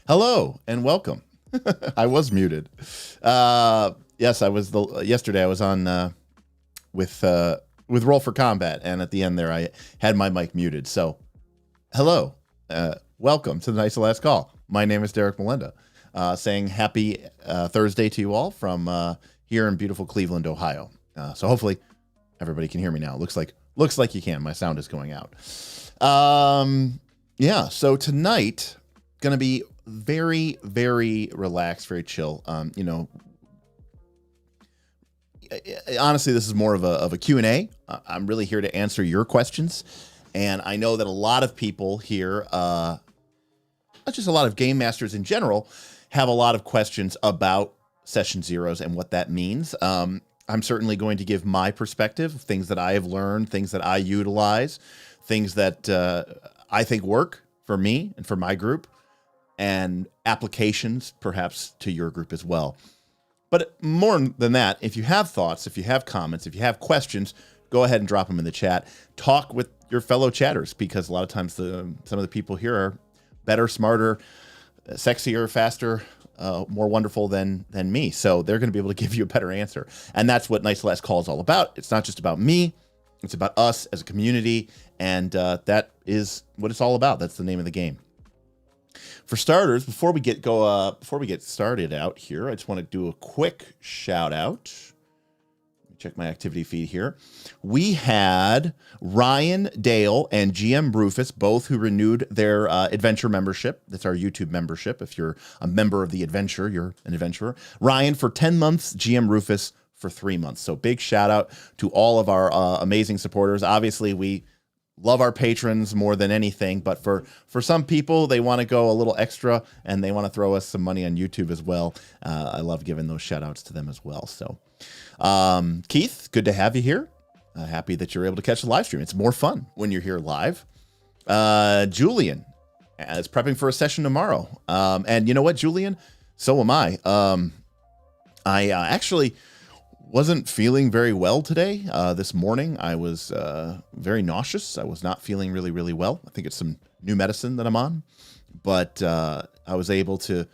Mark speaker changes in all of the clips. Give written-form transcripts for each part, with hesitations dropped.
Speaker 1: Hello and welcome. I was muted. Yes, I was. Yesterday I was on with Roll for Combat, and at the end there I had my mic muted. So, hello, welcome to the Night's the Last Call. My name is Derek Melinda, saying happy Thursday to you all from here in beautiful Cleveland, Ohio. So hopefully everybody can hear me now. Looks like you can. My sound is going out. Yeah. So tonight gonna be very, very relaxed, very chill. Honestly, this is more of a Q&A. I'm really here to answer your questions. And I know that a lot of people here, not just a lot of game masters in general, have a lot of questions about session zeros and what that means. I'm certainly going to give my perspective, things that I have learned, things that I utilize, things that I think work for me and for my group, and applications perhaps to your group as well. But more than that, if you have thoughts, if you have comments, if you have questions, go ahead and drop them in the chat. Talk with your fellow chatters, because a lot of times some of the people here are better, smarter, sexier, faster, more wonderful than me. So they're going to be able to give you a better answer. And that's what Night's Last Call is all about. It's not just about me. It's about us as a community. And that is what it's all about. That's the name of the game. For starters, before we get started out here, I just want to do a quick shout out. Let me check my activity feed here. We had Ryan Dale and GM Rufus, both who renewed their adventure membership. That's our YouTube membership. If you're a member of the adventure, you're an adventurer. Ryan for 10 months, GM Rufus for 3 months. So big shout out to all of our amazing supporters. Obviously, we love our patrons more than anything, but for some people, they want to go a little extra and they want to throw us some money on YouTube as well. I love giving those shout outs to them as well. So, Keith, good to have you here. Happy that you're able to catch the live stream. It's more fun when you're here live. Julian is prepping for a session tomorrow. And you know what, Julian? So am I. I actually wasn't feeling very well today. This morning, I was very nauseous. I was not feeling really, really well. I think it's some new medicine that I'm on. But I was able to,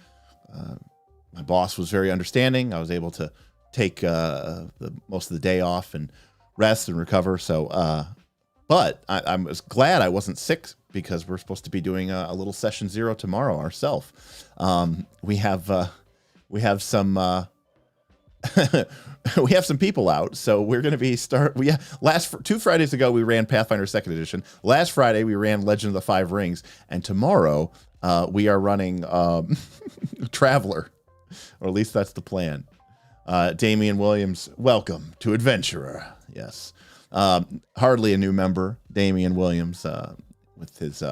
Speaker 1: my boss was very understanding. I was able to take most of the day off and rest and recover. So, but I was glad I wasn't sick, because we're supposed to be doing a little session zero tomorrow ourselves. We have some... we have some people out, so we're going to be two Fridays ago we ran Pathfinder 2nd Edition. Last Friday we ran Legend of the Five Rings, and tomorrow we are running Traveler, or at least that's the plan. Damian Williams, welcome to Adventurer. Yes, hardly a new member, Damian Williams, with his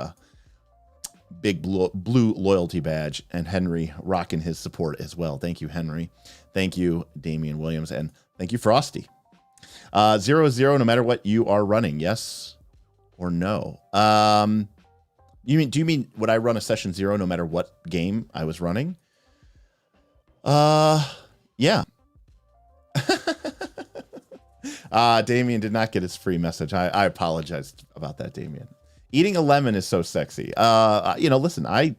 Speaker 1: big blue loyalty badge, and Henry rocking his support as well. Thank you, Henry. Thank you, Damian Williams, and thank you, Frosty. 0-0, no matter what you are running, yes or no? Do you mean would I run a session zero no matter what game I was running? Yeah. Damian did not get his free message. I apologize about that, Damian. Eating a lemon is so sexy. Listen, I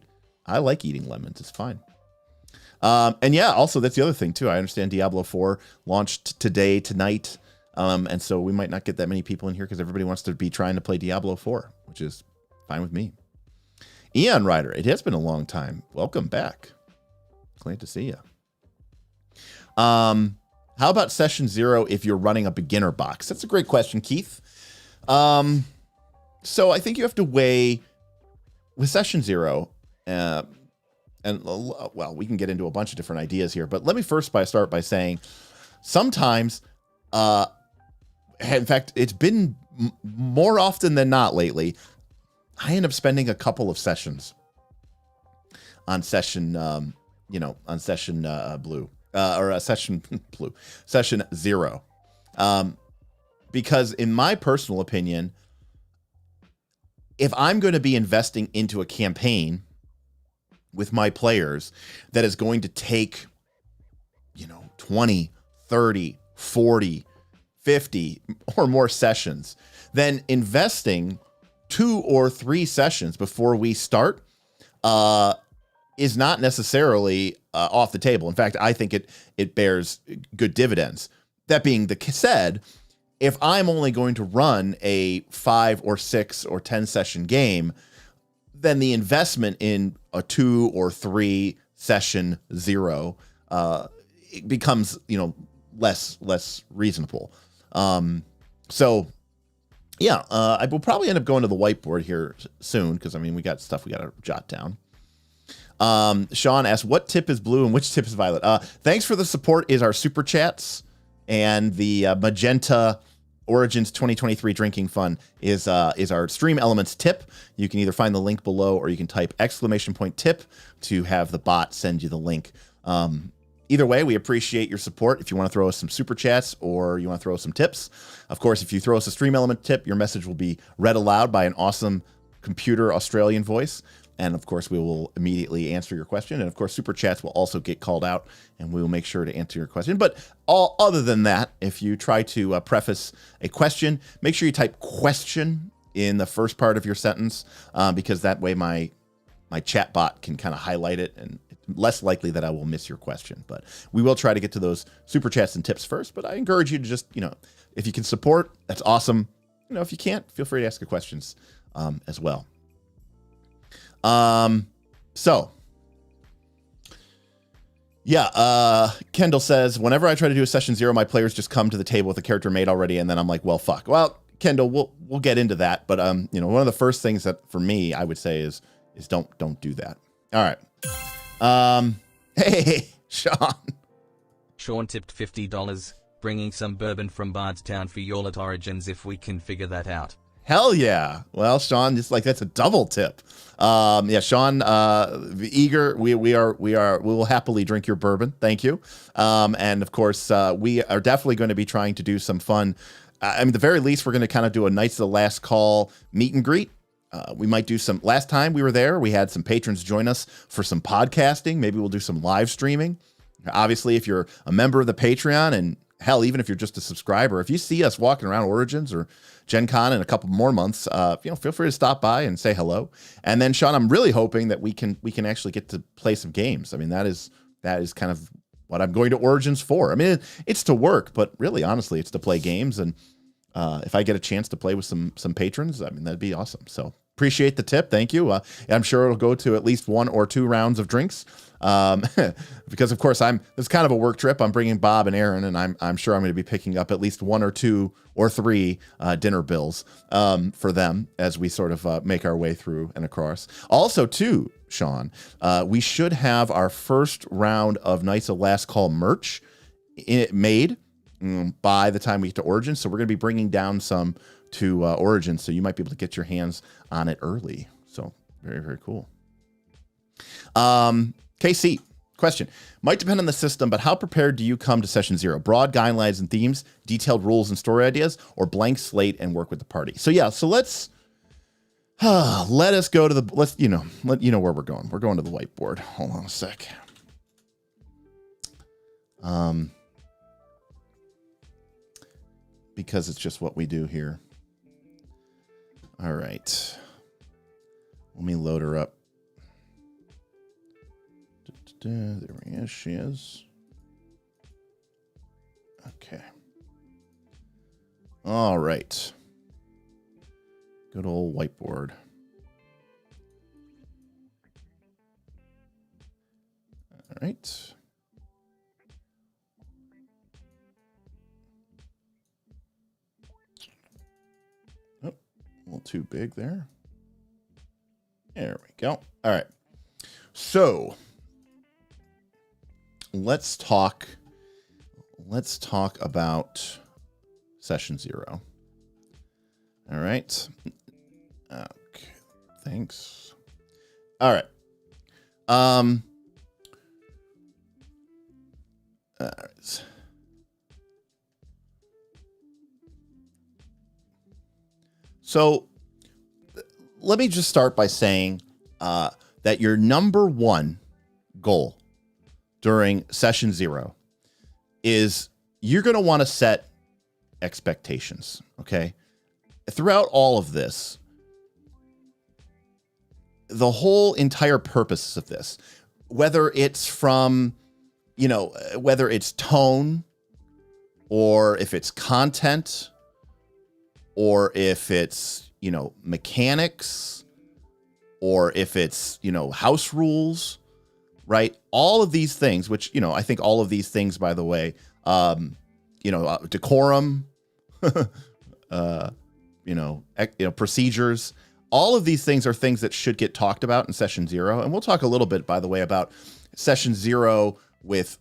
Speaker 1: like eating lemons. It's fine. And yeah, also that's the other thing too. I understand Diablo 4 launched tonight. And so we might not get that many people in here because everybody wants to be trying to play Diablo 4, which is fine with me. Eon Rider, it has been a long time. Welcome back. Glad to see you. How about session zero if you're running a beginner box? That's a great question, Keith. So I think you have to weigh with session zero, well, we can get into a bunch of different ideas here, but let me first start by saying sometimes, in fact, it's been more often than not lately, I end up spending a couple of sessions on session, blue, or session blue, session zero. Because in my personal opinion, if I'm going to be investing into a campaign with my players that is going to take, 20, 30, 40, 50 or more sessions, then investing 2 or 3 sessions before we start is not necessarily off the table. In fact, I think it bears good dividends. That being said, if I'm only going to run a 5 or 6 or 10 session game, then the investment in a 2 or 3 session 0 it becomes, less reasonable. So yeah, I will probably end up going to the whiteboard here soon because we got stuff we got to jot down. Sean asked, what tip is blue and which tip is violet? Thanks for the support is our super chats, and the magenta Origins 2023 drinking fun is our stream elements tip. You can either find the link below or you can type !tip to have the bot send you the link. Either way, we appreciate your support. If you want to throw us some super chats or you want to throw us some tips, of course, if you throw us a stream element tip, your message will be read aloud by an awesome computer Australian voice. And of course, we will immediately answer your question. And of course, super chats will also get called out and we will make sure to answer your question. But other than that, if you try to preface a question, make sure you type question in the first part of your sentence, because that way my chat bot can kind of highlight it, and it's less likely that I will miss your question. But we will try to get to those super chats and tips first. But I encourage you to just, if you can support, that's awesome. If you can't, feel free to ask the questions as well. So yeah, Kendall says, whenever I try to do a session 0, my players just come to the table with a character made already. And then I'm like, well, fuck. Well, Kendall, we'll get into that. But, one of the first things that for me, I would say is don't do that. All right. Hey, Sean.
Speaker 2: Sean tipped $50, bringing some bourbon from Bardstown for y'all at Origins if we can figure that out.
Speaker 1: Hell yeah. Well, Sean, that's a double tip. Yeah, Sean, eager. We will happily drink your bourbon. Thank you. And of course, we are definitely going to be trying to do some fun. The very least, we're going to kind of do a Knights of the Last Call meet and greet. We might do some, last time we were there, we had some patrons join us for some podcasting. Maybe we'll do some live streaming. Obviously, if you're a member of the Patreon, and hell, even if you're just a subscriber, if you see us walking around Origins or Gen Con in a couple more months, feel free to stop by and say hello. And then, Sean, I'm really hoping that we can actually get to play some games. That is kind of what I'm going to Origins for. It's to work, but really, honestly, it's to play games. And if I get a chance to play with some patrons, that'd be awesome. So appreciate the tip. Thank you. I'm sure it'll go to at least 1 or 2 rounds of drinks. Because of course it's kind of a work trip. I'm bringing Bob and Aaron, and I'm sure I'm going to be picking up at least 1 or 2 or 3 dinner bills for them as we sort of make our way through and across. Also, too, Sean, we should have our first round of Knights of Last Call merch made by the time we get to Origins. So we're going to be bringing down some to Origins, so you might be able to get your hands on it early. So very, very cool. KC, question. Might depend on the system, but how prepared do you come to session 0? Broad guidelines and themes, detailed rules and story ideas, or blank slate and work with the party? So yeah, so let's let us go to the, let you know where we're going. We're going to the whiteboard. Hold on a sec. Because it's just what we do here. All right. Let me load her up. There she is. Okay. All right. Good old whiteboard. All right. Oh, a little too big there. There we go. All right. So let's talk about session 0. All right. Okay. Thanks. All right. All right. So let me just start by saying that your number one goal during session 0 is you're going to want to set expectations. Okay. Throughout all of this, the whole entire purpose of this, whether it's from, whether it's tone or if it's content or if it's, mechanics or if it's, house rules, right? All of these things, which, I think all of these things, by the way, decorum, procedures, all of these things are things that should get talked about in session 0. And we'll talk a little bit, by the way, about session 0 with,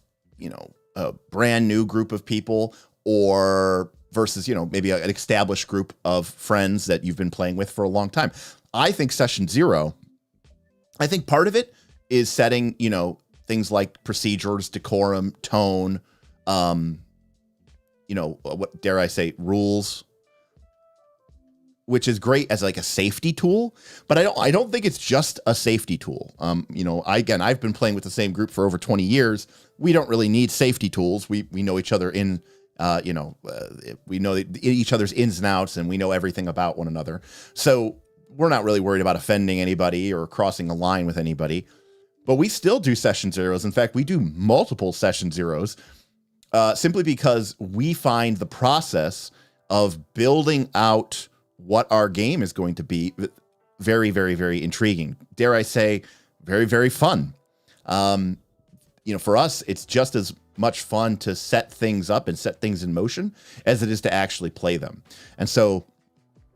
Speaker 1: a brand new group of people or versus, maybe an established group of friends that you've been playing with for a long time. I think session 0, I think part of it is setting, things like procedures, decorum, tone, what dare I say, rules, which is great as like a safety tool, but I don't think it's just a safety tool. I've been playing with the same group for over 20 years. We don't really need safety tools. We know each other we know each other's ins and outs, and we know everything about one another. So we're not really worried about offending anybody or crossing a line with anybody, but we still do session 0s. In fact, we do multiple session 0s simply because we find the process of building out what our game is going to be very, very, very intriguing. Dare I say, very, very fun. For us, it's just as much fun to set things up and set things in motion as it is to actually play them. And so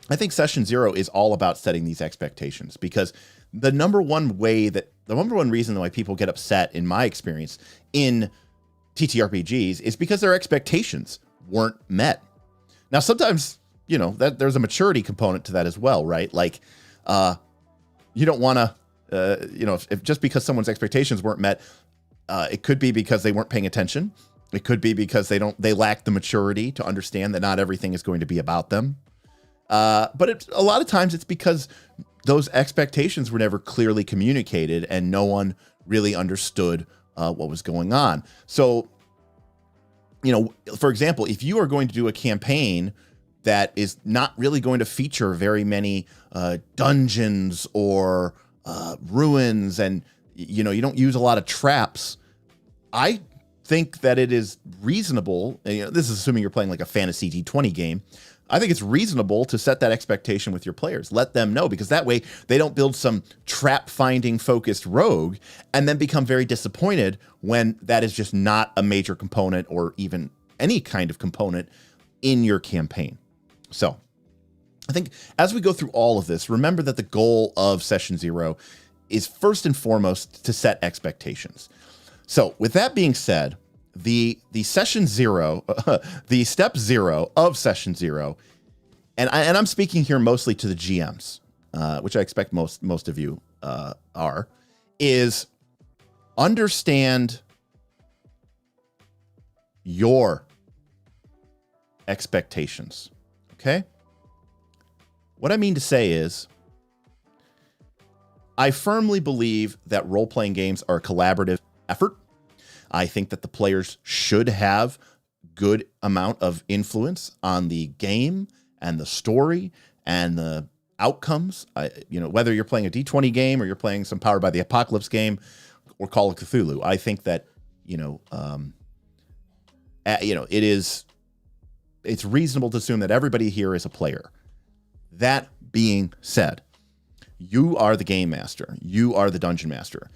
Speaker 1: I think session 0 is all about setting these expectations, because the number one reason why people get upset, in my experience, in TTRPGs is because their expectations weren't met. Now, sometimes, that there's a maturity component to that as well, right? Like, you don't want to, if just because someone's expectations weren't met, it could be because they weren't paying attention. It could be because they lack the maturity to understand that not everything is going to be about them. But a lot of times it's because those expectations were never clearly communicated and no one really understood what was going on. So, for example, if you are going to do a campaign that is not really going to feature very many dungeons or ruins, and you don't use a lot of traps, I think that it is reasonable. This is assuming you're playing like a fantasy D20 game. I think it's reasonable to set that expectation with your players. Let them know, because that way they don't build some trap finding focused rogue and then become very disappointed when that is just not a major component or even any kind of component in your campaign. So I think as we go through all of this, remember that the goal of session 0 is first and foremost to set expectations. So with that being said, the session 0, the step 0 of session 0, and I'm speaking here mostly to the GMs, which I expect most of you are, is understand your expectations. Okay? What I mean to say is, I firmly believe that role-playing games are a collaborative effort. I think that the players should have good amount of influence on the game and the story and the outcomes. Whether you're playing a D20 game or you're playing some Powered by the Apocalypse game or Call of Cthulhu, I think that it's reasonable to assume that everybody here is a player. That being said, you are the game master. You are the dungeon master.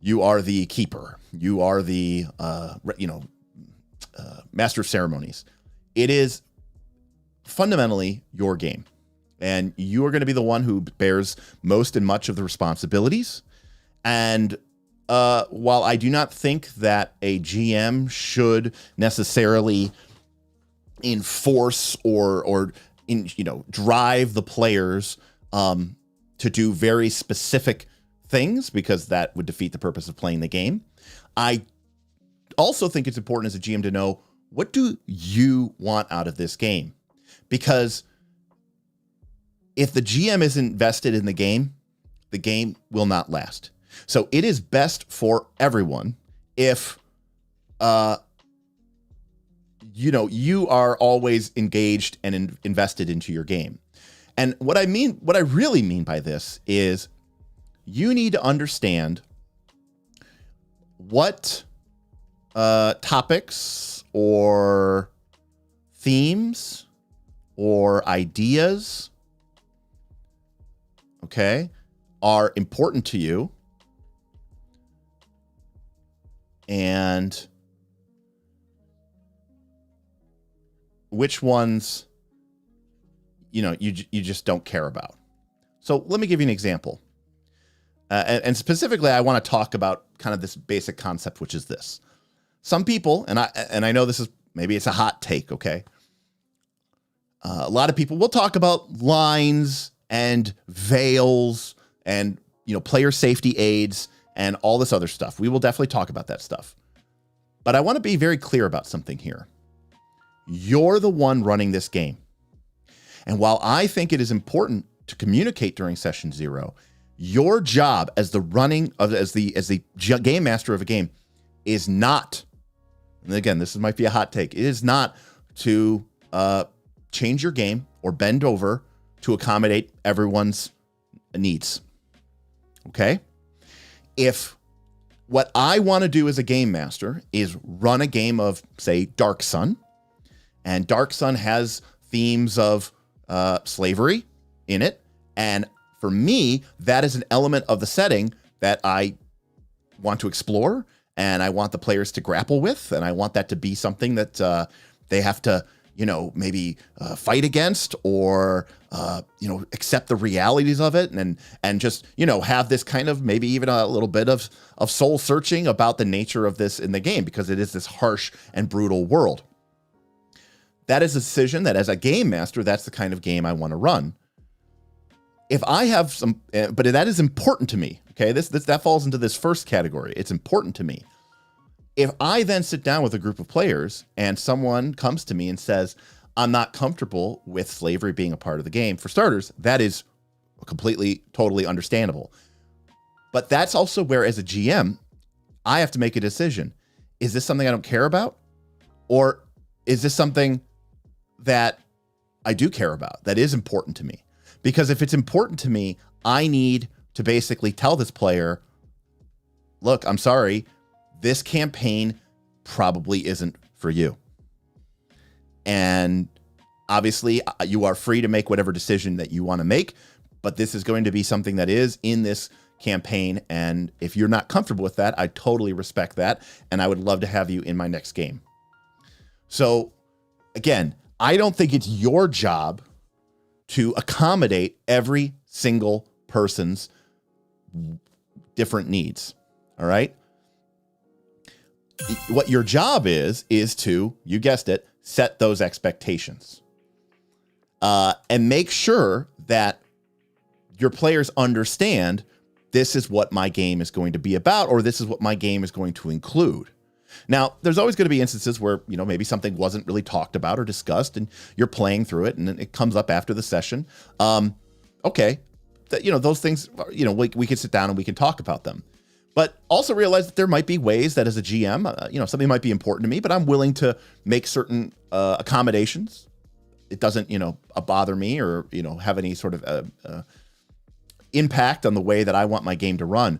Speaker 1: You are the keeper. You are the, master of ceremonies. It is fundamentally your game, and you are going to be the one who bears most and much of the responsibilities. And while I do not think that a GM should necessarily enforce or drive the players to do very specific things, because that would defeat the purpose of playing the game, I also think it's important as a GM to know, what do you want out of this game? Because if the GM is invested in the game will not last. So it is best for everyone if you are always engaged and invested into your game. And what I really mean by this is, you need to understand what topics or themes or ideas, okay, are important to you, and which ones, you know, you just don't care about. So let me give you an example. And specifically, I want to talk about kind of this basic concept, which is this. Some people, and I know this is, maybe it's a hot take, okay? A lot of people will talk about lines and veils and, you know, player safety aids and all this other stuff. We will definitely talk about that stuff. But I want to be very clear about something here. You're the one running this game. And while I think it is important to communicate during session 0, your job as the game master of a game is not, and again, this might be a hot take, it is not to change your game or bend over to accommodate everyone's needs. Okay? If what I want to do as a game master is run a game of, say, Dark Sun, and Dark Sun has themes of slavery in it, and for me, that is an element of the setting that I want to explore, and I want the players to grapple with, and I want that to be something that they have to, you know, maybe fight against, or you know, accept the realities of it, and just, you know, have this kind of maybe even a little bit of soul searching about the nature of this in the game, because it is this harsh and brutal world. That is a decision that, as a game master, that's the kind of game I want to run. If I have some, but that is important to me. Okay, that falls into this first category. It's important to me. If I then sit down with a group of players and someone comes to me and says, I'm not comfortable with slavery being a part of the game, for starters, that is completely, totally understandable. But that's also where, as a GM, I have to make a decision. Is this something I don't care about? Or is this something that I do care about, that is important to me? Because if it's important to me, I need to basically tell this player, look, I'm sorry, this campaign probably isn't for you. And obviously, you are free to make whatever decision that you want to make, but this is going to be something that is in this campaign. And if you're not comfortable with that, I totally respect that. And I would love to have you in my next game. So again, I don't think it's your job to accommodate every single person's different needs. All right. What your job is to, you guessed it, set those expectations, and make sure that your players understand this is what my game is going to be about, or this is what my game is going to include. Now, there's always going to be instances where, you know, maybe something wasn't really talked about or discussed, and you're playing through it, and then it comes up after the session. Okay, you know, those things, you know, we can sit down and we can talk about them. But also realize that there might be ways that, as a GM, you know, something might be important to me, but I'm willing to make certain accommodations. It doesn't, you know, bother me or, you know, have any sort of impact on the way that I want my game to run.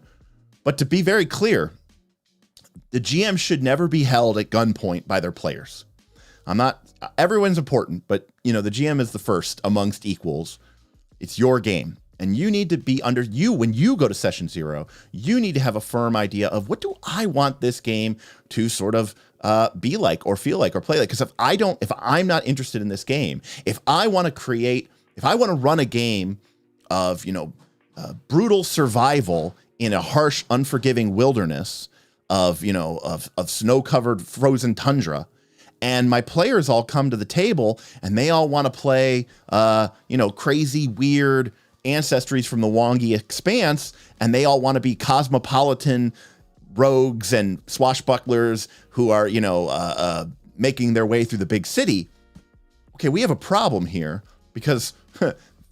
Speaker 1: But to be very clear, the GM should never be held at gunpoint by their players. Everyone's important, but, you know, the GM is the first amongst equals. It's your game. And you need to be when you go to session 0, you need to have a firm idea of, what do I want this game to sort of be like, or feel like, or play like? Because if I'm not interested in this game, if I want to run a game of, you know, brutal survival in a harsh, unforgiving wilderness of, you know, of snow-covered frozen tundra, and my players all come to the table and they all want to play, you know, crazy, weird ancestries from the Wongi Expanse, and they all want to be cosmopolitan rogues and swashbucklers who are, you know, making their way through the big city. Okay, we have a problem here, because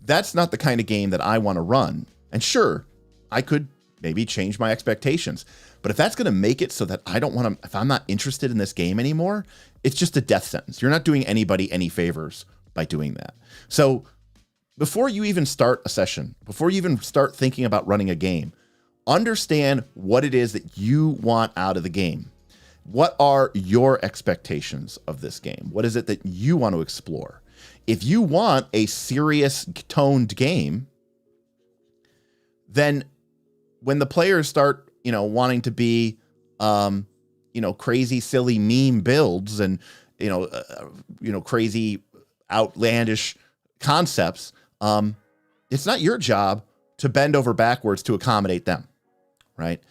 Speaker 1: that's not the kind of game that I want to run. And sure, I could maybe change my expectations, but if that's going to make it so that if I'm not interested in this game anymore, it's just a death sentence. You're not doing anybody any favors by doing that. So before you even start a session, before you even start thinking about running a game, Understand what it is that you want out of the game. What are your expectations of this game? What is it that you want to explore? If you want a serious toned game, then when the players start, wanting to be, crazy, silly meme builds and, crazy outlandish concepts, it's not your job to bend over backwards to accommodate them, right?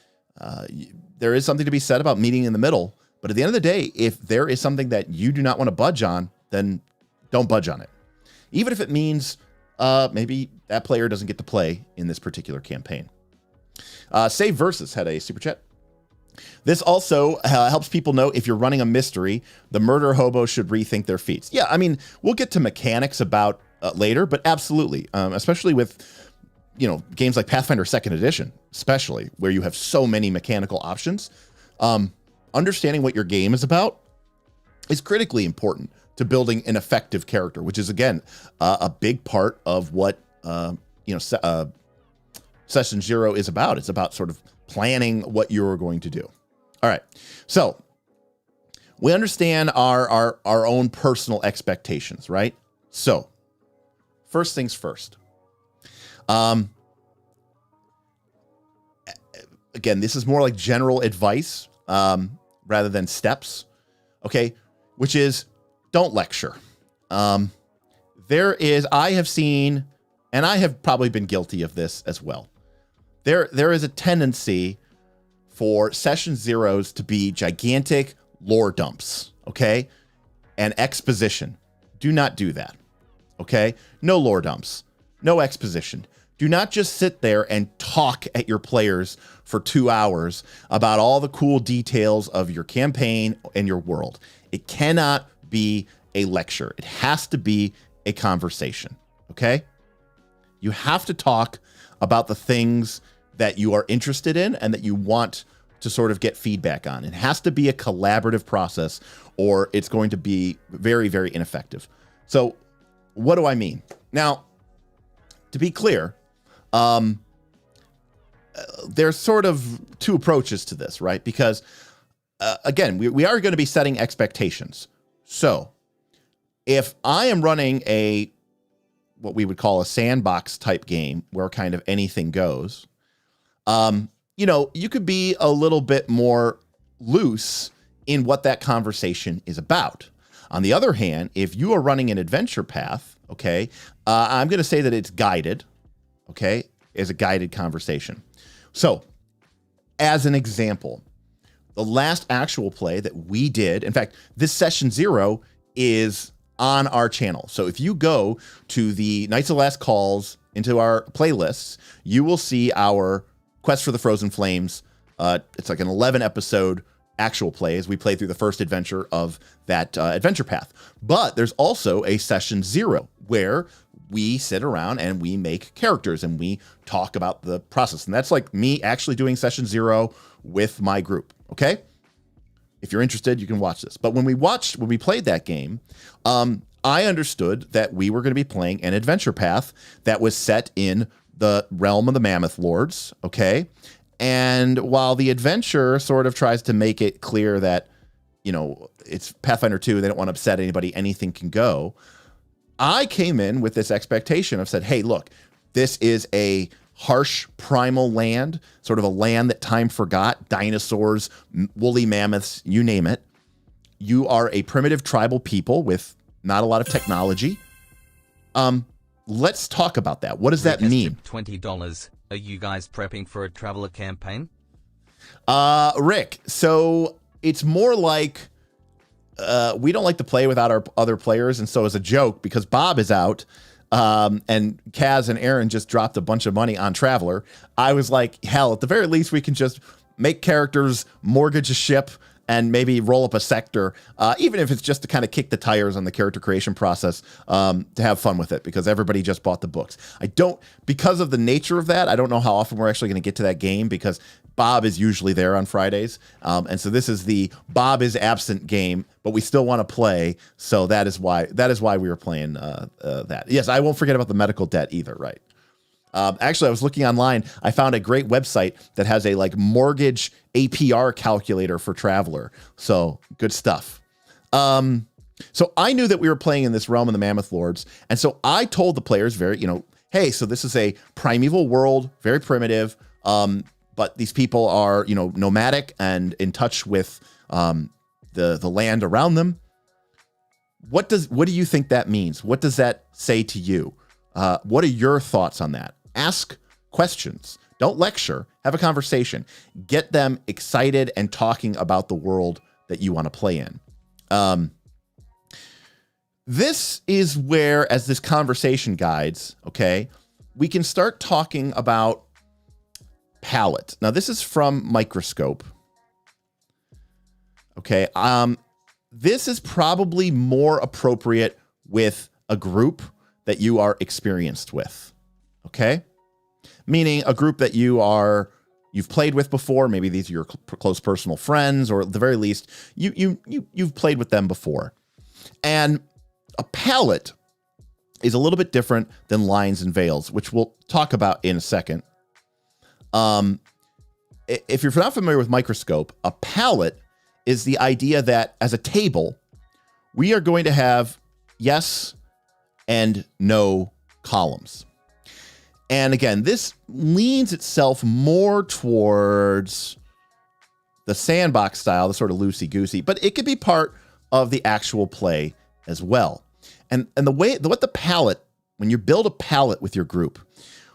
Speaker 1: There is something to be said about meeting in the middle, but at the end of the day, if there is something that you do not want to budge on, then don't budge on it. Even if it means maybe that player doesn't get to play in this particular campaign. Save Versus had a super chat. This also helps people know if you're running a mystery, the murder hobo should rethink their feats. Yeah, I mean, we'll get to mechanics about later, but absolutely, especially with games like Pathfinder 2nd Edition, especially where you have so many mechanical options. Understanding what your game is about is critically important to building an effective character, which is, again, a big part of what Session Zero is about. It's about sort of planning what you're going to do. All right, so we understand our own personal expectations, right? So first things first. Again, this is more like general advice rather than steps, okay? Which is, don't lecture. I have seen, and I have probably been guilty of this as well. There is a tendency for Session Zeros to be gigantic lore dumps, okay? And exposition. Do not do that, okay? No lore dumps. No exposition. Do not just sit there and talk at your players for 2 hours about all the cool details of your campaign and your world. It cannot be a lecture. It has to be a conversation, okay? You have to talk about the things that you are interested in and that you want to sort of get feedback on. It has to be a collaborative process or it's going to be very, very ineffective. So what do I mean? Now, to be clear, there's sort of two approaches to this, right? Because again, we are going to be setting expectations. So if I am running what we would call a sandbox type game where kind of anything goes, you could be a little bit more loose in what that conversation is about. On the other hand, if you are running an adventure path, okay, I'm going to say that it's guided, okay, is a guided conversation. So as an example, the last actual play that we did, in fact, this Session Zero is on our channel. So if you go to the Knights of the Last Calls into our playlists, you will see our Quest for the Frozen Flames. It's like an 11 episode actual play as we play through the first adventure of that adventure path. But there's also a Session Zero where we sit around and we make characters and we talk about the process. And that's like me actually doing Session Zero with my group. Okay. If you're interested, you can watch this. But when we played that game, I understood that we were going to be playing an adventure path that was set in the realm of the Mammoth Lords. Okay. And while the adventure sort of tries to make it clear that, it's Pathfinder 2, they don't want to upset anybody, anything can go. I came in with this expectation of said, hey, look, this is a harsh primal land, sort of a land that time forgot, dinosaurs, woolly mammoths, you name it. You are a primitive tribal people with not a lot of technology. Let's talk about that. What does that mean?
Speaker 2: $20. Are you guys prepping for a traveler campaign?
Speaker 1: Rick, so it's more like we don't like to play without our other players. And so as a joke, because Bob is out and Kaz and Aaron just dropped a bunch of money on Traveler, I was like, hell, at the very least, we can just make characters, mortgage a ship, and maybe roll up a sector, even if it's just to kind of kick the tires on the character creation process, to have fun with it, because everybody just bought the books. Because of the nature of that, I don't know how often we're actually going to get to that game, because Bob is usually there on Fridays. And so this is the Bob is absent game, but we still want to play. So that is why we were playing that. Yes, I won't forget about the medical debt either, right? Actually, I was looking online. I found a great website that has a like mortgage APR calculator for Traveler. So good stuff. So I knew that we were playing in this realm of the Mammoth Lords. And so I told the players hey, so this is a primeval world, very primitive. But these people are, nomadic and in touch with the land around them. What do you think that means? What does that say to you? What are your thoughts on that? Ask questions. Don't lecture. Have a conversation. Get them excited and talking about the world that you want to play in. This is where, as this conversation guides, okay, we can start talking about palette. Now, this is from Microscope. Okay, this is probably more appropriate with a group that you are experienced with. Okay, meaning a group that you've played with before. Maybe these are your close personal friends, or at the very least, you've played with them before. And a palette is a little bit different than lines and veils, which we'll talk about in a second. If you're not familiar with Microscope, a palette is the idea that as a table, we are going to have yes and no columns. And again, this leans itself more towards the sandbox style, the sort of loosey-goosey, but it could be part of the actual play as well. And what the palette, when you build a palette with your group,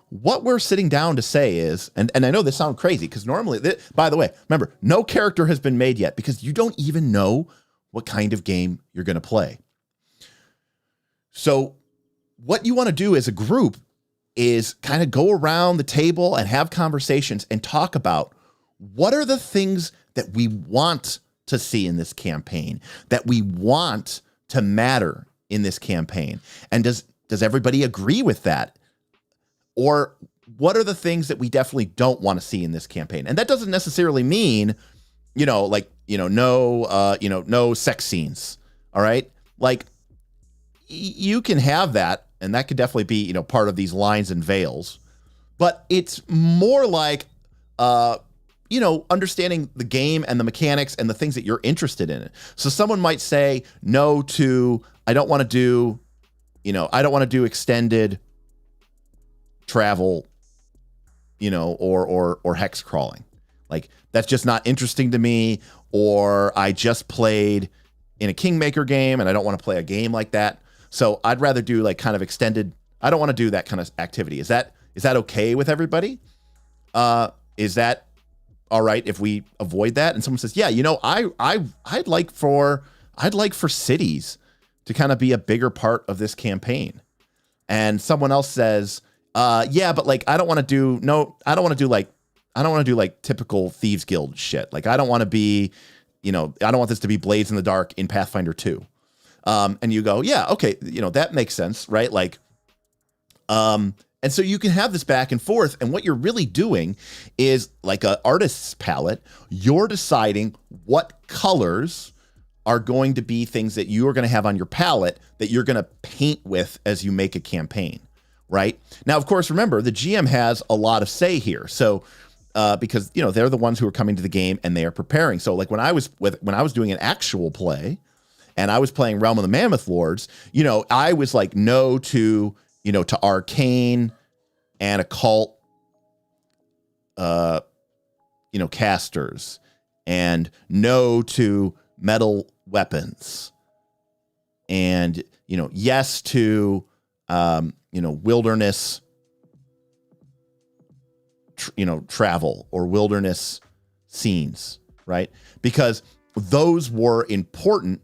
Speaker 1: what we're sitting down to say is, and I know this sounds crazy because normally, by the way, remember, no character has been made yet because you don't even know what kind of game you're going to play. So what you want to do as a group is kind of go around the table and have conversations and talk about what are the things that we want to see in this campaign, that we want to matter in this campaign. And does everybody agree with that? Or what are the things that we definitely don't want to see in this campaign? And that doesn't necessarily mean, no sex scenes. All right. Like you can have that, and that could definitely be, part of these lines and veils, but it's more like, understanding the game and the mechanics and the things that you're interested in. So someone might say no to, I don't want to do extended travel, or hex crawling. Like that's just not interesting to me. Or I just played in a Kingmaker game and I don't want to play a game like that. So I'd rather do like kind of extended. I don't want to do that kind of activity. Is that okay with everybody? Is that all right if we avoid that? And someone says, yeah, I'd like for cities to kind of be a bigger part of this campaign. And someone else says, yeah, but like I don't want to do typical Thieves Guild shit. Like I don't want to be, I don't want this to be Blades in the Dark in Pathfinder 2. And you go, yeah, okay, that makes sense, right? Like, and so you can have this back and forth, and what you're really doing is like an artist's palette. You're deciding what colors are going to be things that you are going to have on your palette that you're going to paint with as you make a campaign, right? Now, of course, remember, the GM has a lot of say here. So, because, they're the ones who are coming to the game and they are preparing. So like when I was doing an actual play and I was playing Realm of the Mammoth Lords, I was like, no to arcane and occult, casters, and no to metal weapons, and, yes to, wilderness, travel or wilderness scenes, right? Because those were important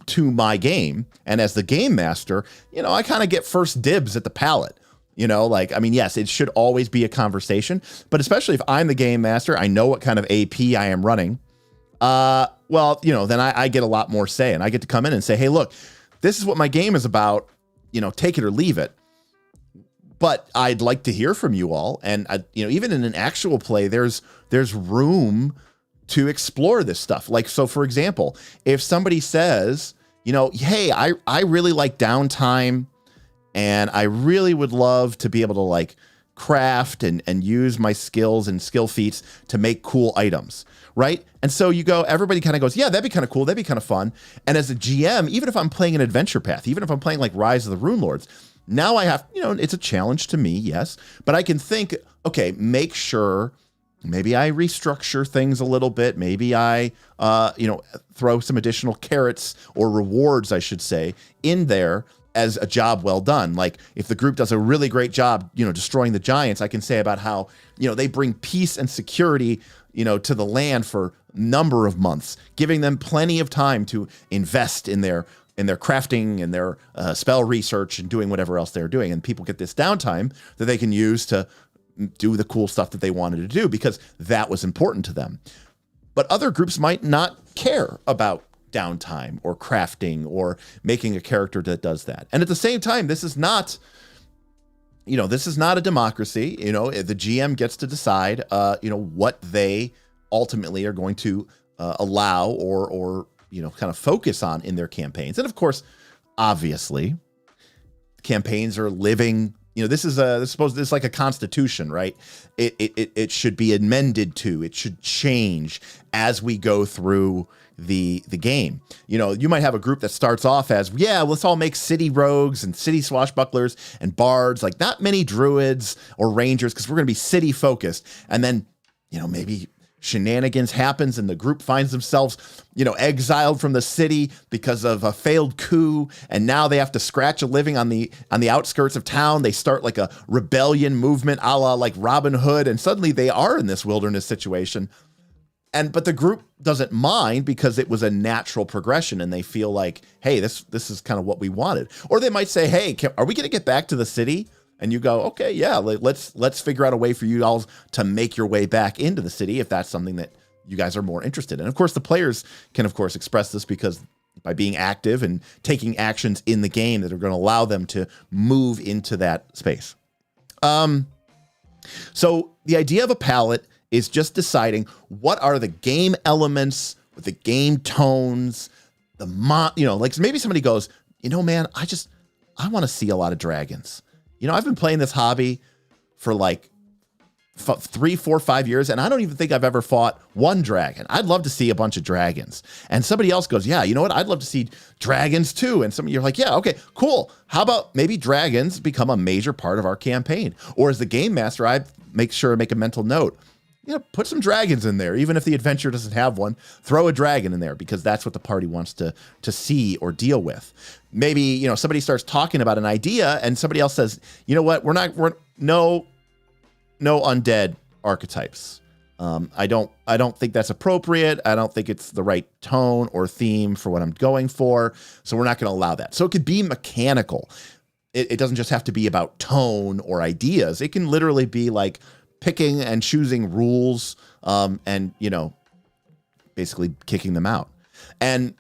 Speaker 1: to my game. And as the game master, I kind of get first dibs at the palette. Yes, it should always be a conversation, but especially if I'm the game master, I know what kind of AP I am running. Then I get a lot more say, and I get to come in and say, hey, look, this is what my game is about, take it or leave it. But I'd like to hear from you all. And even in an actual play, there's room to explore this stuff. Like, so for example, if somebody says, hey, I really like downtime And I really would love to be able to like craft and use my skills and skill feats to make cool items, right? And so you go, everybody kind of goes, yeah, that'd be kind of cool. That'd be kind of fun. And as a GM, even if I'm playing an adventure path, even if I'm playing like Rise of the Rune Lords, now I have, it's a challenge to me, yes, but I can think, okay, make sure maybe I restructure things a little bit. Maybe I, throw some additional carrots or rewards, I should say, in there as a job well done. Like if the group does a really great job, destroying the giants, I can say about how, they bring peace and security, to the land for a number of months, giving them plenty of time to invest in their crafting and their spell research and doing whatever else they're doing. And people get this downtime that they can use to do the cool stuff that they wanted to do because that was important to them. But other groups might not care about downtime or crafting or making a character that does that. And at the same time, this is not a democracy. The GM gets to decide, what they ultimately are going to allow or kind of focus on in their campaigns. And of course, obviously, campaigns are living. This is like a constitution, right? It should be amended to. It should change as we go through the game. You might have a group that starts off as, let's all make city rogues and city swashbucklers and bards, like not many druids or rangers because we're going to be city focused. And then, maybe shenanigans happens and the group finds themselves, exiled from the city because of a failed coup. And now they have to scratch a living on the outskirts of town. They start like a rebellion movement a la like Robin Hood. And suddenly they are in this wilderness situation. But the group doesn't mind because it was a natural progression and they feel like, hey, this is kind of what we wanted. Or they might say, hey, are we going to get back to the city? And you go, okay, yeah, let's figure out a way for you all to make your way back into the city if that's something that you guys are more interested in. Of course, the players can, of course, express this because by being active and taking actions in the game that are going to allow them to move into that space. So the idea of a palette is just deciding what are the game elements, the game tones, like maybe somebody goes, man, I want to see a lot of dragons. I've been playing this hobby for like 3, 4, 5 years, and I don't even think I've ever fought one dragon. I'd love to see a bunch of dragons. And somebody else goes, yeah, you know what? I'd love to see dragons too. And some of you are like, yeah, okay, cool. How about maybe dragons become a major part of our campaign? Or as the game master, I make a mental note. Put some dragons in there. Even if the adventure doesn't have one, throw a dragon in there because that's what the party wants to see or deal with. Maybe, somebody starts talking about an idea and somebody else says, you know what, no undead archetypes. I don't think that's appropriate. I don't think it's the right tone or theme for what I'm going for. So we're not going to allow that. So it could be mechanical. It doesn't just have to be about tone or ideas. It can literally be like picking and choosing rules, and basically kicking them out. And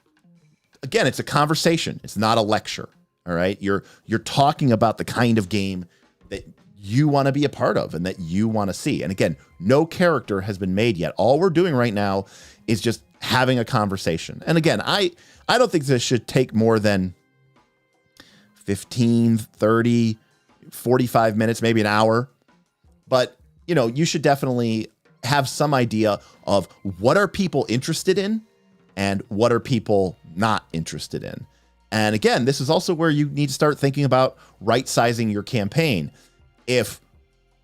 Speaker 1: again, it's a conversation. It's not a lecture. All right. You're talking about the kind of game that you want to be a part of and that you want to see. And again, no character has been made yet. All we're doing right now is just having a conversation. And again, I don't think this should take more than 15, 30, 45 minutes, maybe an hour. But you should definitely have some idea of what are people interested in and what are people not interested in. And again, this is also where you need to start thinking about right-sizing your campaign. If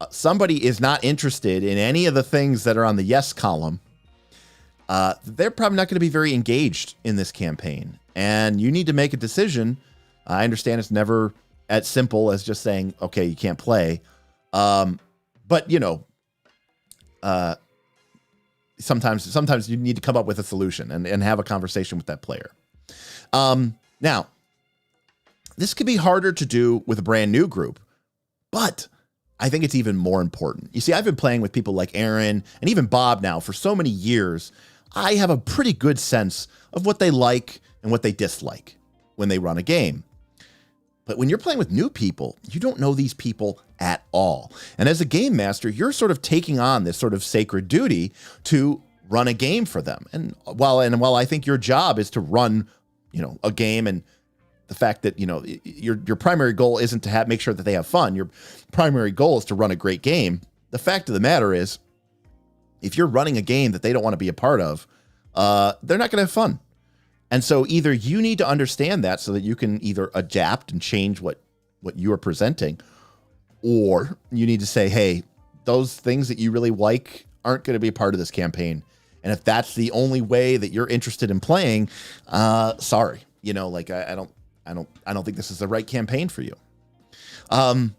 Speaker 1: somebody is not interested in any of the things that are on the yes column, they're probably not going to be very engaged in this campaign. And you need to make a decision. I understand it's never as simple as just saying, okay, you can't play. But sometimes you need to come up with a solution and have a conversation with that player. Now, this could be harder to do with a brand new group, but I think it's even more important. You see, I've been playing with people like Aaron and even Bob now for so many years. I have a pretty good sense of what they like and what they dislike when they run a game. But when you're playing with new people, you don't know these people at all. And as a game master, you're sort of taking on this sort of sacred duty to run a game for them. And while I think your job is to run, a game and the fact that, your primary goal isn't to make sure that they have fun. Your primary goal is to run a great game. The fact of the matter is, if you're running a game that they don't want to be a part of, they're not going to have fun. And so either you need to understand that so that you can either adapt and change what you are presenting, or you need to say, hey, those things that you really like aren't going to be a part of this campaign. And if that's the only way that you're interested in playing, sorry, I don't think this is the right campaign for you. But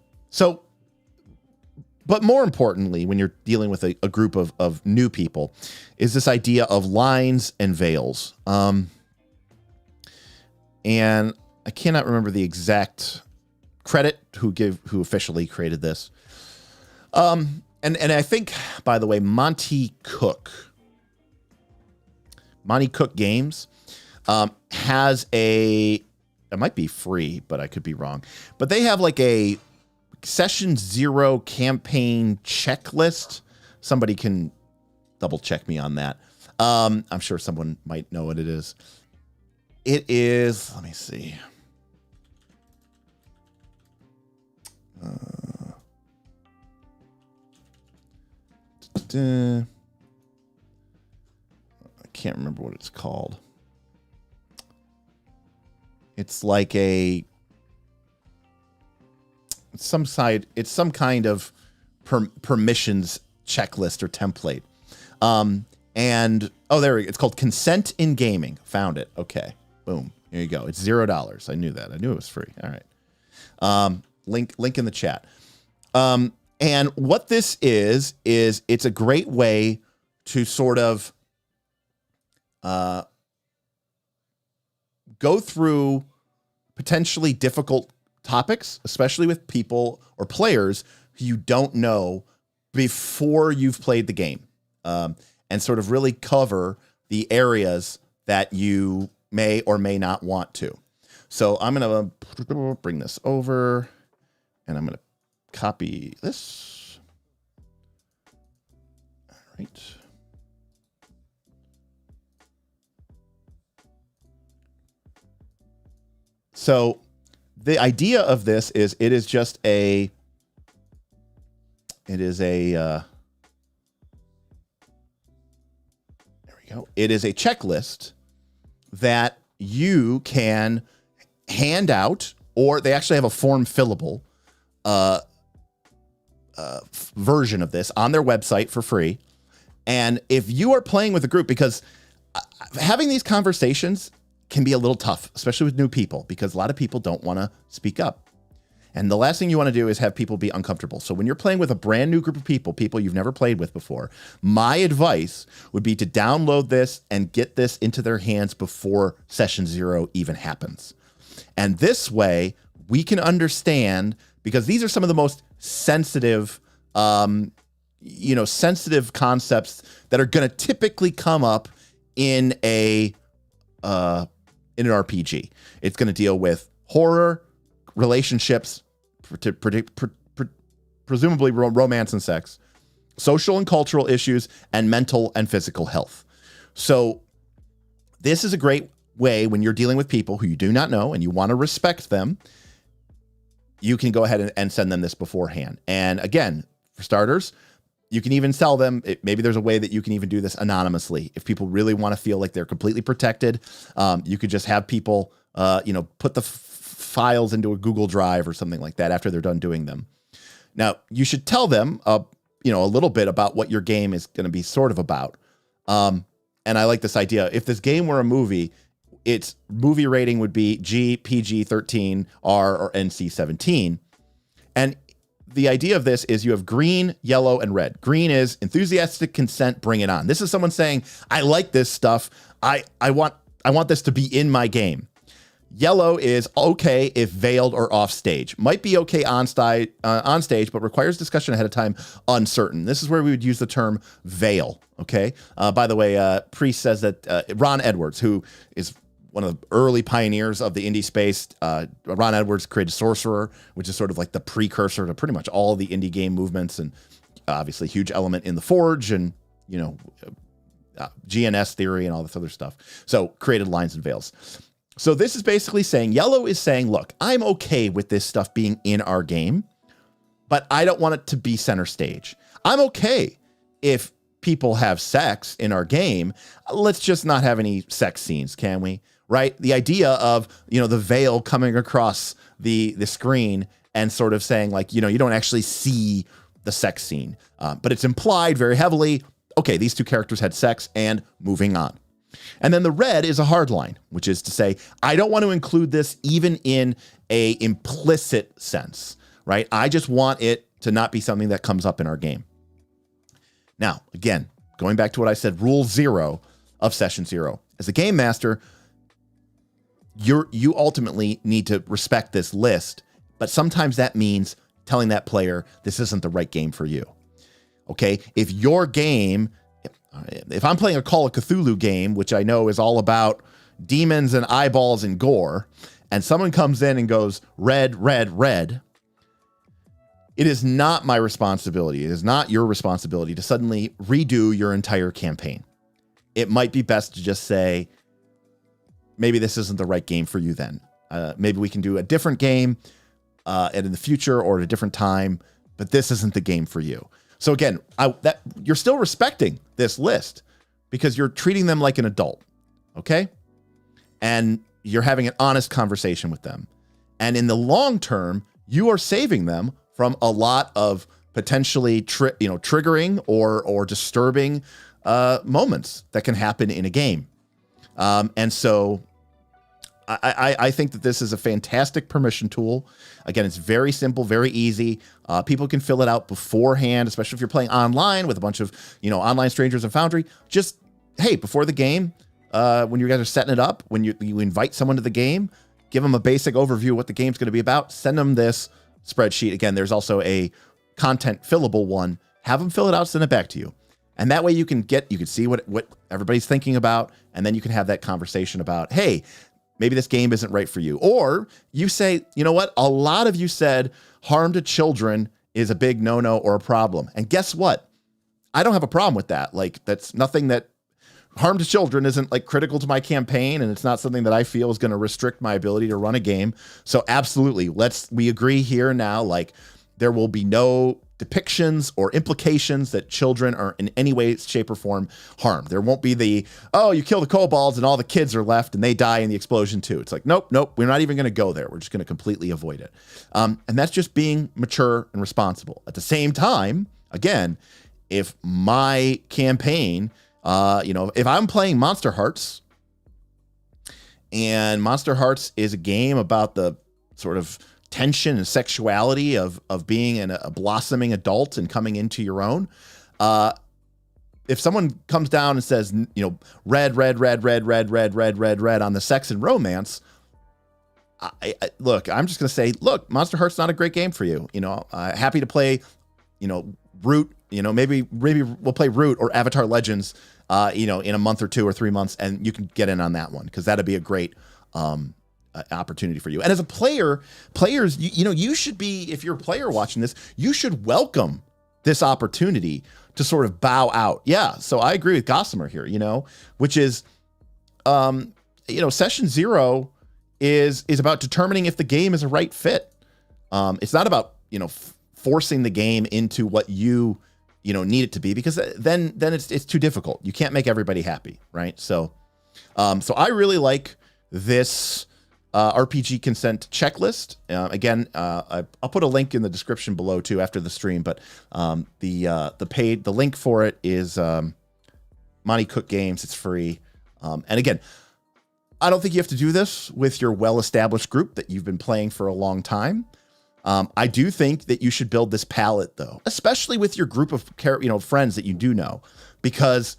Speaker 1: more importantly, when you're dealing with a group of new people, is this idea of lines and veils. And I cannot remember the exact credit who officially created this. And I think, by the way, Monty Cook Games has it might be free, but I could be wrong. But they have like a Session 0 campaign checklist. Somebody can double check me on that. I'm sure someone might know what it is. It is, let me see. I can't remember what it's called. It's like it's some kind of permissions checklist or template. It's called Consent in Gaming. Found it. Okay. Boom. Here you go. It's $0. I knew that. I knew it was free. All right. Link in the chat. And what this is it's a great way to sort of go through potentially difficult topics, especially with people or players who you don't know before you've played the game, and sort of really cover the areas that you may or may not want to. So I'm going to bring this over, and I'm going to copy this. All right. So the idea of this is there we go. It is a checklist that you can hand out, or they actually have a form fillable version of this on their website for free. And if you are playing with a group, because having these conversations can be a little tough, especially with new people, because a lot of people don't want to speak up. And the last thing you want to do is have people be uncomfortable. So when you're playing with a brand new group of people you've never played with before, my advice would be to download this and get this into their hands before Session 0 even happens. And this way we can understand, because these are some of the most sensitive, sensitive concepts that are going to typically come up in an RPG. It's going to deal with horror, relationships, presumably romance and sex, social and cultural issues, and mental and physical health. So this is a great way when you're dealing with people who you do not know and you want to respect them. You can go ahead and send them this beforehand. And again, for starters, you can even sell them. Maybe there's a way that you can even do this anonymously. If people really want to feel like they're completely protected, you could just have people, put the files into a Google Drive or something like that after they're done doing them. Now, you should tell them, a little bit about what your game is going to be sort of about. And I like this idea. If this game were a movie, its movie rating would be G, PG 13, R, or NC 17. And the idea of this is you have green, yellow, and red. Green is enthusiastic consent, bring it on. This is someone saying, I like this stuff. I want this to be in my game. Yellow is okay if veiled or off stage. Might be okay on stage, but requires discussion ahead of time, uncertain. This is where we would use the term veil, okay? By the way, Priest says that Ron Edwards, who is one of the early pioneers of the indie space, Ron Edwards created Sorcerer, which is sort of like the precursor to pretty much all of the indie game movements, and obviously a huge element in the Forge and, GNS theory and all this other stuff. So created Lines and Veils. So this is basically saying, yellow is saying, look, I'm okay with this stuff being in our game, but I don't want it to be center stage. I'm okay if people have sex in our game. Let's just not have any sex scenes, can we? Right? The idea of, the veil coming across the screen and sort of saying like, you don't actually see the sex scene, but it's implied very heavily. Okay, these two characters had sex and moving on. And then the red is a hard line, which is to say, I don't want to include this even in a implicit sense, right? I just want it to not be something that comes up in our game. Now, again, going back to what I said, rule 0 of session 0. As a game master, you ultimately need to respect this list, but sometimes that means telling that player this isn't the right game for you. Okay? If your game, if I'm playing a Call of Cthulhu game, which I know is all about demons and eyeballs and gore, and someone comes in and goes, red, red, red, it is not my responsibility. It is not your responsibility to suddenly redo your entire campaign. It might be best to just say, maybe this isn't the right game for you then. Maybe we can do a different game and in the future or at a different time, but this isn't the game for you. So again, you're still respecting this list because you're treating them like an adult, okay? And you're having an honest conversation with them. And in the long term, you are saving them from a lot of potentially triggering or disturbing moments that can happen in a game. And so I think that this is a fantastic permission tool. Again, it's very simple, very easy. People can fill it out beforehand, especially if you're playing online with a bunch of online strangers and Foundry. Just, hey, before the game, when you guys are setting it up, when you invite someone to the game, give them a basic overview of what the game's going to be about. Send them this spreadsheet. Again, there's also a content fillable one. Have them fill it out, send it back to you. And that way you can see what everybody's thinking about, and then you can have that conversation about, hey, maybe this game isn't right for you. Or you say, you know what? A lot of you said harm to children is a big no-no or a problem. And guess what? I don't have a problem with that. Like, that's nothing that harm to children isn't like critical to my campaign, and it's not something that I feel is going to restrict my ability to run a game. So absolutely, we agree here now, like there will be no depictions or implications that children are in any way, shape, or form harmed. There won't be you kill the kobolds and all the kids are left and they die in the explosion too. It's like, nope, we're not even going to go there. We're just going to completely avoid it. And that's just being mature and responsible. At the same time, again, if my campaign, if I'm playing Monster Hearts, and Monster Hearts is a game about the sort of tension and sexuality of being a blossoming adult and coming into your own. If someone comes down and says, red, red, red, red, red, red, red, red, red on the sex and romance, look, I'm just going to say, look, Monster Heart's not a great game for you. Happy to play, Root, maybe we'll play Root or Avatar Legends, in a month or 2 or 3 months, and you can get in on that one because that'd be a great, opportunity for you. And as a players, you should be, if you're a player watching this, you should welcome this opportunity to sort of bow out. Yeah. So I agree with Gossamer here, which is, session 0 is about determining if the game is a right fit. It's not about, forcing the game into what you need it to be, because then it's too difficult. You can't make everybody happy. Right. So I really like this, RPG consent checklist. Again, I'll put a link in the description below too after the stream, but the link for it is Monty Cook Games. It's free. And again, I don't think you have to do this with your well-established group that you've been playing for a long time. I do think that you should build this palette though, especially with your group of friends that you do know, because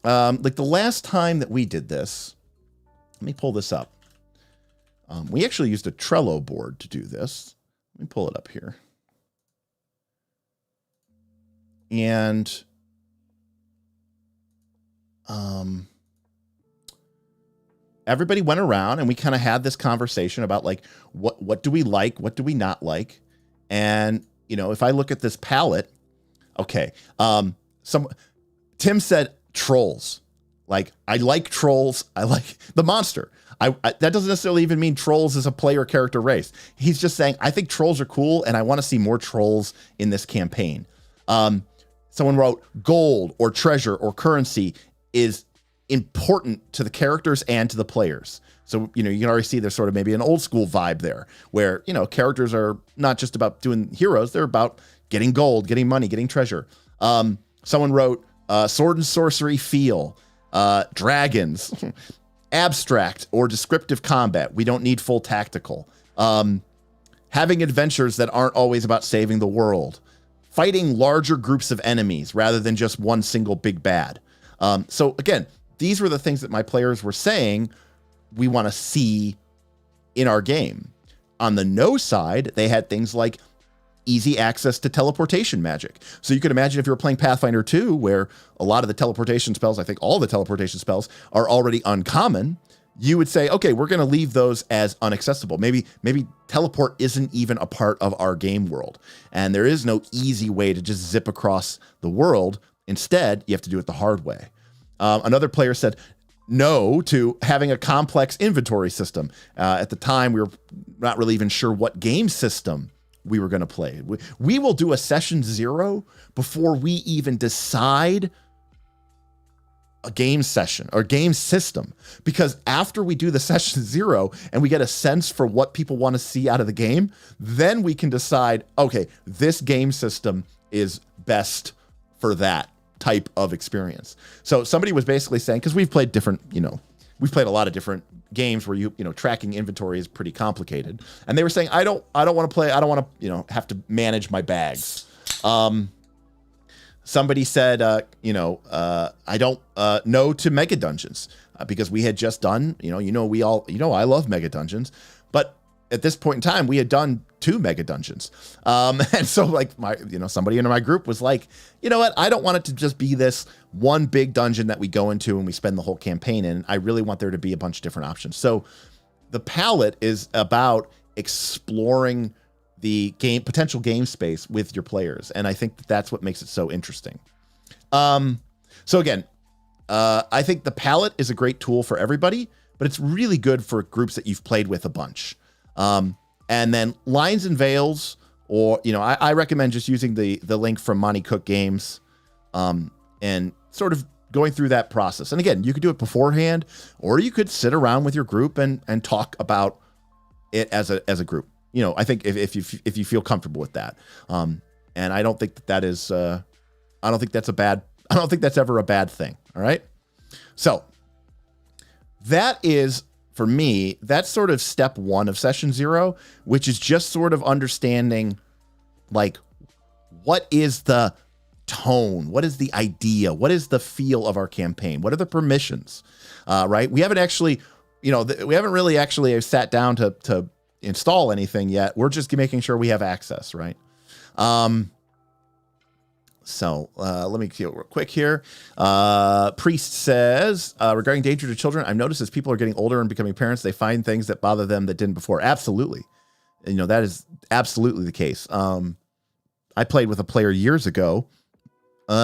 Speaker 1: like the last time that we did this, let me pull this up. We actually used a Trello board to do this. Let me pull it up here. And everybody went around and we kind of had this conversation about like, what do we like? What do we not like? And, if I look at this palette, okay. Tim said trolls. Like, I like trolls. I like the monster. That doesn't necessarily even mean trolls is a player character race. He's just saying, I think trolls are cool, and I want to see more trolls in this campaign. Someone wrote, gold or treasure or currency is important to the characters and to the players. So, you can already see there's sort of maybe an old school vibe there where, characters are not just about doing heroes. They're about getting gold, getting money, getting treasure. Someone wrote, sword and sorcery feel, dragons, abstract or descriptive combat. We don't need full tactical. Having adventures that aren't always about saving the world. Fighting larger groups of enemies rather than just one single big bad. So again, these were the things that my players were saying we want to see in our game. On the no side, they had things like easy access to teleportation magic. So you could imagine if you were playing Pathfinder 2, where a lot of the teleportation spells, I think all the teleportation spells are already uncommon, you would say, okay, we're going to leave those as inaccessible. Maybe teleport isn't even a part of our game world. And there is no easy way to just zip across the world. Instead, you have to do it the hard way. Another player said no to having a complex inventory system. At the time, we were not really even sure what game system we were going to play. We will do a session 0 before we even decide a game session or game system, because after we do the session 0 and we get a sense for what people want to see out of the game, then we can decide, okay, this game system is best for that type of experience. So somebody was basically saying, because we've played different, we've played a lot of different games where tracking inventory is pretty complicated. And they were saying, I don't want to play, I don't want to, have to manage my bags. Somebody said, I don't know to mega dungeons because we had just done, I love mega dungeons, but at this point in time, we had done 2 mega dungeons. And so like somebody in my group was like, you know what? I don't want it to just be this one big dungeon that we go into and we spend the whole campaign in. I really want there to be a bunch of different options. So the palette is about exploring the potential game space with your players. And I think that's what makes it so interesting. So again, I think the palette is a great tool for everybody, but it's really good for groups that you've played with a bunch. And then Lines and Veils, or, I recommend just using the link from Monty Cook Games, and sort of going through that process. And again, you could do it beforehand, or you could sit around with your group and talk about it as a group. I think if you feel comfortable with that. And I don't think that is, I don't think that's ever a bad thing. All right. So that is, for me, that's sort of step 1 of session 0, which is just sort of understanding, like, what is the tone? What is the idea? What is the feel of our campaign? What are the permissions? Right. We haven't actually, we haven't really actually sat down to install anything yet. We're just making sure we have access, right? So let me go real quick here. Priest says, regarding danger to children, I've noticed as people are getting older and becoming parents, they find things that bother them that didn't before. Absolutely. And, that is absolutely the case. I played with a player years ago. We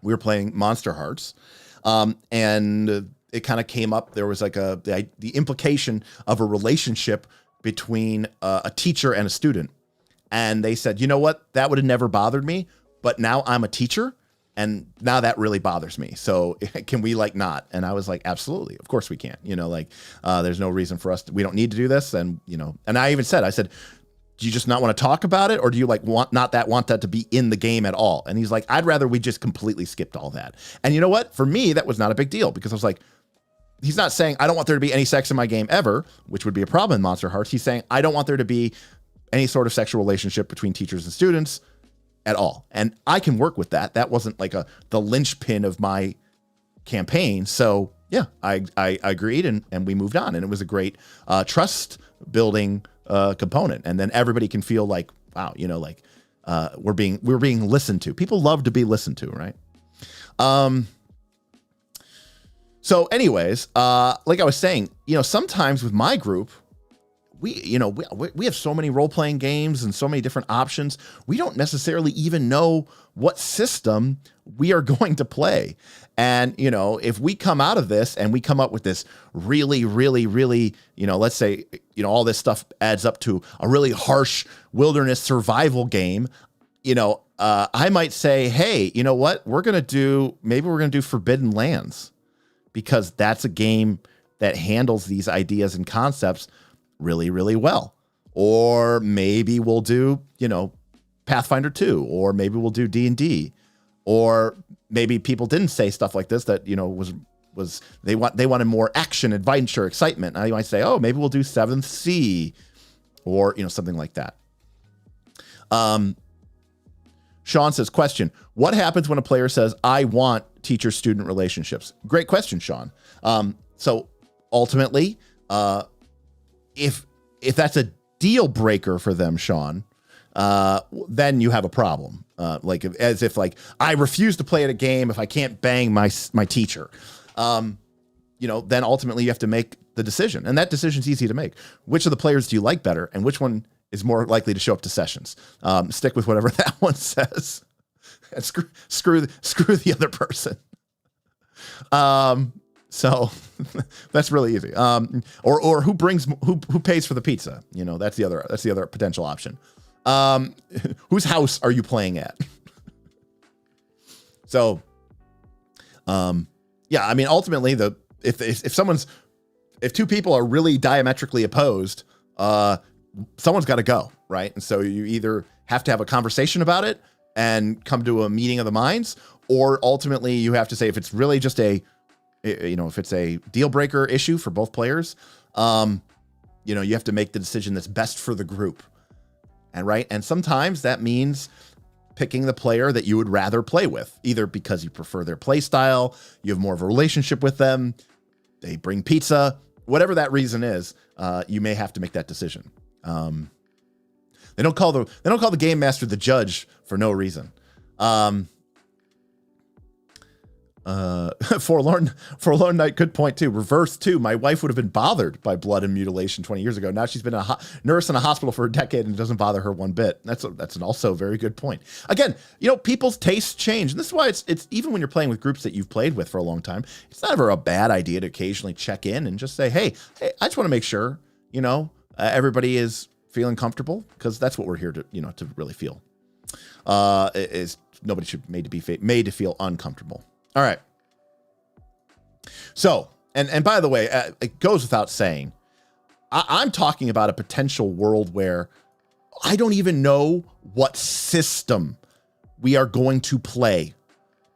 Speaker 1: were playing Monster Hearts, and it kind of came up. There was like the implication of a relationship between a teacher and a student. And they said, you know what? That would have never bothered me, but now I'm a teacher and now that really bothers me. So can we not? And I was like, absolutely. Of course we can. There's no reason for us we don't need to do this. And, and I even said, do you just not want to talk about it? Or do you want that to be in the game at all? And he's like, I'd rather we just completely skipped all that. And you know what? For me, that was not a big deal, because I was like, he's not saying I don't want there to be any sex in my game ever, which would be a problem in Monster Hearts. He's saying I don't want there to be any sort of sexual relationship between teachers and students at all. And I can work with that. That wasn't like the linchpin of my campaign. So yeah, I agreed and we moved on. And it was a great trust building component. And then everybody can feel like, wow, we're being listened to. People love to be listened to, right? So anyways, like I was saying, sometimes with my group, we have so many role-playing games and so many different options. We don't necessarily even know what system we are going to play. And, if we come out of this and we come up with this really, really, really, let's say, all this stuff adds up to a really harsh wilderness survival game, I might say, hey, you know what? Maybe we're going to do Forbidden Lands, because that's a game that handles these ideas and concepts really, really well. Or maybe we'll do, Pathfinder 2, or maybe we'll do D&D, or maybe people didn't say stuff like this that, was they wanted more action, adventure, excitement. And I might say, oh, maybe we'll do 7th Sea, or, something like that. Sean says, question, what happens when a player says, I want teacher-student relationships? Great question, Sean. So ultimately, if that's a deal breaker for them, Sean, then you have a problem. As if I refuse to play at a game if I can't bang my teacher. Then ultimately you have to make the decision, and that decision's easy to make. Which of the players do you like better, and which one is more likely to show up to sessions? Stick with whatever that one says, and screw the other person. So that's really easy. Or who pays for the pizza? That's the other potential option. Whose house are you playing at? So, ultimately if two people are really diametrically opposed, someone's got to go, right? And so you either have to have a conversation about it and come to a meeting of the minds, or ultimately you have to say, if it's really just if it's a deal breaker issue for both players, you have to make the decision that's best for the group. And sometimes that means picking the player that you would rather play with, either because you prefer their play style, you have more of a relationship with them, they bring pizza, whatever that reason is, you may have to make that decision. They don't call the game master the judge for no reason. Forlorn Knight, good point too. Reverse too. My wife would have been bothered by blood and mutilation 20 years ago. Now she's been a nurse in a hospital for a decade and it doesn't bother her one bit. That's an also very good point. Again, people's tastes change, and this is why it's even when you're playing with groups that you've played with for a long time, it's not ever a bad idea to occasionally check in and just say, hey, I just want to make sure everybody is feeling comfortable, because that's what we're here to to really feel. Is nobody should made to feel uncomfortable. All right. So, and by the way, it goes without saying, I'm talking about a potential world where I don't even know what system we are going to play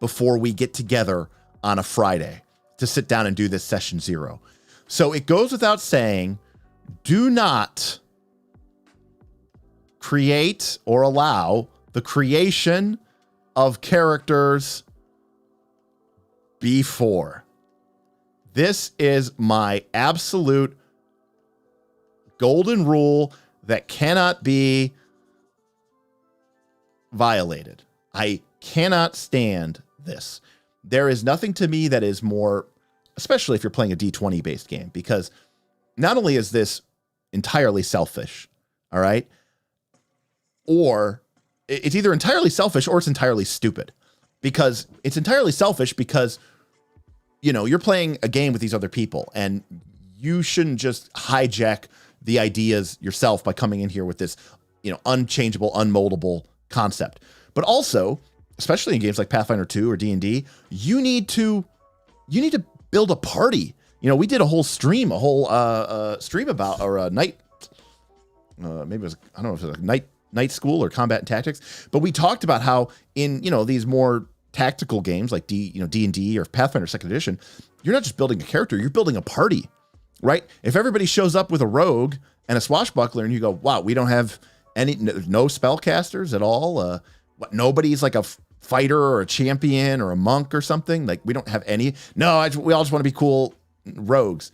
Speaker 1: before we get together on a Friday to sit down and do this session 0. So it goes without saying, do not create or allow the creation of characters before. This is my absolute golden rule that cannot be violated. I cannot stand this. There is nothing to me that is more, especially if you're playing a D20 based game, because not only is this entirely selfish, all right, or it's either entirely selfish or it's entirely stupid. Because it's entirely selfish because, you're playing a game with these other people, and you shouldn't just hijack the ideas yourself by coming in here with this, unchangeable, unmoldable concept. But also, especially in games like Pathfinder 2 or D&D, you need to build a party. We did a whole stream about, or a night, maybe it was, I don't know if it was a night school or combat and tactics, but we talked about how in, these more tactical games like D&D or Pathfinder 2nd edition, you're not just building a character, you're building a party, right? If everybody shows up with a rogue and a swashbuckler and you go, wow, we don't have no spellcasters at all. Nobody's like a fighter or a champion or a monk or something. Like we don't have any. No, we all just want to be cool rogues.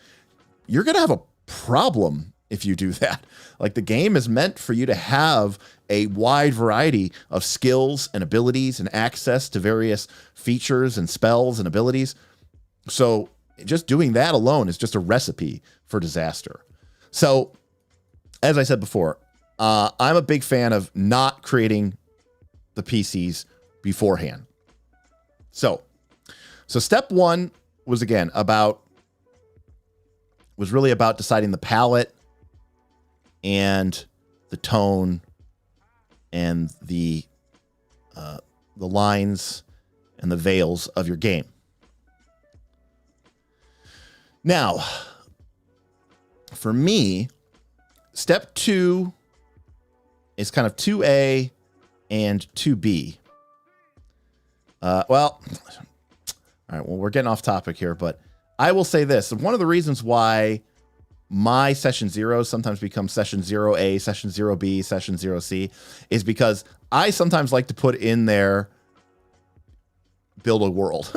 Speaker 1: You're going to have a problem if you do that. Like the game is meant for you to have a wide variety of skills and abilities and access to various features and spells and abilities. So just doing that alone is just a recipe for disaster. So as I said before, I'm a big fan of not creating the PCs beforehand. So step one was really about deciding the palette and the tone and the lines and the veils of your game. Now, for me, step two is kind of 2A and 2B. All right, well, we're getting off topic here, but I will say this. One of the reasons why my session 0 sometimes becomes session 0A, session 0B, session 0C is because I sometimes like to put in there build a world,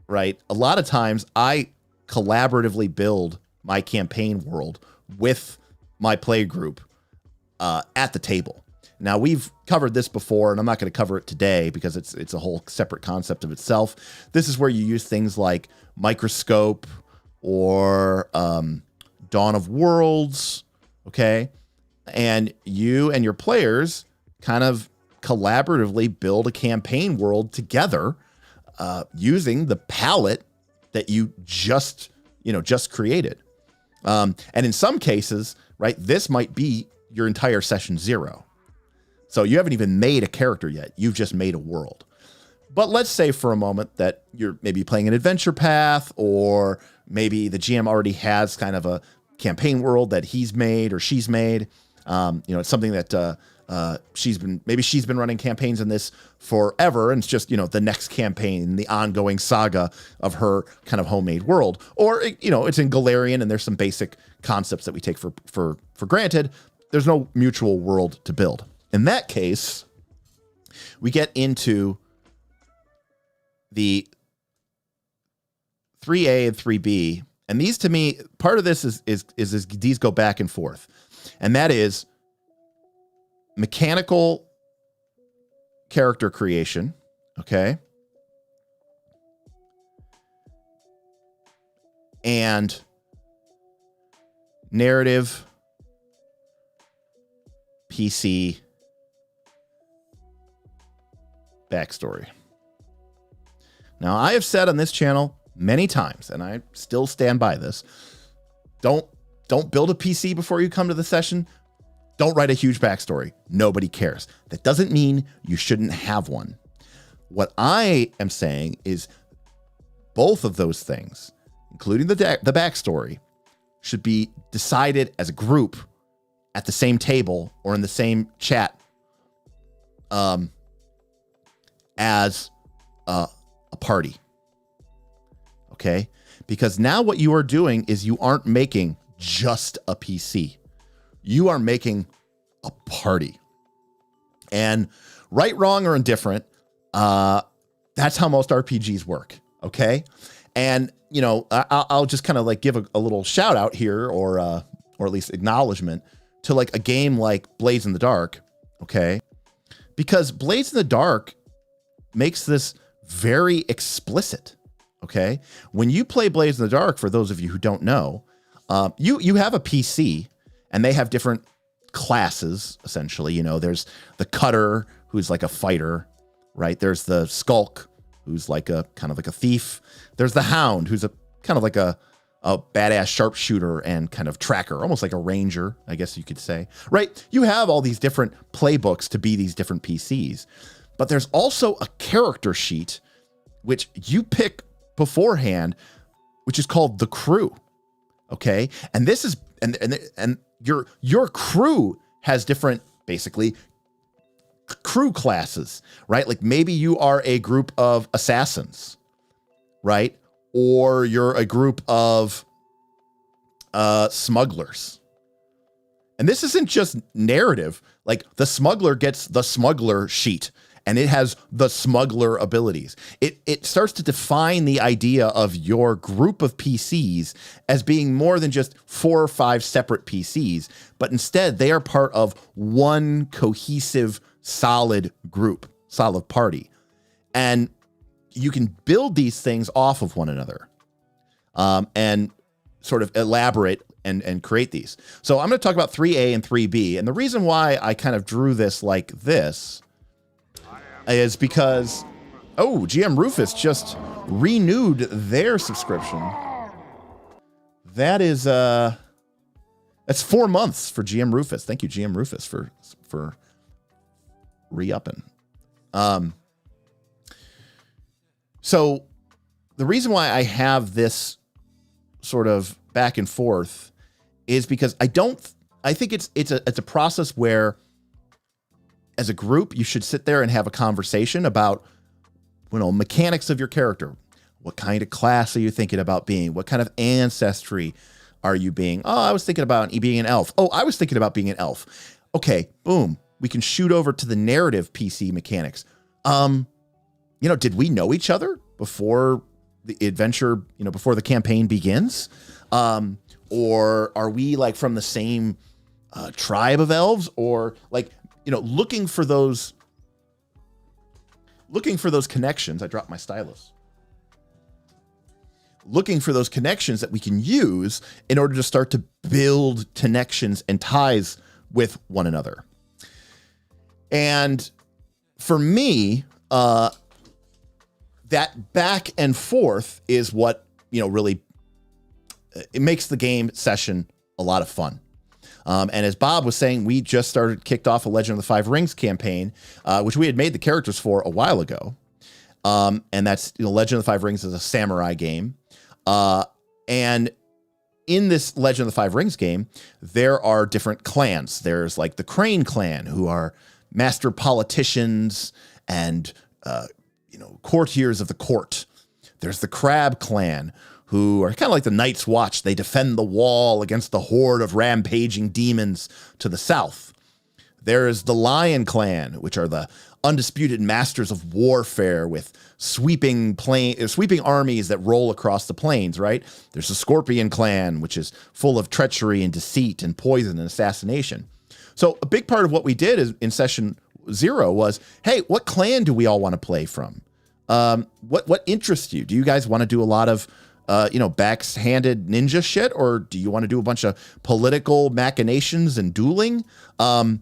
Speaker 1: right? A lot of times I collaboratively build my campaign world with my play group at the table. Now, we've covered this before, and I'm not going to cover it today because it's a whole separate concept of itself. This is where you use things like Microscope or Dawn of Worlds, okay? And you and your players kind of collaboratively build a campaign world together using the palette that you just created. And in some cases, right, this might be your entire session 0. So you haven't even made a character yet. You've just made a world. But let's say for a moment that you're maybe playing an adventure path, or maybe the GM already has kind of a campaign world that he's made or she's made. It's something that she's been running campaigns in this forever, and it's just, the next campaign, the ongoing saga of her kind of homemade world. Or, it's in Galarian and there's some basic concepts that we take for granted. There's no mutual world to build. In that case, we get into the 3A and 3B. And these, to me, part of this is these go back and forth. And that is mechanical character creation, okay? And narrative PC backstory. Now, I have said on this channel many times, and I still stand by this, don't build a PC before you come to the session. Don't write a huge backstory. Nobody cares. That doesn't mean you shouldn't have one. What I am saying is both of those things, including the backstory, should be decided as a group at the same table or in the same chat as a party. Okay? Because now what you are doing is you aren't making just a PC. You are making a party. And right, wrong, or indifferent, that's how most RPGs work. Okay? And, I'll just kind of like give a little shout out here, or at least acknowledgement to like a game like Blades in the Dark. Okay? Because Blades in the Dark makes this very explicit. Okay? When you play Blades in the Dark, for those of you who don't know, you have a PC, and they have different classes, essentially. There's the Cutter, who's like a fighter, right? There's the Skulk, who's like a kind of like a thief. There's the Hound, who's a kind of like a badass sharpshooter and kind of tracker, almost like a ranger, I guess you could say, right? You have all these different playbooks to be these different PCs, but there's also a character sheet, which you pick beforehand, which is called the crew. Okay. And this is, and your crew has different, basically, crew classes, right? Like maybe you are a group of assassins, right? Or you're a group of smugglers. And this isn't just narrative. Like the smuggler gets the smuggler sheet, and it has the smuggler abilities. It starts to define the idea of your group of PCs as being more than just 4 or 5 separate PCs, but instead they are part of one cohesive, solid group, solid party. And you can build these things off of one another, and sort of elaborate and create these. So I'm going to talk about 3A and 3B. And the reason why I kind of drew this like this is because, GM Rufus just renewed their subscription. That is, that's 4 months for GM Rufus. Thank you, GM Rufus, for re-upping. So the reason why I have this sort of back and forth is because I think it's a process where as a group, you should sit there and have a conversation about, mechanics of your character. What kind of class are you thinking about being? What kind of ancestry are you being? Oh, I was thinking about being an elf. Oh, I was thinking about being an elf. Okay, boom. We can shoot over to the narrative PC mechanics. Did we know each other before the adventure, before the campaign begins? Or are we like from the same tribe of elves? Or like, looking for those connections. I dropped my stylus. Looking for those connections that we can use in order to start to build connections and ties with one another. And for me, that back and forth is what, really, it makes the game session a lot of fun. And as Bob was saying, we just kicked off a Legend of the Five Rings campaign, which we had made the characters for a while ago. And that's, Legend of the Five Rings is a samurai game. And in this Legend of the Five Rings game, there are different clans. There's like the Crane clan, who are master politicians and, courtiers of the court. There's the Crab clan, who are kind of like the Night's Watch. They defend the wall against the horde of rampaging demons to the south. There's the Lion clan, which are the undisputed masters of warfare with sweeping armies that roll across the plains, right? There's the Scorpion clan, which is full of treachery and deceit and poison and assassination. So a big part of what we did in session 0 was, hey, what clan do we all want to play from? What interests you? Do you guys want to do a lot of backhanded ninja shit, or do you want to do a bunch of political machinations and dueling? And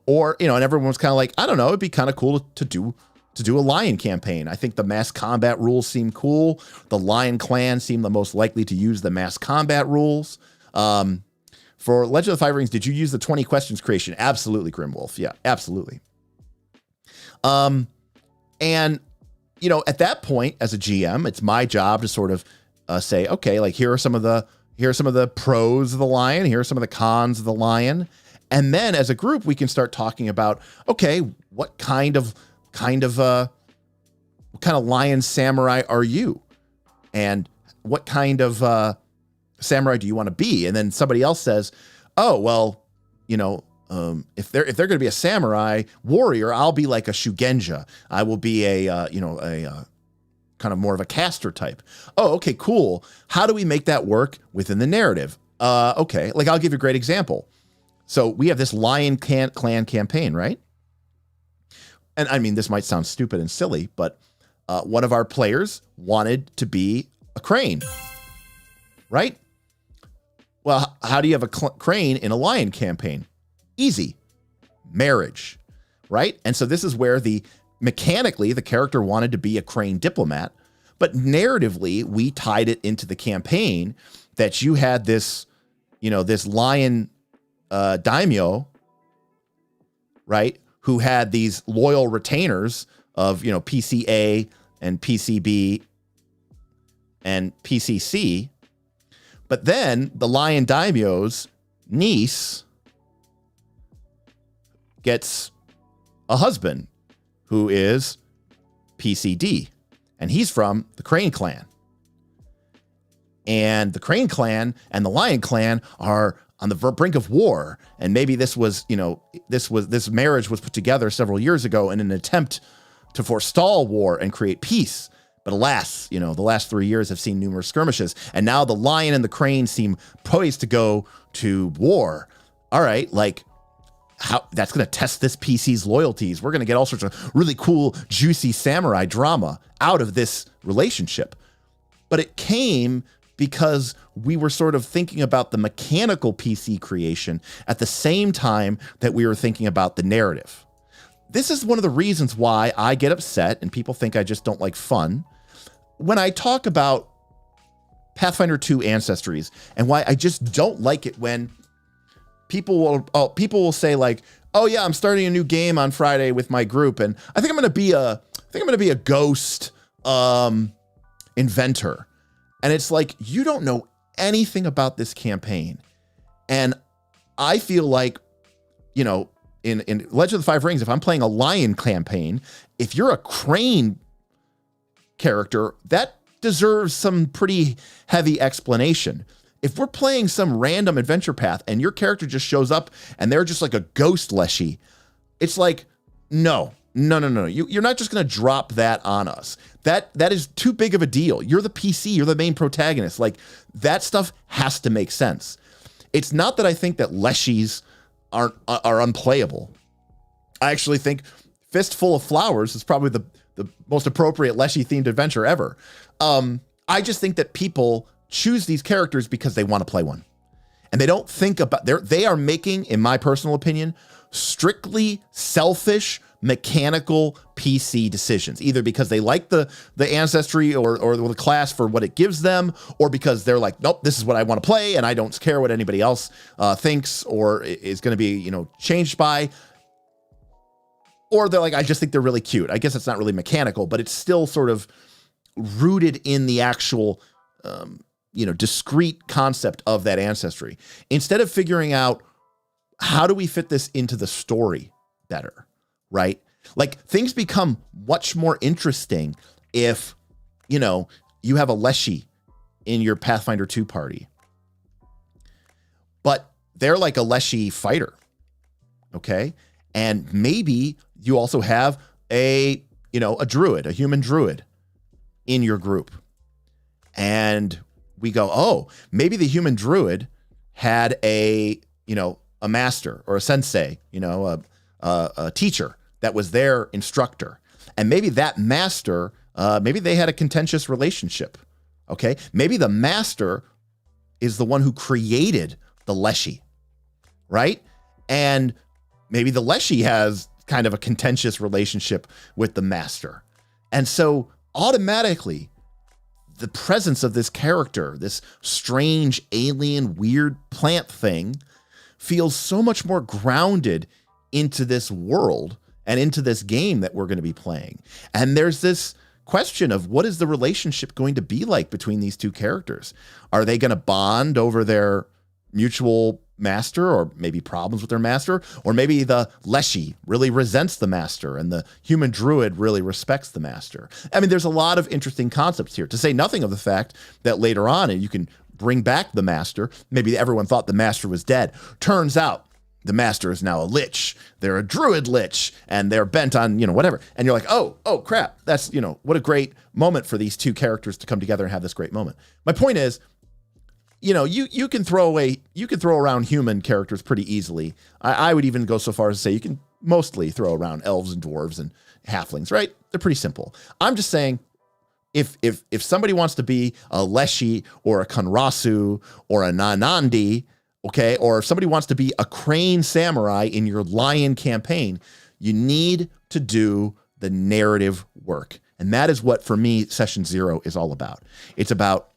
Speaker 1: everyone was kind of like, I don't know, it'd be kind of cool to do a Lion campaign. I think the mass combat rules seem cool. The Lion clan seemed the most likely to use the mass combat rules. For Legend of the Five Rings, did you use the 20 questions creation? Absolutely, Grimwolf. Yeah, absolutely. And at that point, as a GM, it's my job to sort of say, okay, like here are some of the pros of the Lion, here are some of the cons of the Lion, and then as a group, we can start talking about, okay, what kind of Lion samurai are you, and what kind of samurai do you want to be? And then somebody else says, oh well, if they're going to be a samurai warrior, I'll be like a Shugenja. I will be a kind of more of a caster type. Oh, okay, cool. How do we make that work within the narrative? Okay, like I'll give you a great example. So we have this Lion clan campaign, right? And I mean, this might sound stupid and silly, but one of our players wanted to be a crane, right? Well, how do you have a crane in a Lion campaign? Easy. Marriage, right? And so this is where mechanically, the character wanted to be a crane diplomat, but narratively, we tied it into the campaign that you had this Lion daimyo, right? Who had these loyal retainers of, PCA and PCB and PCC. But then the Lion daimyo's niece gets a husband who is PCD, and he's from the Crane clan. And the Crane clan and the Lion clan are on the brink of war. And maybe this marriage was put together several years ago in an attempt to forestall war and create peace. But alas, the last 3 years have seen numerous skirmishes, and now the Lion and the Crane seem poised to go to war. All right, like, how that's going to test this PC's loyalties. We're going to get all sorts of really cool, juicy samurai drama out of this relationship. But it came because we were sort of thinking about the mechanical PC creation at the same time that we were thinking about the narrative. This is one of the reasons why I get upset and people think I just don't like fun when I talk about Pathfinder 2 Ancestries, and why I just don't like it when people will say like, oh yeah, I'm starting a new game on Friday with my group, and I think I'm gonna be a ghost inventor. And it's like, you don't know anything about this campaign. And I feel like, you know, in Legend of the Five Rings, if I'm playing a lion campaign, if you're a crane character, that deserves some pretty heavy explanation. If we're playing some random adventure path and your character just shows up and they're just like a ghost leshy, it's like, no. You're not just going to drop that on us. That is too big of a deal. You're the PC. You're the main protagonist. Like, that stuff has to make sense. It's not that I think that leshies are unplayable. I actually think Fistful of Flowers is probably the most appropriate leshy themed adventure ever. I just think that people choose these characters because they want to play one, and they don't think about they are making, in my personal opinion, strictly selfish mechanical PC decisions, either because they like the ancestry or the class for what it gives them, or because they're like, nope, this is what I want to play and I don't care what anybody else thinks or is going to be, you know, changed by. Or they're like, I just think they're really cute. I guess it's not really mechanical, but it's still sort of rooted in the actual discrete concept of that ancestry. Instead of figuring out, how do we fit this into the story better? Right? Like, things become much more interesting if, you know, you have a Leshy in your Pathfinder 2 party, but they're like a Leshy fighter. Okay. And maybe you also have a druid, a human druid in your group. And we go, oh, maybe the human druid had a master or a sensei, a teacher that was their instructor. And maybe that master, maybe they had a contentious relationship. Okay. Maybe the master is the one who created the Leshy, right? And maybe the Leshy has kind of a contentious relationship with the master. And so automatically, the presence of this character, this strange, alien, weird plant thing, feels so much more grounded into this world and into this game that we're going to be playing. And there's this question of, what is the relationship going to be like between these two characters? Are they going to bond over their mutual master, or maybe problems with their master? Or maybe the Leshy really resents the master and the human druid really respects the master. I mean, there's a lot of interesting concepts here, to say nothing of the fact that later on, and you can bring back the master. Maybe everyone thought the master was dead. Turns out the master is now a lich. They're a druid lich, and they're bent on, whatever. And you're like, oh crap. That's, what a great moment for these two characters to come together and have this great moment. My point is, you can throw around human characters pretty easily. I would even go so far as to say you can mostly throw around elves and dwarves and halflings, right? They're pretty simple. I'm just saying, if somebody wants to be a Leshy or a Kanrasu or a Nanandi, okay, or if somebody wants to be a crane samurai in your lion campaign, you need to do the narrative work. And that is what, for me, Session Zero is all about. It's about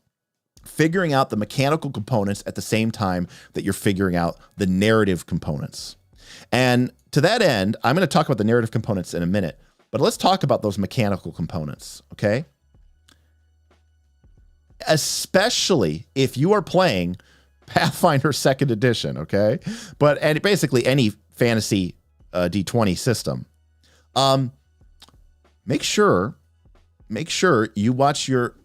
Speaker 1: figuring out the mechanical components at the same time that you're figuring out the narrative components. And to that end, I'm going to talk about the narrative components in a minute, but let's talk about those mechanical components, okay? Especially if you are playing Pathfinder 2nd Edition, okay? And basically any fantasy D20 system. Make sure you watch your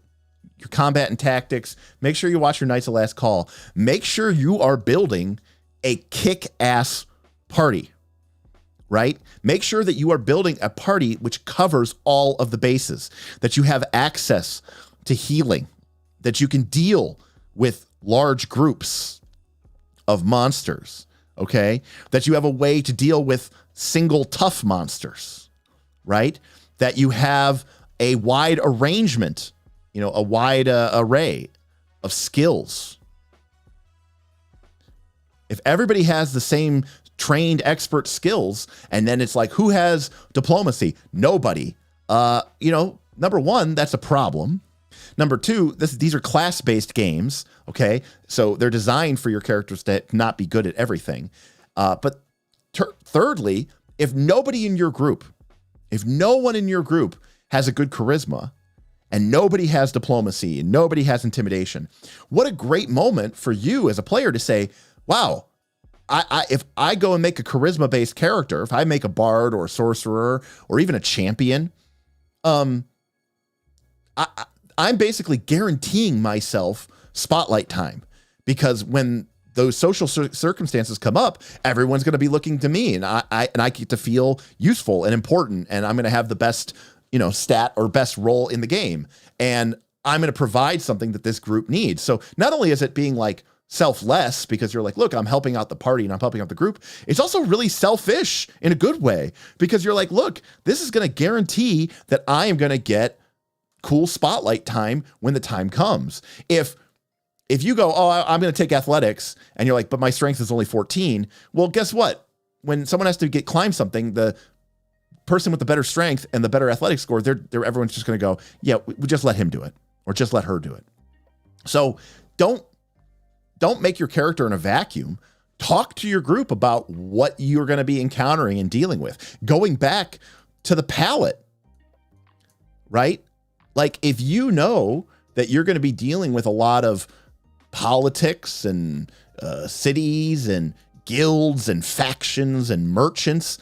Speaker 1: combat and tactics. Make sure you watch your Knights of Last Call. Make sure you are building a kick-ass party, right? Make sure that you are building a party which covers all of the bases, that you have access to healing, that you can deal with large groups of monsters, okay? That you have a way to deal with single tough monsters, right? That you have a wide arrangement, a wide array of skills. If everybody has the same trained expert skills, and then it's like, who has diplomacy? Nobody. Number one, that's a problem. Number two, these are class-based games, okay? So they're designed for your characters to not be good at everything. But thirdly, if nobody in your group, if no one in your group has a good charisma, and nobody has diplomacy, and nobody has intimidation, what a great moment for you as a player to say, wow, if I go and make a charisma-based character, if I make a bard or a sorcerer or even a champion, I'm basically guaranteeing myself spotlight time, because when those social circumstances come up, everyone's going to be looking to me, and I get to feel useful and important, and I'm going to have the best, stat or best role in the game, and I'm going to provide something that this group needs. So not only is it being like selfless because you're like, look, I'm helping out the party and I'm helping out the group, it's also really selfish in a good way, because you're like, look, this is going to guarantee that I am going to get cool spotlight time when the time comes. If you go, oh, I'm going to take athletics, and you're like, but my strength is only 14. Well, guess what? When someone has to climb something, the person with the better strength and the better athletic score, everyone's just going to go, yeah, we just let him do it, or just let her do it. So don't make your character in a vacuum. Talk to your group about what you're going to be encountering and dealing with. Going back to the palette, right? Like, if you know that you're going to be dealing with a lot of politics and cities and guilds and factions and merchants,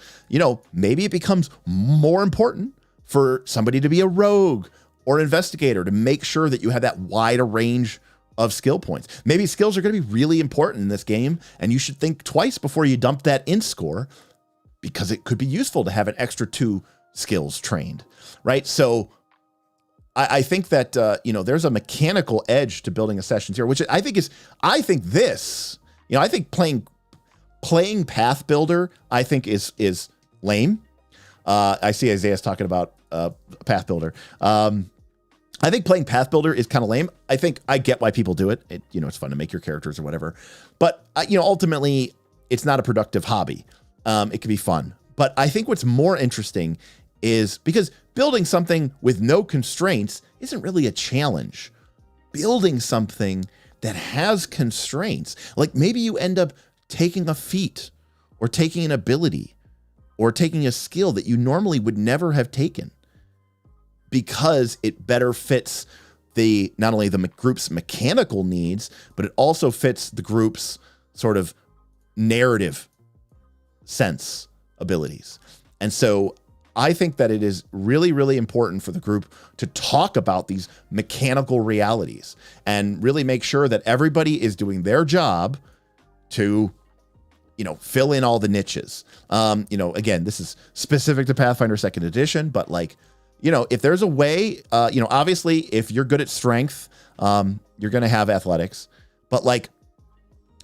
Speaker 1: maybe it becomes more important for somebody to be a rogue or investigator to make sure that you have that wide a range of skill points. Maybe skills are going to be really important in this game, and you should think twice before you dump that int score, because it could be useful to have an extra 2 skills trained, right? So I think that, there's a mechanical edge to building a sessions here, which I think playing Path Builder, I think is lame. I see Isaiah's talking about Path Builder. I think playing Path Builder is kind of lame. I think I get why people do it. It's fun to make your characters or whatever. But, ultimately, it's not a productive hobby. It can be fun. But I think what's more interesting is, because building something with no constraints isn't really a challenge. Building something that has constraints, like maybe you end up taking a feat or taking an ability or taking a skill that you normally would never have taken, because it better fits not only the group's mechanical needs, but it also fits the group's sort of narrative sense abilities. And so I think that it is really, really important for the group to talk about these mechanical realities and really make sure that everybody is doing their job to, fill in all the niches. Again, this is specific to Pathfinder 2nd Edition, but if there's a way, obviously if you're good at strength, you're going to have athletics. But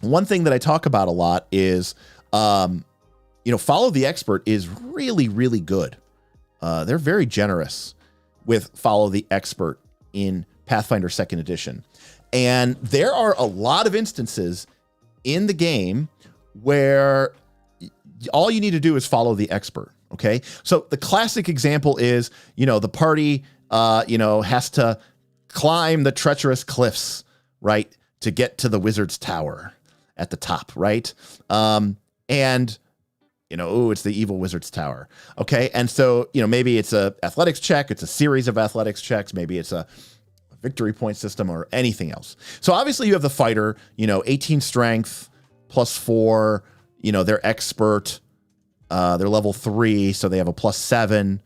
Speaker 1: one thing that I talk about a lot is, Follow the Expert is really, really good. They're very generous with Follow the Expert in Pathfinder 2nd Edition. And there are a lot of instances in the game where all you need to do is follow the expert. Okay. So the classic example is, the party, has to climb the treacherous cliffs, right, to get to the wizard's tower at the top, right? It's the evil wizard's tower. Okay. And so, maybe it's a athletics check. It's a series of athletics checks. Maybe it's a victory point system or anything else. So obviously you have the fighter, 18 strength plus 4, they're expert. They're level 3, so they have a +7,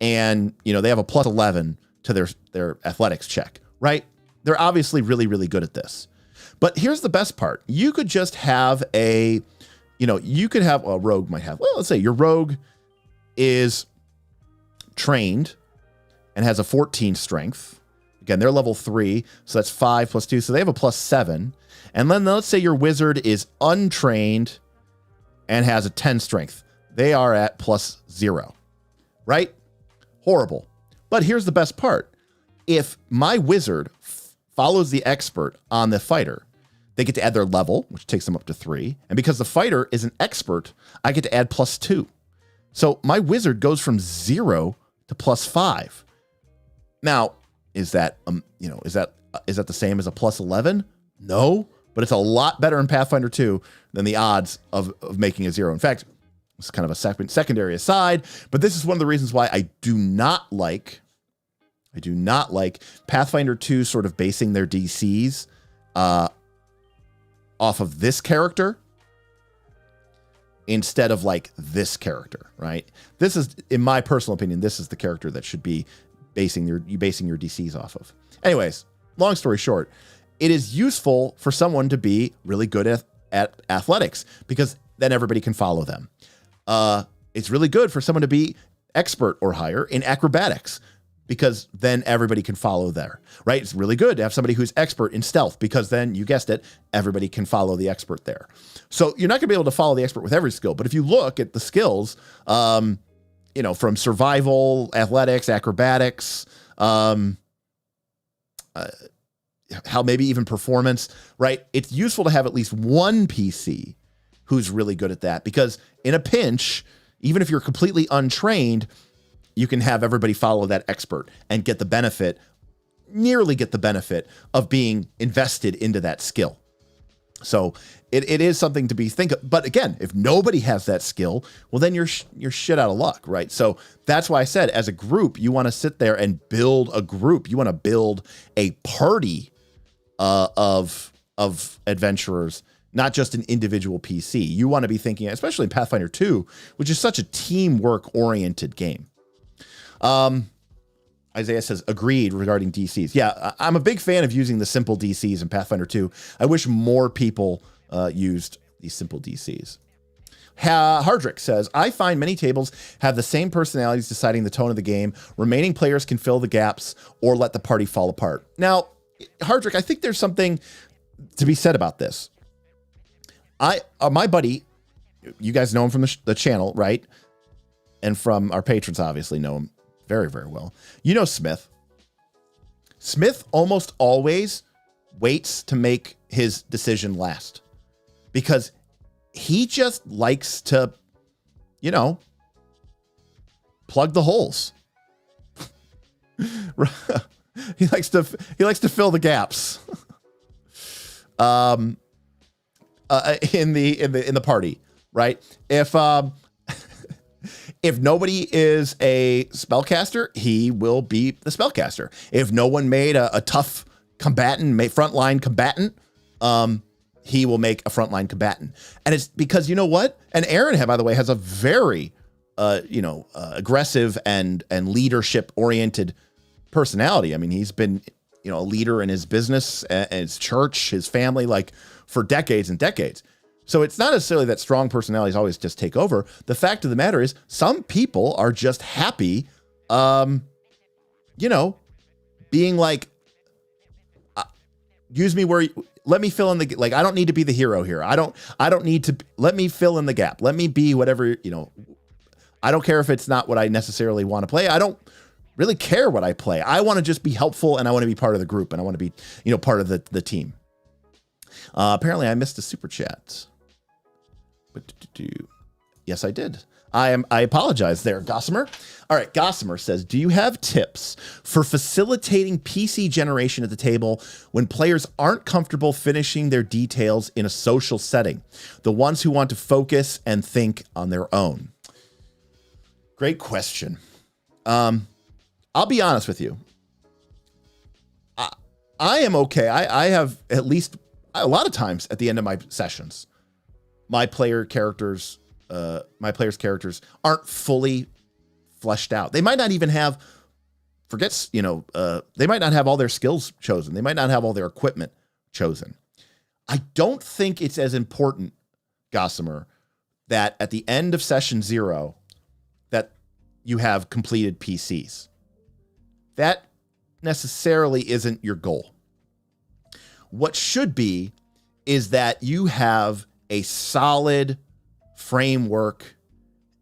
Speaker 1: and they have a +11 to their athletics check, right? They're obviously really, really good at this. But here's the best part. You could just have a rogue might have, let's say your rogue is trained and has a 14 strength. Again, they're level 3, so that's 5 + 2, so they have a +7. And then let's say your wizard is untrained and has a 10 strength. They are at +0, right? Horrible. But here's the best part. If my wizard follows the expert on the fighter, they get to add their level, which takes them up to 3. And because the fighter is an expert, I get to add +2. So my wizard goes from 0 to +5. Now, is that is that the same as a +11? No, but it's a lot better in Pathfinder 2 than the odds of making a 0. In fact, it's kind of a secondary aside, but this is one of the reasons why I do not like Pathfinder 2 sort of basing their DCs off of this character instead of like this character, right? This is, in my personal opinion, this is the character that should be basing your DCs off of. Anyways, long story short, it is useful for someone to be really good at athletics because then everybody can follow them. It's really good for someone to be expert or higher in acrobatics because then everybody can follow there, right? It's really good to have somebody who's expert in stealth because then, you guessed it, everybody can follow the expert there. So you're not gonna be able to follow the expert with every skill, but if you look at the skills, from survival, athletics, acrobatics, how maybe even performance, right? It's useful to have at least one PC who's really good at that because in a pinch, even if you're completely untrained, you can have everybody follow that expert and nearly get the benefit of being invested into that skill. So it is something to be but again, if nobody has that skill, well, then you're shit out of luck, right? So that's why I said, as a group, you want to sit there and build a group. You want to build a party of adventurers, not just an individual PC. You want to be thinking, especially in Pathfinder 2, which is such a teamwork-oriented game. Isaiah says, agreed regarding DCs. Yeah, I'm a big fan of using the simple DCs in Pathfinder 2. I wish more people used these simple DCs. Hardrick says, I find many tables have the same personalities deciding the tone of the game. Remaining players can fill the gaps or let the party fall apart. Now, Hardrick, I think there's something to be said about this. My buddy, you guys know him from the channel, right? And from our patrons, obviously know him very, very well. You know Smith. Smith almost always waits to make his decision last because he just likes to, plug the holes. He likes to fill the gaps. In the party, right? If nobody is a spellcaster, he will be the spellcaster. If no one made a tough frontline combatant, he will make a frontline combatant. And it's because, you know what? And Aaron, by the way, has a very, aggressive and leadership-oriented personality. I mean, he's been, a leader in his business, his church, his family, like for decades and decades. So it's not necessarily that strong personalities always just take over. The fact of the matter is some people are just happy, being like, use me let me fill in the, like, I don't need to be the hero here. I don't need to, let me fill in the gap. Let me be whatever, I don't care if it's not what I necessarily want to play. I don't really care what I play. I want to just be helpful and I want to be part of the group and I want to be, part of the team. Apparently I missed a super chat. Yes, I did. I apologize there, Gossamer. All right, Gossamer says, do you have tips for facilitating PC generation at the table when players aren't comfortable finishing their details in a social setting? The ones who want to focus and think on their own. Great question. I'll be honest with you. I am okay. I have at least a lot of times at the end of my sessions, my players' characters aren't fully fleshed out. They might not even have, they might not have all their skills chosen. They might not have all their equipment chosen. I don't think it's as important, Gossamer, that at the end of session 0, that you have completed PCs. That necessarily isn't your goal. What should be is that you have a solid framework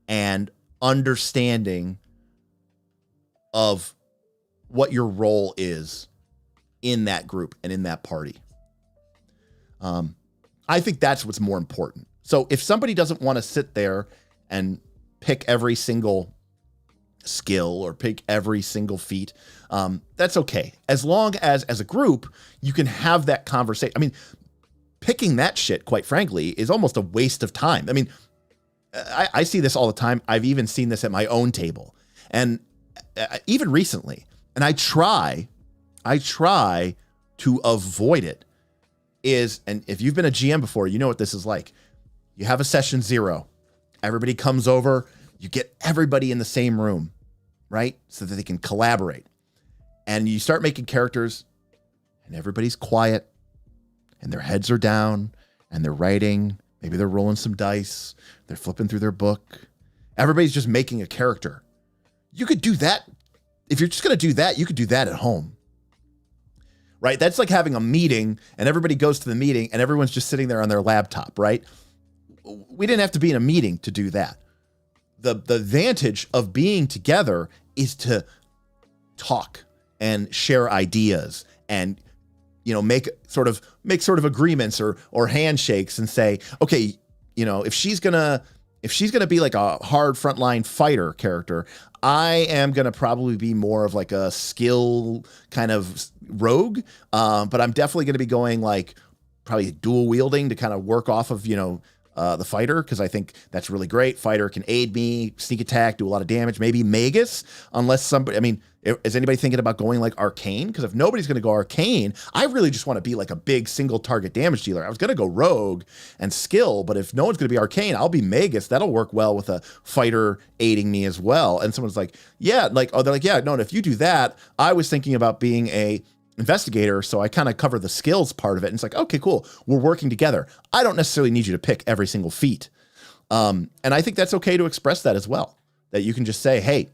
Speaker 1: and understanding of what your role is in that group and in that party. I think that's what's more important. So if somebody doesn't want to sit there and pick every single skill or pick every single feat, that's okay. As long as a group, you can have that conversation. I mean, picking that shit, quite frankly, is almost a waste of time. I mean, I see this all the time. I've even seen this at my own table, and even recently, and I try to avoid it. And if you've been a GM before, you know what this is like. You have a session 0. Everybody comes over. You get everybody in the same room, right? So that they can collaborate. And you start making characters, and everybody's quiet, and their heads are down, and they're writing. Maybe they're rolling some dice. They're flipping through their book. Everybody's just making a character. You could do that. If you're just going to do that, you could do that at home. Right? That's like having a meeting and everybody goes to the meeting and everyone's just sitting there on their laptop, right? We didn't have to be in a meeting to do that. The advantage of being together is to talk and share ideas and, make sort of agreements or handshakes and say, okay, if she's gonna be like a hard frontline fighter character, I am gonna probably be more of like a skill kind of rogue, but I'm definitely gonna be going like probably dual wielding to kind of work off of the fighter, because I think that's really great. Fighter can aid me, sneak attack, do a lot of damage. Maybe Magus, unless somebody, I mean, is anybody thinking about going like arcane? Because if nobody's going to go arcane, I really just want to be like a big single target damage dealer. I was going to go rogue and skill, but if no one's going to be arcane, I'll be Magus. That'll work well with a fighter aiding me as well. And someone's like, yeah, like, oh, they're like, yeah, no, and if you do that, I was thinking about being a investigator, so I kind of cover the skills part of it. And it's like, okay, cool. We're working together. I don't necessarily need you to pick every single feat. And I think that's okay to express that as well. That you can just say, hey,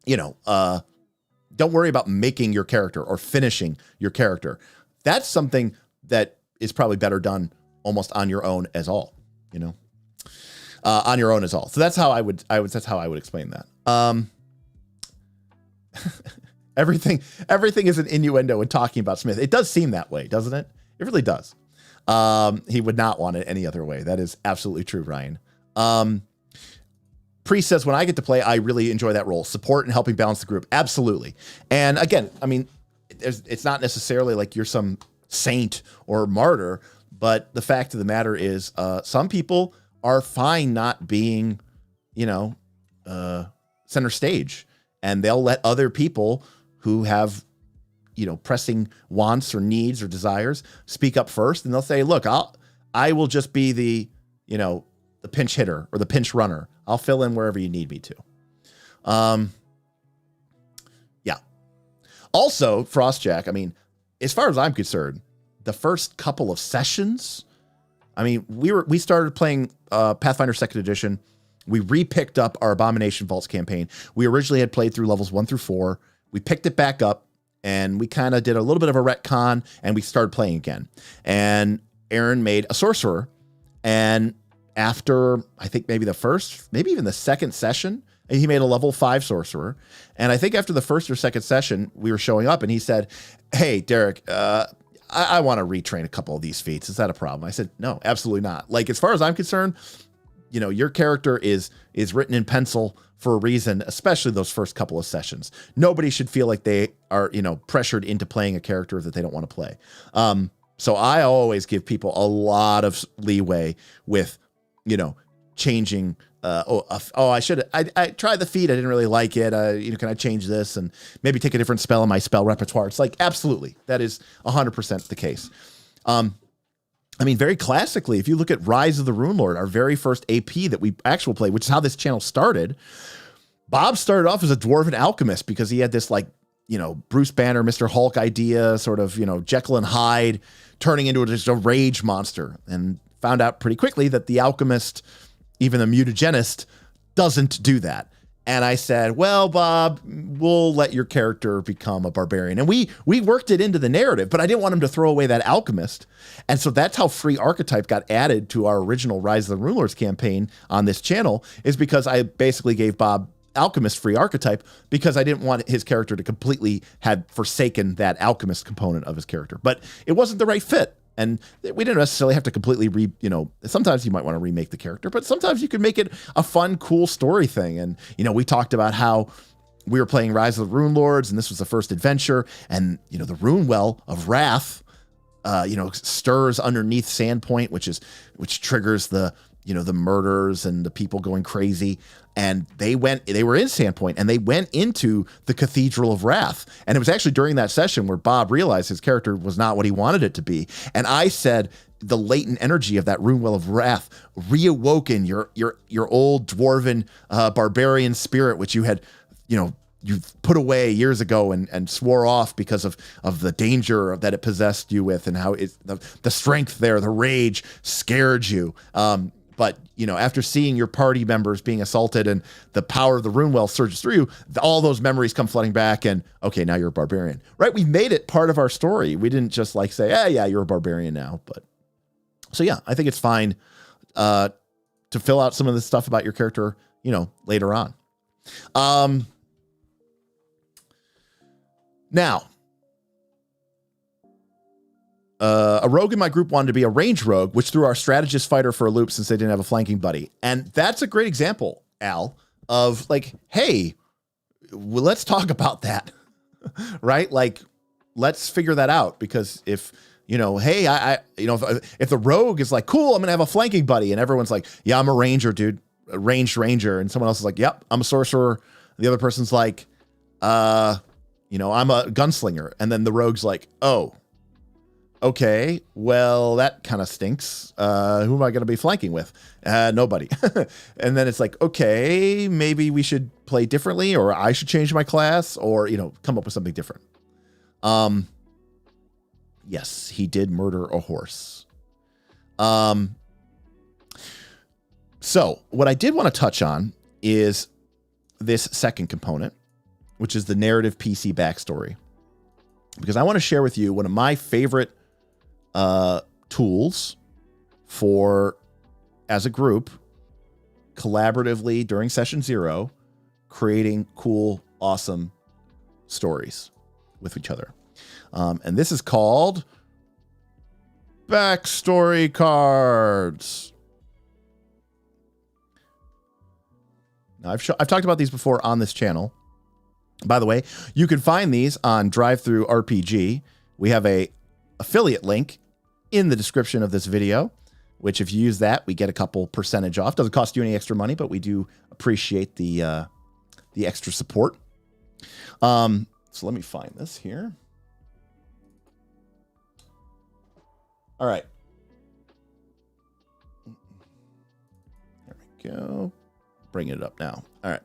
Speaker 1: don't worry about making your character or finishing your character. That's something that is probably better done almost on your own as all, on your own as all. So that's how I would explain that. Everything is an innuendo in talking about Smith. It does seem that way, doesn't it? It really does. He would not want it any other way. That is absolutely true, Ryan. Priest says, when I get to play, I really enjoy that role. Support and helping balance the group. Absolutely. And again, I mean, it's not necessarily like you're some saint or martyr, but the fact of the matter is some people are fine not being, center stage. And they'll let other people who have, pressing wants or needs or desires speak up first. And they'll say, look, I will just be the pinch hitter or the pinch runner. I'll fill in wherever you need me to. Yeah. Also, Frostjack, I mean, as far as I'm concerned, the first couple of sessions, I mean, we started playing Pathfinder 2nd Edition. We re-picked up our Abomination Vaults campaign. We originally had played through levels 1 through 4. We picked it back up, and we kind of did a little bit of a retcon, and we started playing again. And Aaron made a sorcerer, and after, I think maybe the first, maybe even the second session, he made a level 5 sorcerer. And I think after the first or second session, we were showing up, and he said, hey, Derek, I want to retrain a couple of these feats. Is that a problem? I said, no, absolutely not. Like, as far as I'm concerned, your character is written in pencil for a reason, especially those first couple of sessions. Nobody should feel like they are, pressured into playing a character that they don't want to play. So I always give people a lot of leeway with, changing. I tried the feat. I didn't really like it. Can I change this and maybe take a different spell in my spell repertoire? It's like, absolutely. That is 100% the case. I mean, very classically, if you look at Rise of the Runelord, our very first AP that we actually played, which is how this channel started, Bob started off as a dwarven alchemist because he had this Bruce Banner, Mr. Hulk idea, sort of, Jekyll and Hyde turning into just a rage monster, and found out pretty quickly that the alchemist, even the mutagenist, doesn't do that. And I said, well, Bob, we'll let your character become a barbarian. And we worked it into the narrative, but I didn't want him to throw away that alchemist. And so that's how free archetype got added to our original Rise of the Runelords campaign on this channel, is because I basically gave Bob alchemist free archetype because I didn't want his character to completely had forsaken that alchemist component of his character. But it wasn't the right fit. And we didn't necessarily have to completely sometimes you might want to remake the character, but sometimes you can make it a fun, cool story thing. And, we talked about how we were playing Rise of the Rune Lords, and this was the first adventure. And, the Rune Well of Wrath, stirs underneath Sandpoint, which triggers the murders and the people going crazy. And they were in Sandpoint, and they went into the Cathedral of Wrath. And it was actually during that session where Bob realized his character was not what he wanted it to be. And I said, the latent energy of that Rune Well of Wrath reawoken your old dwarven barbarian spirit, which you had, you put away years ago and swore off because of the danger that it possessed you with, and how the strength there, the rage scared you. But, after seeing your party members being assaulted and the power of the Rune Well surges through you, all those memories come flooding back, and okay, now you're a barbarian, right? We made it part of our story. We didn't just say, yeah, you're a barbarian now. But so, yeah, I think it's fine to fill out some of the stuff about your character, later on. Now, a rogue in my group wanted to be a range rogue, which threw our strategist fighter for a loop since they didn't have a flanking buddy. And that's a great example, Al, of hey, well, let's talk about that, right? Let's figure that out, because if, hey, if the rogue is cool, I'm going to have a flanking buddy, and everyone's yeah, I'm a ranger, dude, a ranged ranger. And someone else is yep, I'm a sorcerer. The other person's I'm a gunslinger. And then the rogue's oh, okay, well, that kind of stinks. Who am I going to be flanking with? Nobody. And then it's okay, maybe we should play differently, or I should change my class, or, come up with something different. Yes, he did murder a horse. So what I did want to touch on is this second component, which is the narrative PC backstory, because I want to share with you one of my favorite tools for, as a group, collaboratively during session 0, creating cool, awesome stories with each other. And this is called backstory cards. Now, I've talked about these before on this channel. By the way, you can find these on DriveThruRPG. We have a affiliate link in the description of this video, which if you use that, we get a couple percentage off. Doesn't cost you any extra money, but we do appreciate the extra support. So let me find this here. All right. There we go. Bringing it up now. All right.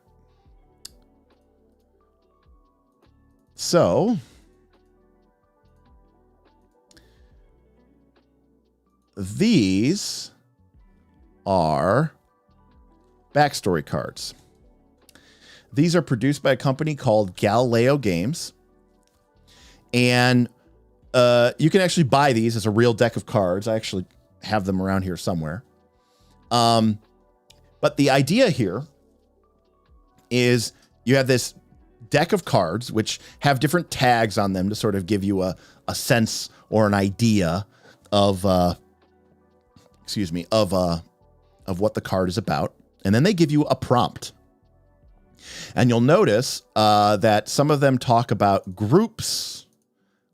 Speaker 1: So these are backstory cards. These are produced by a company called Galileo Games. And you can actually buy these as a real deck of cards. I actually have them around here somewhere. But the idea here is you have this deck of cards which have different tags on them to sort of give you a sense or an idea of of what the card is about. And then they give you a prompt. And you'll notice that some of them talk about groups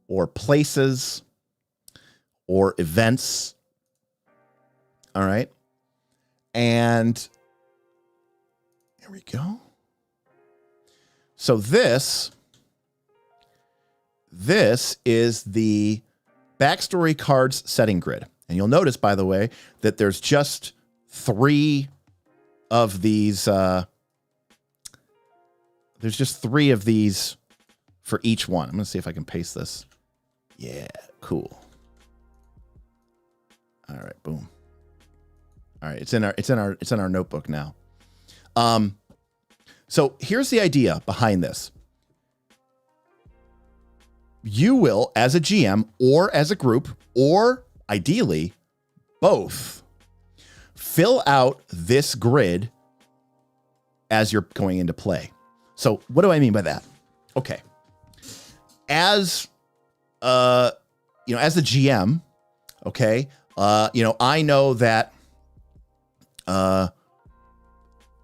Speaker 1: or places or events. All right. And here we go. So this is the backstory cards setting grid. And you'll notice, by the way, that there's just 3 of these. There's just 3 of these for each one. I'm going to see if I can paste this. Yeah, cool. All right, boom. All right, it's in our notebook now. So here's the idea behind this. You will, as a GM or as a group, or ideally both, fill out this grid as you're going into play. So what do I mean by that? Okay. As as the GM, okay, I know that a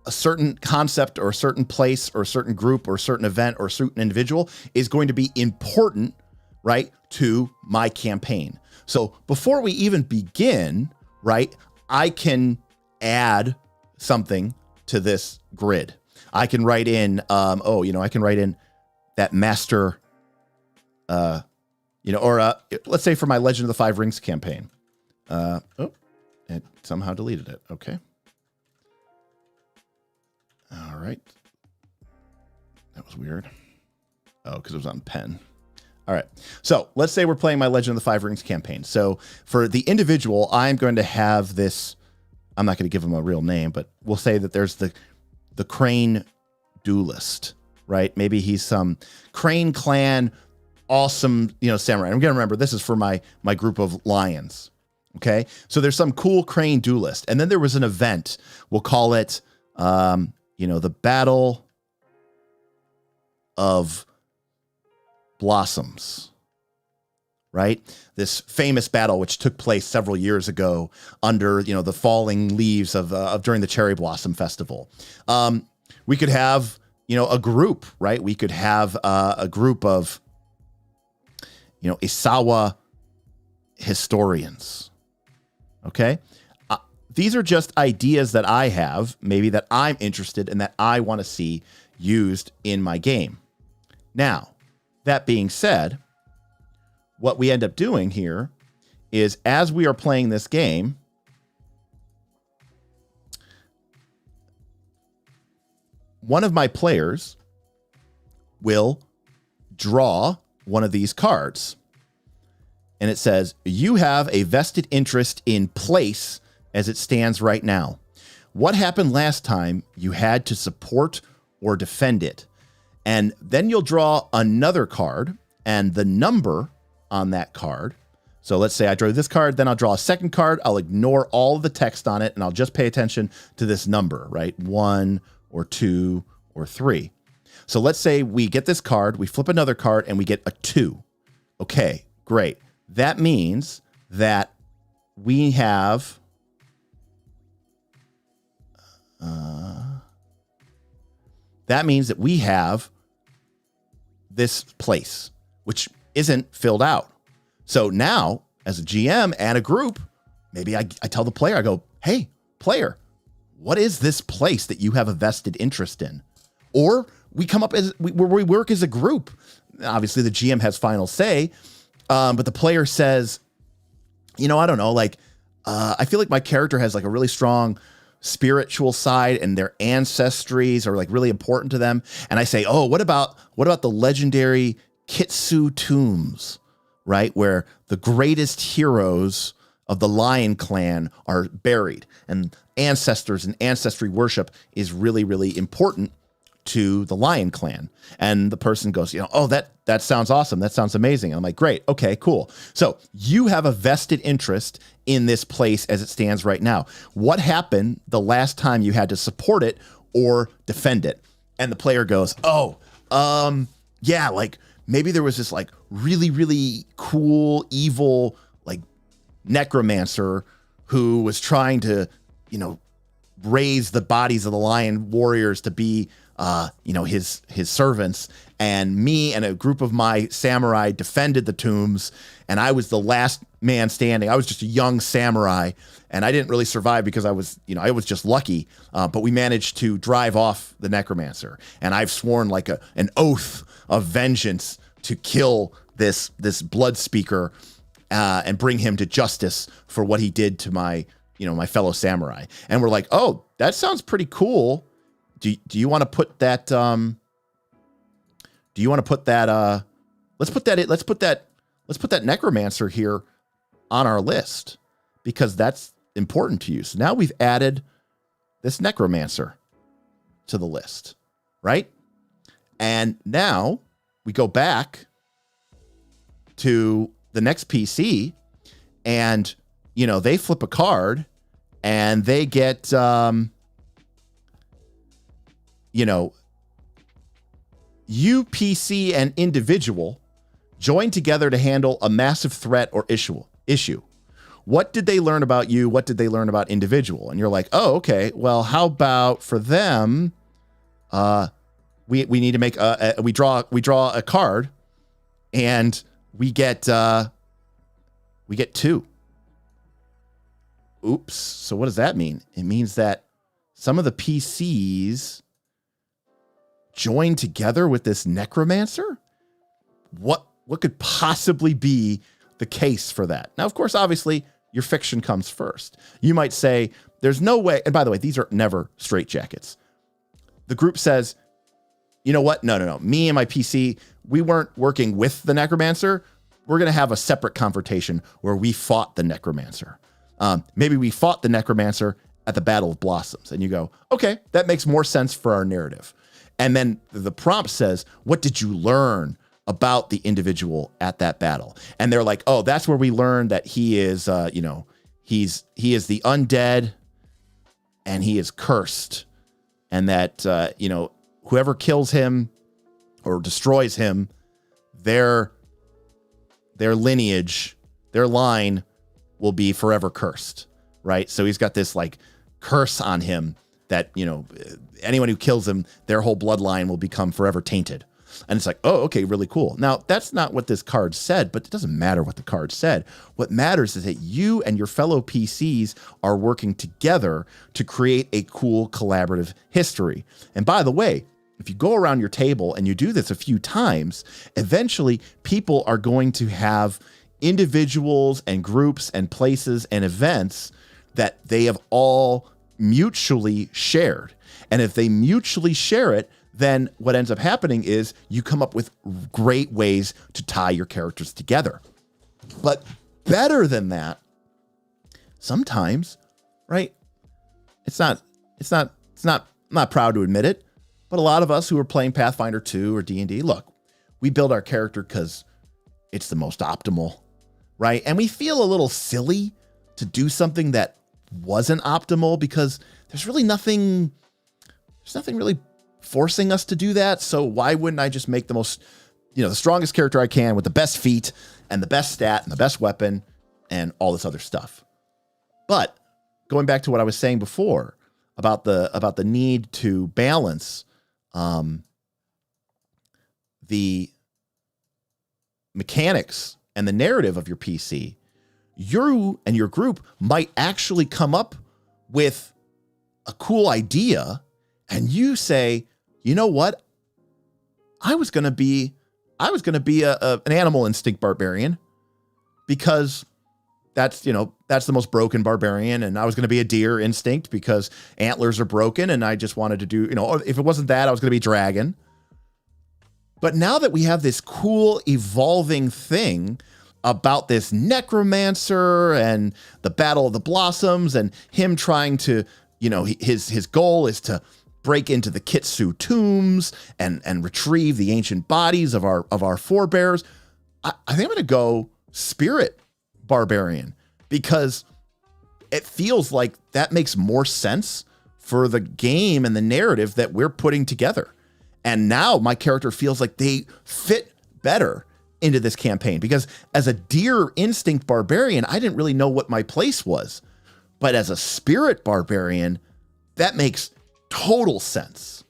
Speaker 1: certain concept or a certain place or a certain group or a certain event or a certain individual is going to be important, right, to my campaign. So before we even begin, right, I can add something to this grid. I can write in, I can write in that master, let's say for my Legend of the Five Rings campaign. It somehow deleted it. Okay. All right. That was weird. Oh, because it was on pen. All right. So let's say we're playing my Legend of the Five Rings campaign. So for the individual, I'm going to have this. I'm not going to give him a real name, but we'll say that there's the Crane duelist, right? Maybe he's some Crane clan, awesome, samurai. I'm going to remember this is for my group of lions. Okay. So there's some cool Crane duelist. And then there was an event. We'll call it, the Battle of Blossoms, right? This famous battle, which took place several years ago under, the falling leaves of during the Cherry Blossom Festival. We could have, a group, right? We could have a group of, Isawa historians. Okay. These are just ideas that I have, maybe that I'm interested in, that I want to see used in my game. Now, that being said, what we end up doing here is as we are playing this game, one of my players will draw one of these cards. And it says, you have a vested interest in place as it stands right now. What happened last time? You had to support or defend it. And then you'll draw another card and the number on that card. So let's say I drew this card, then I'll draw a second card. I'll ignore all of the text on it and I'll just pay attention to this number, right? 1 or 2 or 3. So let's say we get this card, we flip another card and we get a 2. Okay, great. That means that we have this place, which isn't filled out. So now, as a GM and a group, maybe I tell the player, I go, hey, player, what is this place that you have a vested interest in? Or we come up as we work as a group. Obviously, the GM has final say, but the player says, I don't know, I feel like my character has a really strong spiritual side and their ancestries are really important to them. And I say, oh, what about the legendary Kitsu tombs, right? Where the greatest heroes of the Lion Clan are buried, and ancestors and ancestry worship is really, really important to the Lion Clan. And the person goes, oh, that sounds awesome. That sounds amazing. And I'm like, great. Okay, cool. So you have a vested interest in this place as it stands right now. What happened the last time you had to support it or defend it? And the player goes, maybe there was this really, really cool, evil, necromancer who was trying to, raise the bodies of the lion warriors to be, his servants, and me and a group of my samurai defended the tombs, and I was the last man standing. I was just a young samurai, and I didn't really survive because I was just lucky, but we managed to drive off the necromancer, and I've sworn an oath of vengeance to kill this blood speaker and bring him to justice for what he did to my fellow samurai. And we're like, oh, that sounds pretty cool. Do you want to put that? Let's put that necromancer here on our list because that's important to you. So now we've added this necromancer to the list, right? And now we go back to the next PC and, they flip a card and they get, you know, you, PC, and individual join together to handle a massive threat or issue. What did they learn about you? What did they learn about individual? And you're like, oh, okay. Well, how about for them? We need to make we draw a card, and we get 2. Oops. So what does that mean? It means that some of the PCs join together with this necromancer. What could possibly be the case for that? Now, of course, obviously, your fiction comes first. You might say, there's no way. And by the way, these are never straitjackets. The group says, you know what? No. Me and my PC, we weren't working with the necromancer. We're going to have a separate confrontation where we fought the necromancer. Maybe we fought the necromancer at the Battle of Blossoms. And you go, okay, that makes more sense for our narrative. And then the prompt says, what did you learn about the individual at that battle? And they're like, oh, that's where we learned that he is, he is the undead and he is cursed. And that, whoever kills him or destroys him, their lineage, their line will be forever cursed, right? So he's got this like curse on him that, anyone who kills him, their whole bloodline will become forever tainted. And it's like, oh, okay, really cool. Now, that's not what this card said, but it doesn't matter what the card said. What matters is that you and your fellow PCs are working together to create a cool collaborative history. And by the way, if you go around your table and you do this a few times, eventually people are going to have individuals and groups and places and events that they have all mutually shared. And if they mutually share it, then what ends up happening is you come up with great ways to tie your characters together. But better than that, sometimes, right? I'm not proud to admit it, but a lot of us who are playing Pathfinder 2 or D&D, look, we build our character because it's the most optimal, right? And we feel a little silly to do something that wasn't optimal because there's nothing really forcing us to do that. So why wouldn't I just make the most, the strongest character I can with the best feat and the best stat and the best weapon and all this other stuff? But going back to what I was saying before about the need to balance the mechanics and the narrative of your PC, you and your group might actually come up with a cool idea, and you say, you know what? I was going to be an animal instinct barbarian because that's the most broken barbarian. And I was going to be a deer instinct because antlers are broken. And I just wanted to do, if it wasn't that, I was going to be dragon. But now that we have this cool evolving thing about this necromancer and the Battle of the Blossoms and him trying to, his goal is to break into the Kitsu tombs and retrieve the ancient bodies of our forebears. I think I'm going to go spirit barbarian because it feels like that makes more sense for the game and the narrative that we're putting together. And now my character feels like they fit better into this campaign because as a deer instinct barbarian, I didn't really know what my place was. But as a spirit barbarian, that makes total sense.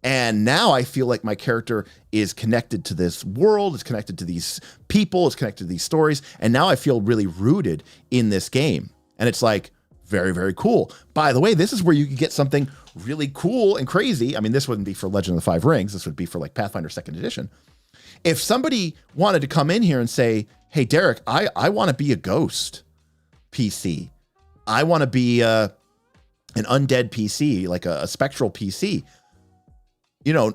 Speaker 1: And now I feel like my character is connected to this world, is connected to these people, is connected to these stories. And now I feel really rooted in this game. And it's like very, very cool. By the way, this is where you could get something really cool and crazy. I mean, this wouldn't be for Legend of the Five Rings. This would be for like Pathfinder 2nd edition. If somebody wanted to come in here and say, hey, Derek, I want to be a ghost PC. I want to be an undead PC, like a spectral PC.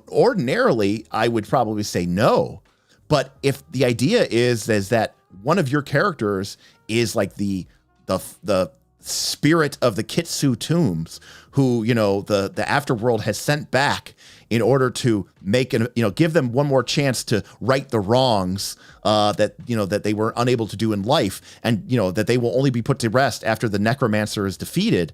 Speaker 1: Ordinarily, I would probably say no. But if the idea is that one of your characters is like the spirit of the Kitsu tombs, who, the afterworld has sent back in order to give them one more chance to right the wrongs that they were unable to do in life, and that they will only be put to rest after the necromancer is defeated.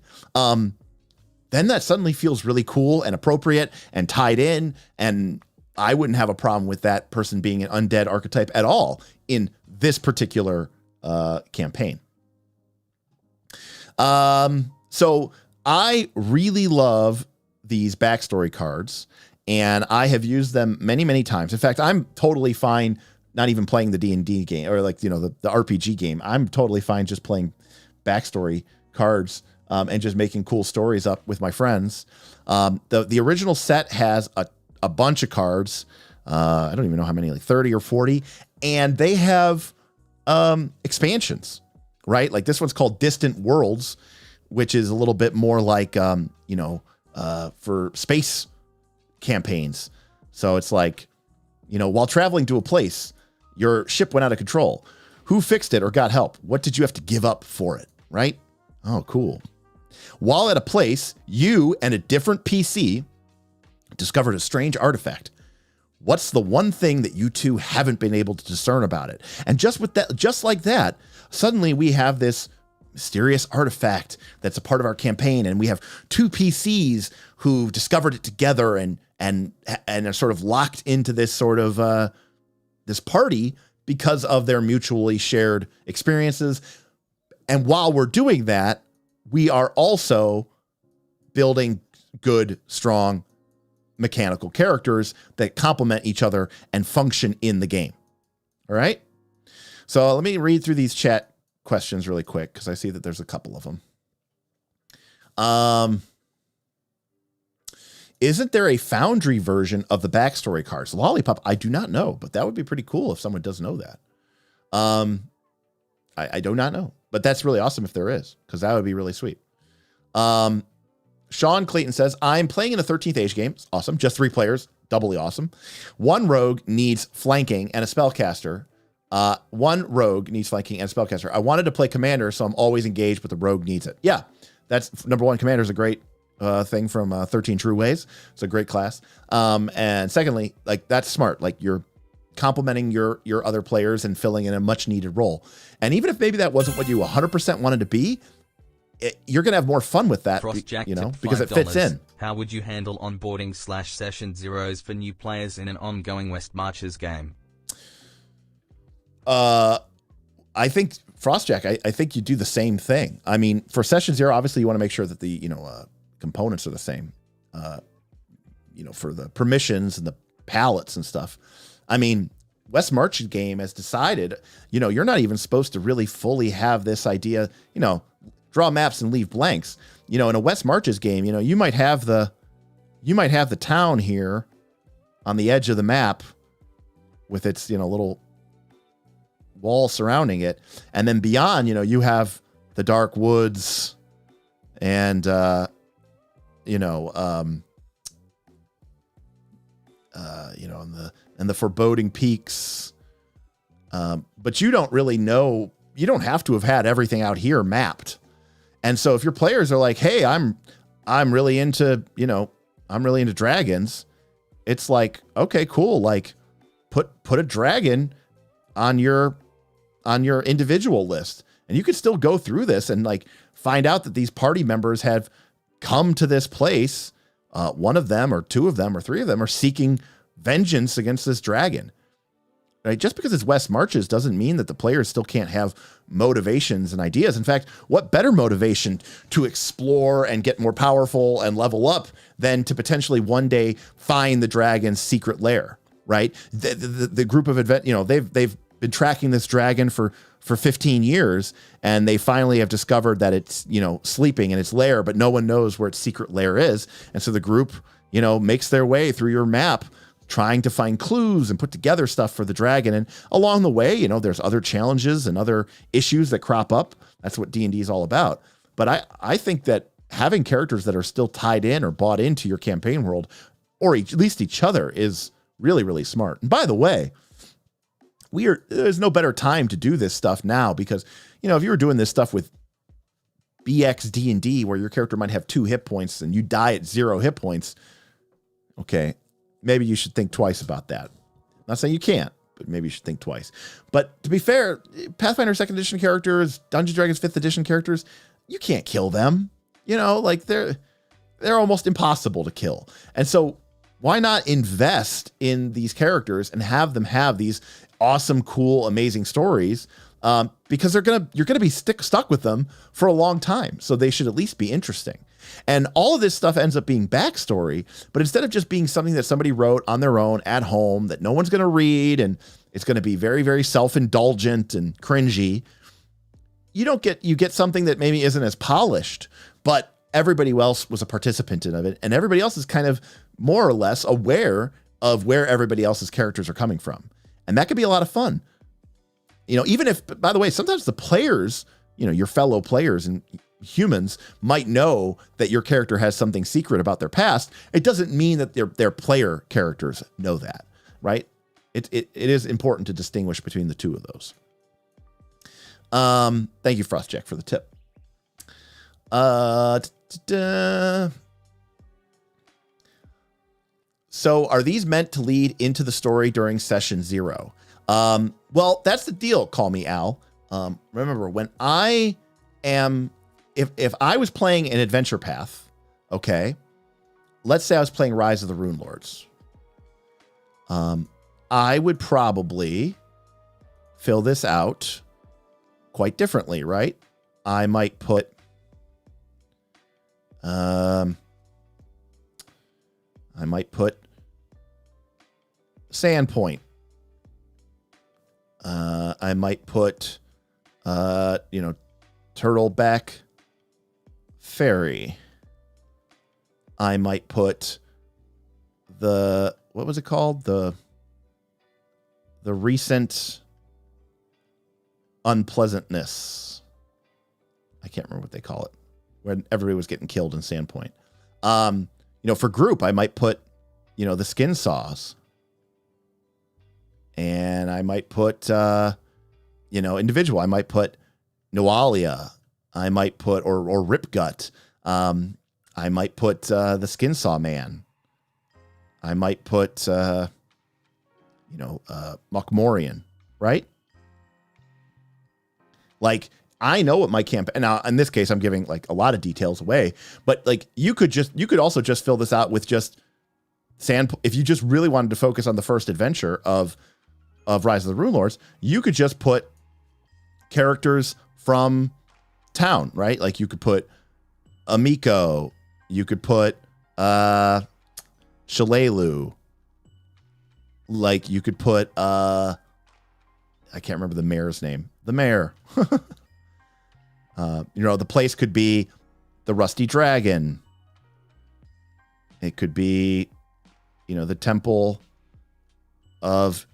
Speaker 1: then that suddenly feels really cool and appropriate and tied in. And I wouldn't have a problem with that person being an undead archetype at all in this particular campaign. So I really love these backstory cards, and I have used them many, many times. In fact, I'm totally fine not even playing the D&D game or like, the RPG game. I'm totally fine just playing backstory cards and just making cool stories up with my friends. The original set has a bunch of cards. I don't even know how many, like 30 or 40. And they have expansions, right? Like this one's called Distant Worlds, which is a little bit more like, for space campaigns. So it's like, while traveling to a place, your ship went out of control. Who fixed it or got help? What did you have to give up for it, right? Oh, cool. While at a place, you and a different PC discovered a strange artifact. What's the one thing that you two haven't been able to discern about it? And just like that, suddenly we have this mysterious artifact that's a part of our campaign, and we have two PCs who discovered it together and are sort of locked into this sort of this party because of their mutually shared experiences. And while we're doing that, we are also building good, strong mechanical characters that complement each other and function in the game. All right. So let me read through these chat questions really quick, because I see that there's a couple of them. Isn't there a Foundry version of the backstory cards? Lollipop, I do not know, but that would be pretty cool if someone does know that. I do not know, but that's really awesome if there is, because that would be really sweet. Sean Clayton says, I'm playing in a 13th Age game. It's awesome. Just 3 players. Doubly awesome. One rogue needs flanking and a spellcaster. I wanted to play commander, so I'm always engaged, but the rogue needs it. Yeah, that's number one. Commander is a great thing from 13 True Ways. It's a great class. And secondly, like that's smart. Like you're complementing your other players and filling in a much needed role. And even if maybe that wasn't what you 100% wanted to be, you're going to have more fun with that, because it fits in.
Speaker 2: How would you handle onboarding / session zeros for new players in an ongoing West Marches game?
Speaker 1: I think Frostjack, I think you do the same thing. I mean, for session 0, obviously you want to make sure that the, components are the same, for the permissions and the palettes and stuff. I mean, West Marches game has decided, you're not even supposed to really fully have this idea, draw maps and leave blanks. In a West Marches game, you might have the town here on the edge of the map with its, little wall surrounding it. And then beyond, you have the dark woods and, and the foreboding peaks. But you don't really know, you don't have to have had everything out here mapped. And so if your players are like, hey, I'm really into, I'm really into dragons. It's like, okay, cool. Like put a dragon on your individual list, and you could still go through this and like find out that these party members have come to this place. One of them or 2 of them or 3 of them are seeking vengeance against this dragon. Right? Just because it's West Marches doesn't mean that the players still can't have motivations and ideas. In fact, what better motivation to explore and get more powerful and level up than to potentially one day find the dragon's secret lair, right? The group of they've been tracking this dragon for 15 years, and they finally have discovered that it's, sleeping in its lair, but no one knows where its secret lair is. And so the group, makes their way through your map, trying to find clues and put together stuff for the dragon. And along the way, there's other challenges and other issues that crop up. That's what D&D is all about. But I think that having characters that are still tied in or bought into your campaign world, or at least each other, is really, really smart. And by the way, there's no better time to do this stuff now, because, if you were doing this stuff with BX D&D, where your character might have 2 hit points and you die at 0 hit points, okay, maybe you should think twice about that. I'm not saying you can't, but maybe you should think twice. But to be fair, Pathfinder 2nd edition characters, Dungeons & Dragons 5th edition characters, you can't kill them. Like they're almost impossible to kill. And so why not invest in these characters and have them have these awesome, cool, amazing stories? Because you're gonna be stuck with them for a long time. So they should at least be interesting. And all of this stuff ends up being backstory, but instead of just being something that somebody wrote on their own at home that no one's going to read, and it's going to be very, very self-indulgent and cringy, you get something that maybe isn't as polished, but everybody else was a participant in it, and everybody else is kind of more or less aware of where everybody else's characters are coming from. And that could be a lot of fun. Even if, by the way, sometimes the players, your fellow players and humans might know that your character has something secret about their past. It doesn't mean that their player characters know that, right? It is important to distinguish between the two of those. Thank you, Frostjack, for the tip. So are these meant to lead into the story during session 0? Well, that's the deal. Call me Al. Remember, when I am, if I was playing an adventure path, okay, let's say I was playing Rise of the Rune Lords, I would probably fill this out quite differently, right? I might put, Sandpoint. I might put, Turtleback Ferry. I might put what was it called? The recent unpleasantness. I can't remember what they call it, when everybody was getting killed in Sandpoint. For group, I might put, the skin saws. And I might put, individual. I might put Noalia. I might put, or Ripgut. I might put the Skin Saw Man. I might put, Mokmorian, right? Like, I know what my campaign, now in this case, I'm giving like a lot of details away, but like you could also just fill this out with just if you just really wanted to focus on the first adventure of Rise of the Rune Lords, you could just put characters from town, right? Like you could put Amiko, you could put Shalelu, like you could put I can't remember the mayor's name. The mayor. The place could be the Rusty Dragon. It could be, the Temple of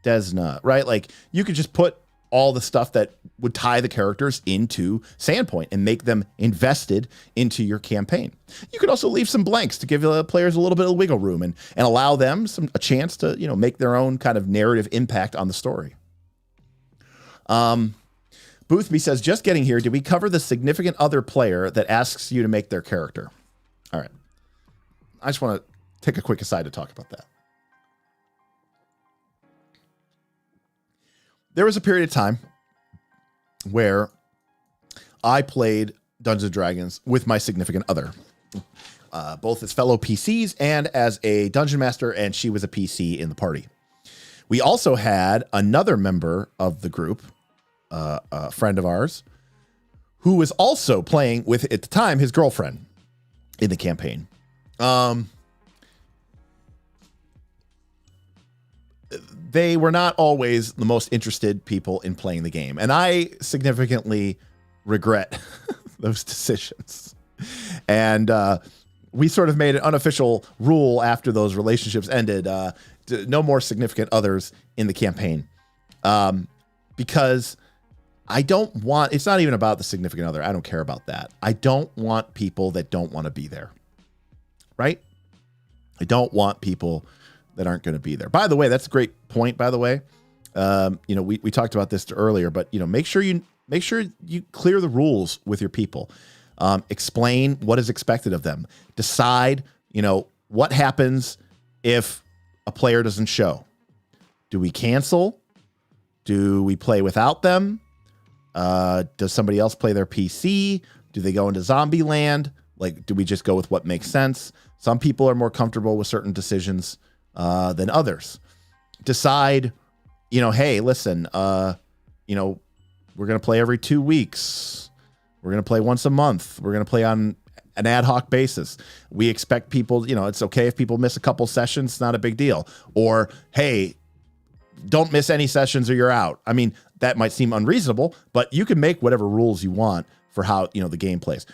Speaker 1: Desna, right? Like you could just put all the stuff that would tie the characters into Sandpoint and make them invested into your campaign. You could also leave some blanks to give the players a little bit of wiggle room and allow them a chance to, make their own kind of narrative impact on the story. Boothby says, just getting here, did we cover the significant other player that asks you to make their character? All right. I just want to take a quick aside to talk about that. There was a period of time where I played Dungeons & Dragons with my significant other, both as fellow PCs and as a dungeon master, and she was a PC in the party. We also had another member of the group, a friend of ours, who was also playing with, at the time, his girlfriend in the campaign. They were not always the most interested people in playing the game, and I significantly regret those decisions. And we sort of made an unofficial rule after those relationships ended, no more significant others in the campaign, because I don't want, it's not even about the significant other. I don't care about that. I don't want people that don't want to be there, right? I don't want people that aren't going to be there. By the way, that's a great point, by the way. We talked about this earlier, but make sure you clear the rules with your people. Explain what is expected of them. Decide, what happens if a player doesn't show. Do we cancel? Do we play without them? Does somebody else play their PC? Do they go into zombie land? Like, do we just go with what makes sense? Some people are more comfortable with certain decisions than others. Decide, hey, listen, we're going to play every 2 weeks. We're going to play once a month. We're going to play on an ad hoc basis. We expect people, it's okay if people miss a couple sessions. It's not a big deal. Or, hey, don't miss any sessions or you're out. I mean, that might seem unreasonable, but you can make whatever rules you want for how, the game plays.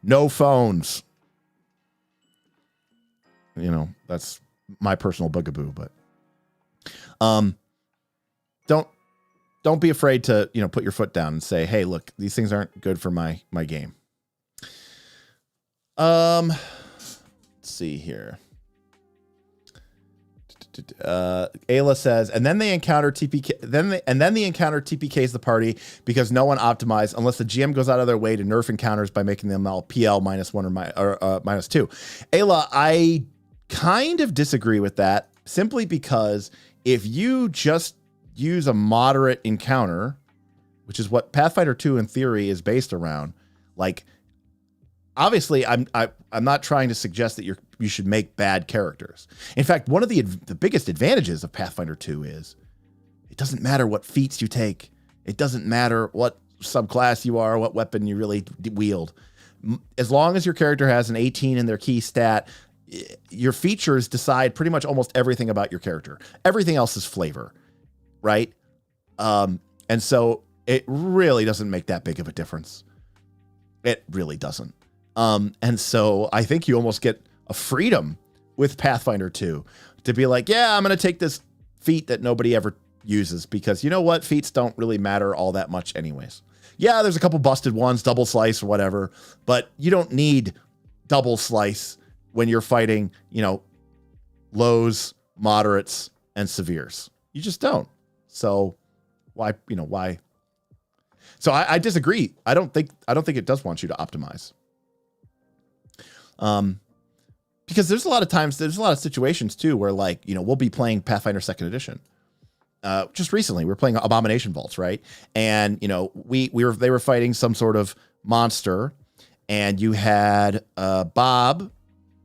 Speaker 1: No phones. That's my personal bugaboo, but don't be afraid to, put your foot down and say, hey, look, these things aren't good for my game. Let's see here. Ayla says, and then they encounter TPK. Then they encounter TPKs the party because no one optimized unless the GM goes out of their way to nerf encounters by making them all PL -1 or -2. Ayla, I kind of disagree with that simply because if you just use a moderate encounter, which is what Pathfinder 2 in theory is based around, like, obviously I'm not trying to suggest that you should make bad characters. In fact, one of the biggest advantages of Pathfinder 2 is it doesn't matter what feats you take. It doesn't matter what subclass you are, what weapon you really wield. As long as your character has an 18 in their key stat, your features decide pretty much almost everything about your character. Everything else is flavor, right? And so it really doesn't make that big of a difference. It really doesn't. And so I think you almost get a freedom with Pathfinder 2 to be like, yeah, I'm going to take this feat that nobody ever uses because you know what? Feats don't really matter all that much anyways. Yeah, there's a couple busted ones, double slice or whatever, but you don't need double slice when you're fighting, lows, moderates, and severes. You just don't. So why? So I disagree. I don't think it does want you to optimize. Because there's a lot of situations too where we'll be playing Pathfinder 2nd edition. Just recently we were playing Abomination Vaults, right? And they were fighting some sort of monster, and you had Bob,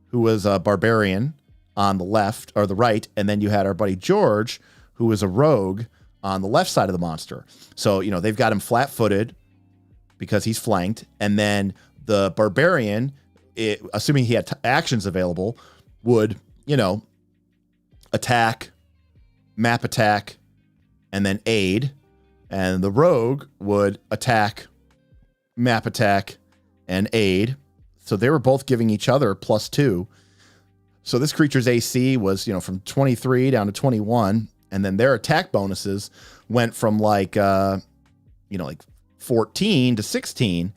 Speaker 1: who was a barbarian on the left or the right, and then you had our buddy George, who was a rogue on the left side of the monster. So they've got him flat-footed because he's flanked, and then the barbarian, assuming he had actions available, would, attack, map attack, and then aid. And the rogue would attack, map attack, and aid. So they were both giving each other +2. So this creature's AC was, from 23 down to 21. And then their attack bonuses went from 14 to 16.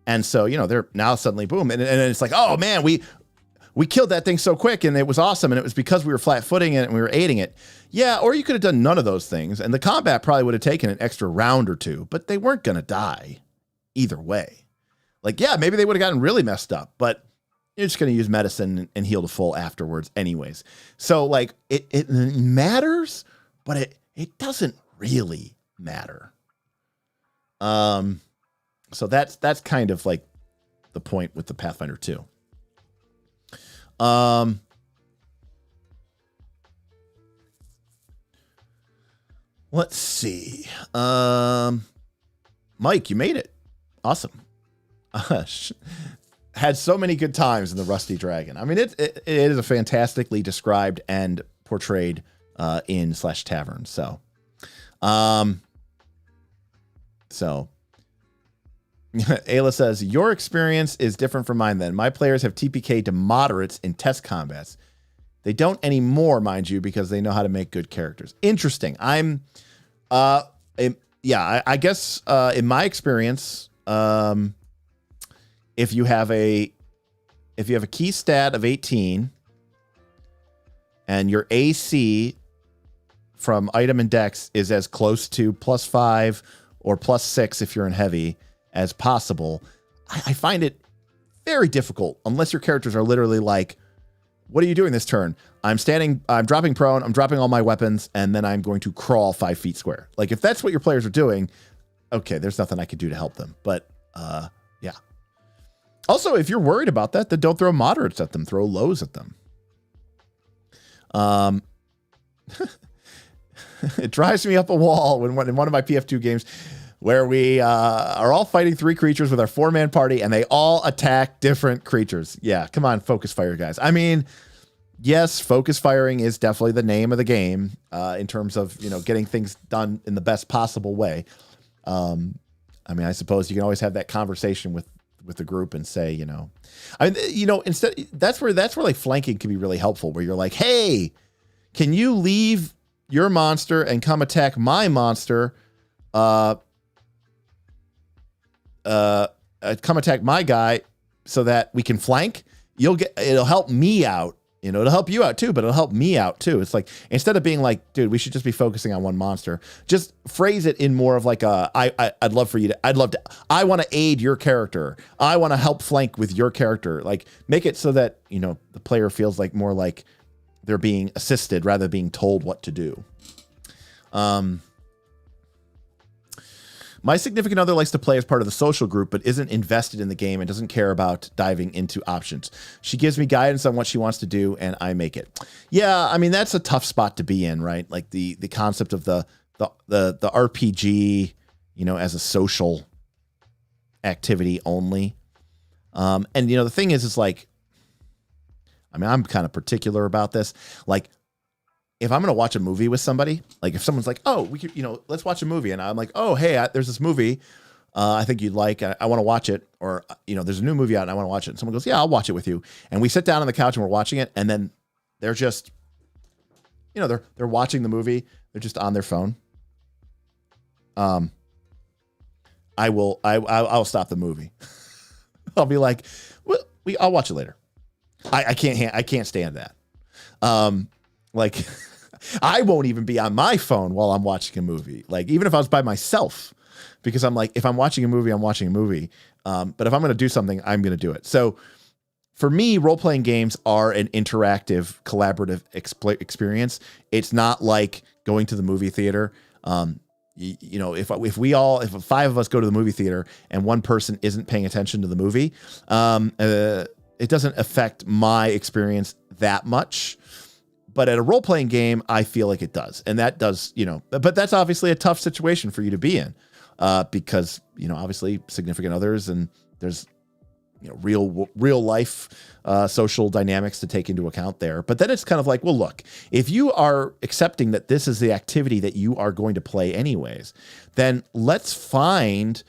Speaker 1: And so, they're now suddenly boom. And it's like, oh man, we killed that thing so quick and it was awesome. And it was because we were flat footing it and we were aiding it. Yeah. Or you could have done none of those things. And the combat probably would have taken an extra round or two, but they weren't going to die either way. Maybe they would have gotten really messed up, but you're just going to use medicine and heal to full afterwards anyways. So it matters, but it doesn't really matter. So that's kind of the point with the Pathfinder 2. Let's see. Mike, you made it. Awesome. Had so many good times in the Rusty Dragon. I mean, it is a fantastically described and portrayed in /tavern. So Ayla says, your experience is different from mine then. My players have TPK to moderates in test combats. They don't anymore, mind you, because they know how to make good characters. Interesting. I guess in my experience, if you have a key stat of 18 and your AC from item and dex is as close to +5 or +6 if you're in heavy as possible, I find it very difficult unless your characters are literally like, what are you doing this turn? I'm dropping prone, I'm dropping all my weapons, and then I'm going to crawl 5 feet square. If that's what your players are doing, okay, there's nothing I could do to help them. But yeah. Also, if you're worried about that, then don't throw moderates at them. Throw lows at them. It drives me up a wall when in one of my PF2 games where we are all fighting 3 creatures with our 4-man party, and they all attack different creatures. Yeah, come on, focus fire, guys. I mean, yes, focus firing is definitely the name of the game in terms of, getting things done in the best possible way. I mean, I suppose you can always have that conversation with the group and say, instead that's where like flanking can be really helpful, where you're like, hey, can you leave your monster and come attack my monster? Come attack my guy so that we can flank. It'll help me out. It'll help you out too, but it'll help me out too. It's like, instead of being like, dude, we should just be focusing on one monster, just phrase it in more of like I want to aid your character. I want to help flank with your character. Like, make it so that, the player feels like more like they're being assisted rather than being told what to do. My significant other likes to play as part of the social group, but isn't invested in the game and doesn't care about diving into options. She gives me guidance on what she wants to do, and I make it. Yeah, I mean, that's a tough spot to be in, right? Like the concept of the RPG, as a social activity only. And the thing is like, I mean, I'm kind of particular about this. Like, if I'm going to watch a movie with somebody, like if someone's like, oh, we could, let's watch a movie. And I'm like, oh, hey, there's this movie I think you'd like. I want to watch it. Or, there's a new movie out and I want to watch it. And someone goes, yeah, I'll watch it with you. And we sit down on the couch and we're watching it. And then they're just, they're watching the movie. They're just on their phone. I'll stop the movie. I'll be like, well, I'll watch it later. I can't stand that. Like, I won't even be on my phone while I'm watching a movie. Like, even if I was by myself, because I'm like, if I'm watching a movie, I'm watching a movie. But if I'm going to do something, I'm going to do it. So for me, role-playing games are an interactive, collaborative experience. It's not like going to the movie theater. If 5 of us go to the movie theater and one person isn't paying attention to the movie, it doesn't affect my experience that much. But at a role-playing game, I feel like it does. And that does, but that's obviously a tough situation for you to be in because, obviously significant others and there's, real life social dynamics to take into account there. But then it's kind of like, well, look, if you are accepting that this is the activity that you are going to play anyways, then let's find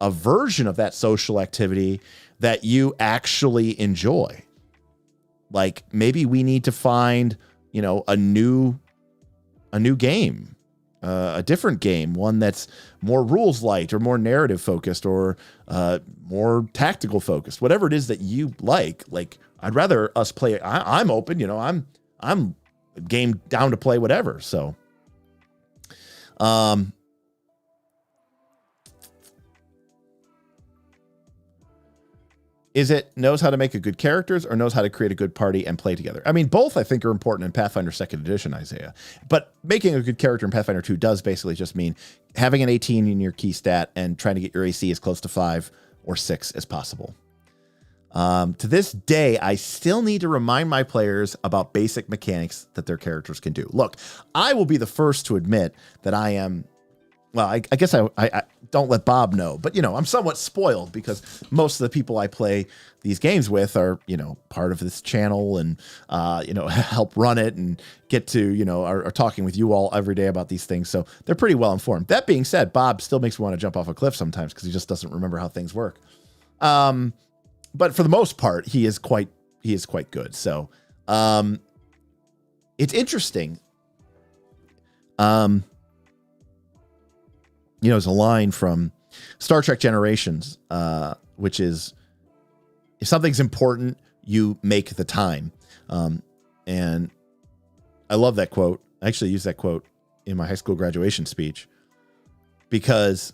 Speaker 1: a version of that social activity that you actually enjoy. Like, maybe we need to find, a new game, a different game, one that's more rules light or more narrative focused or more tactical focused, whatever it is that you like. Like, I'd rather us play. I'm open, I'm game down to play whatever. So, is it knows how to make a good characters or knows how to create a good party and play together? I mean, both I think are important in Pathfinder 2nd Edition, Isaiah. But making a good character in Pathfinder 2 does basically just mean having an 18 in your key stat and trying to get your AC as close to 5 or 6 as possible. To this day, I still need to remind my players about basic mechanics that their characters can do. Look, I will be the first to admit that I am... Well, I guess I don't let Bob know, but, I'm somewhat spoiled because most of the people I play these games with are, part of this channel and, help run it and get to, are talking with you all every day about these things. So they're pretty well informed. That being said, Bob still makes me want to jump off a cliff sometimes because he just doesn't remember how things work. But for the most part, he is quite good. So it's interesting. There's a line from Star Trek Generations, which is, if something's important, you make the time. And I love that quote. I actually used that quote in my high school graduation speech because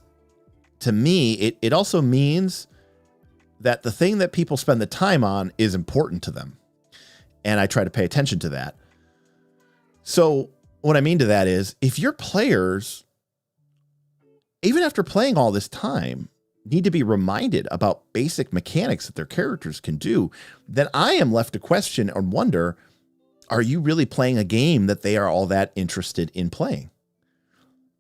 Speaker 1: to me, it also means that the thing that people spend the time on is important to them. And I try to pay attention to that. So what I mean to that is if your players, even after playing all this time, need to be reminded about basic mechanics that their characters can do, then I am left to question and wonder, are you really playing a game that they are all that interested in playing?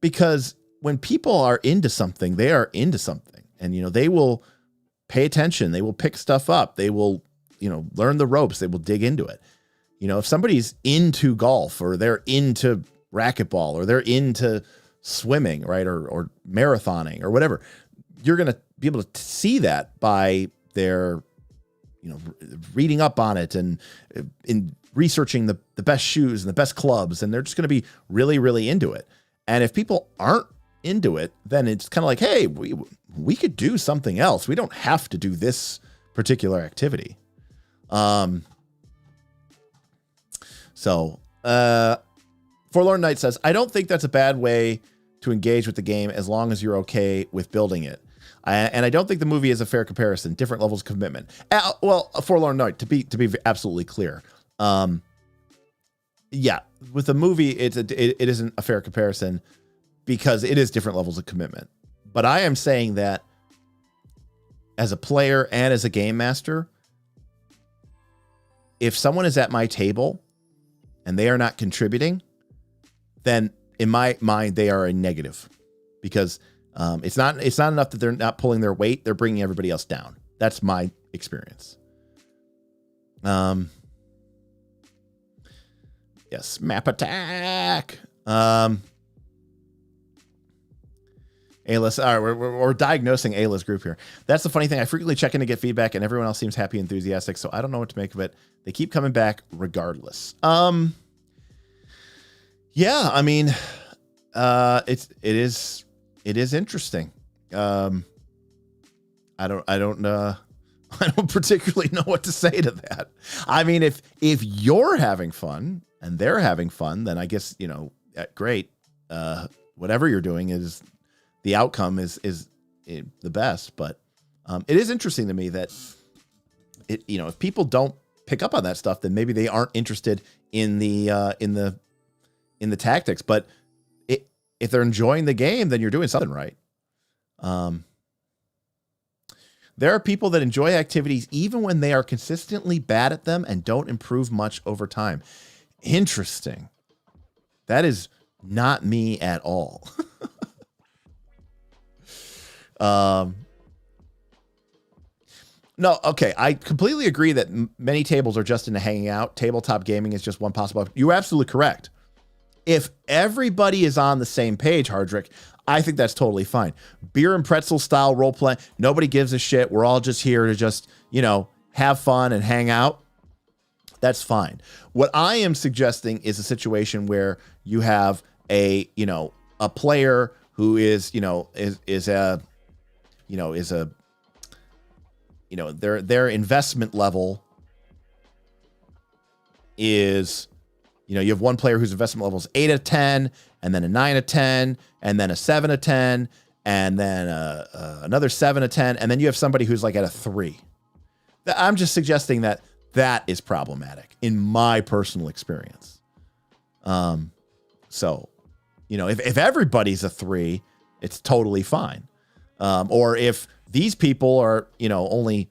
Speaker 1: Because when people are into something, they are into something. And, they will pay attention. They will pick stuff up. They will, learn the ropes. They will dig into it. If somebody's into golf or they're into racquetball or they're into swimming, right, or marathoning or whatever, you're going to be able to see that by their, reading up on it and in researching the best shoes and the best clubs, and they're just going to be really, really into it. And if people aren't into it, then it's kind of like, hey, we could do something else. We don't have to do this particular activity. Forlorn Knight says, I don't think that's a bad way to engage with the game as long as you're okay with building it. And I don't think the movie is a fair comparison. Different levels of commitment. Well, Forlorn Knight, to be absolutely clear. Yeah, with the movie, it isn't a fair comparison because it is different levels of commitment. But I am saying that as a player and as a game master, if someone is at my table and they are not contributing, then in my mind, they are a negative because it's not enough that they're not pulling their weight. They're bringing everybody else down. That's my experience. Yes. Map attack. A-list. All right, we're diagnosing A-list group here. That's the funny thing. I frequently check in to get feedback, and everyone else seems happy, enthusiastic. So I don't know what to make of it. They keep coming back regardless. Yeah, I mean, it is interesting. I don't particularly know what to say to that. I mean, if you're having fun and they're having fun, then I guess, great. Whatever you're doing is the outcome is the best. But it is interesting to me that if people don't pick up on that stuff, then maybe they aren't interested in the tactics. But if they're enjoying the game, then you're doing something right. There are people that enjoy activities even when they are consistently bad at them and don't improve much over time. Interesting. That is not me at all. No, okay. I completely agree that many tables are just into hanging out. Tabletop gaming is just one possible. You're absolutely correct. If everybody is on the same page, Hardrick, I think that's totally fine. Beer and pretzel style role play. Nobody gives a shit. We're all just here to just, have fun and hang out. That's fine. What I am suggesting is a situation where you have a player who is their investment level is, you have one player whose investment level is 8 of 10, and then a 9 of 10, and then a 7 of 10, and then another 7 of 10, and then you have somebody who's like at a 3. I'm just suggesting that is problematic in my personal experience. So, if everybody's a 3, it's totally fine. Or if these people are, only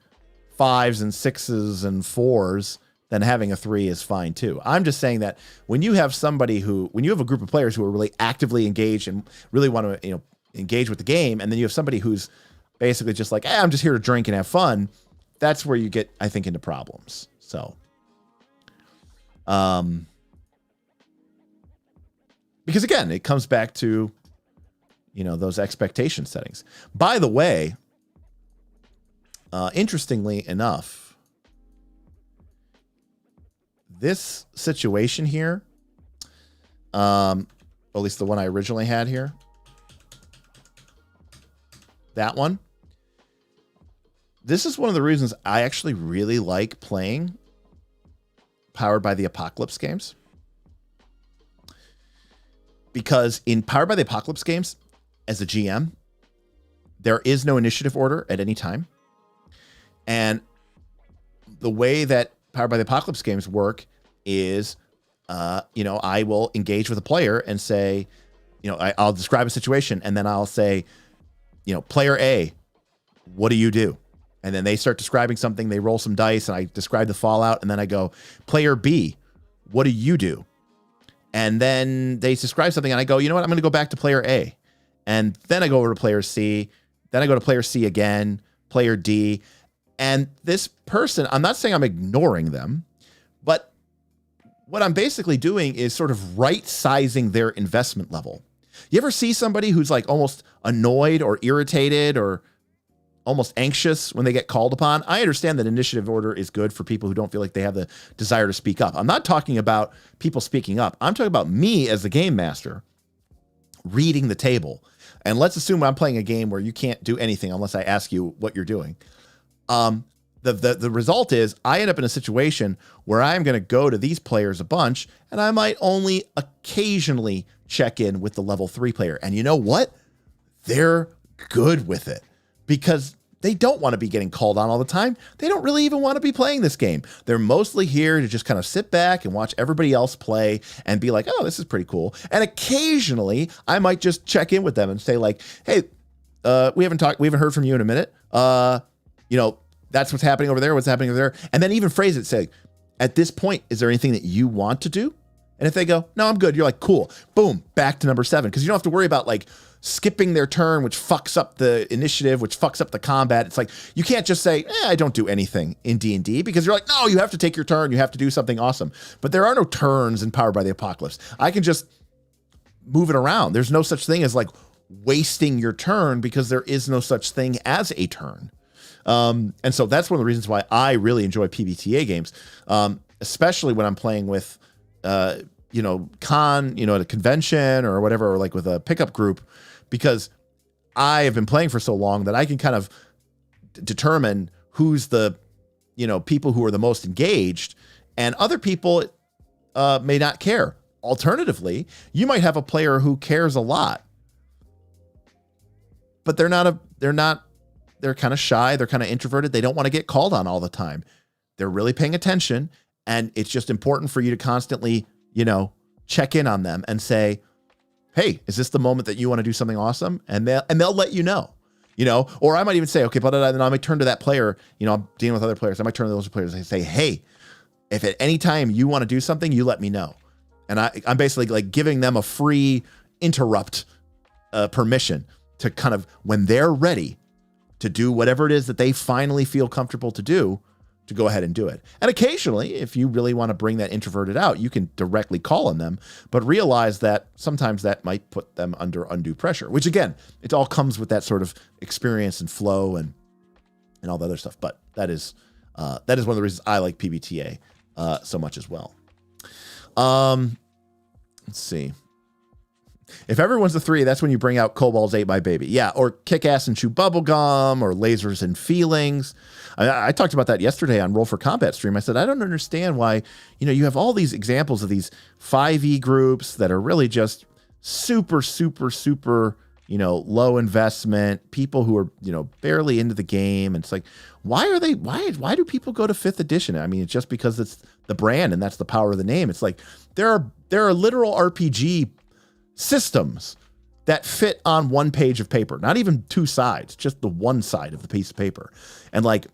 Speaker 1: 5s and 6s and 4s, then having a 3 is fine too. I'm just saying that when you have a group of players who are really actively engaged and really want to, engage with the game, and then you have somebody who's basically just like, I'm just here to drink and have fun, that's where you get, I think, into problems. So, because again, it comes back to, those expectation settings. By the way, interestingly enough, this situation here, at least the one I originally had here, that one, this is one of the reasons I actually really like playing Powered by the Apocalypse games. Because in Powered by the Apocalypse games, as a GM, there is no initiative order at any time. And the way that Powered by the Apocalypse games work is, I will engage with a player and say, I'll describe a situation, and then I'll say, player A, what do you do? And then they start describing something, they roll some dice, and I describe the fallout, and then I go, player B, what do you do? And then they describe something, and I go, you know what, I'm going to go back to player A. And then I go over to player C, then I go to player C again, player D, and this person, I'm not saying I'm ignoring them, but what I'm basically doing is sort of right-sizing their investment level. You ever see somebody who's like almost annoyed or irritated or almost anxious when they get called upon? I understand that initiative order is good for people who don't feel like they have the desire to speak up. I'm not talking about people speaking up. I'm talking about me as the game master reading the table. And let's assume I'm playing a game where you can't do anything unless I ask you what you're doing. The result is I end up in a situation where I'm going to go to these players a bunch, and I might only occasionally check in with the level 3 player. And you know what? They're good with it because they don't want to be getting called on all the time. They don't really even want to be playing this game. They're mostly here to just kind of sit back and watch everybody else play and be like, oh, this is pretty cool. And occasionally I might just check in with them and say like, hey, we haven't heard from you in a minute. That's what's happening over there. What's happening over there. And then even phrase it, say, at this point, is there anything that you want to do? And if they go, no, I'm good. You're like, cool. Boom. Back to number 7. Cause you don't have to worry about like skipping their turn, which fucks up the initiative, which fucks up the combat. It's like, you can't just say, I don't do anything in D&D because you're like, no, you have to take your turn. You have to do something awesome. But there are no turns in Powered by the Apocalypse. I can just move it around. There's no such thing as like wasting your turn because there is no such thing as a turn. And so that's one of the reasons why I really enjoy PBTA games, especially when I'm playing with, at a convention or whatever, or like with a pickup group, because I have been playing for so long that I can kind of determine who's the, people who are the most engaged, and other people may not care. Alternatively, you might have a player who cares a lot, but they're kind of shy. They're kind of introverted. They don't want to get called on all the time. They're really paying attention. And it's just important for you to constantly, check in on them and say, hey, is this the moment that you want to do something awesome? And they'll let you know, or I might even say, okay, but then I might turn to that player, I'm dealing with other players. I might turn to those players and say, hey, if at any time you want to do something, you let me know. And I'm basically like giving them a free interrupt permission to kind of, when they're ready to do whatever it is that they finally feel comfortable to do, to go ahead and do it. And occasionally, if you really want to bring that introverted out, you can directly call on them, but realize that sometimes that might put them under undue pressure, which again, it all comes with that sort of experience and flow and all the other stuff. But that is one of the reasons I like PBTA so much as well. Let's see. If everyone's a 3, that's when you bring out Kobolds Ate My Baby. Yeah, or Kick Ass and Chew Bubblegum, or Lasers and Feelings. I talked about that yesterday on Roll for Combat stream. I said, I don't understand why, you have all these examples of these 5e groups that are really just super, super, super, low investment, people who are, barely into the game. And it's like, why do people go to 5th edition? I mean, it's just because it's the brand and that's the power of the name. It's like, there are literal RPG systems that fit on one page of paper, not even 2 sides, just the one side of the piece of paper. And like,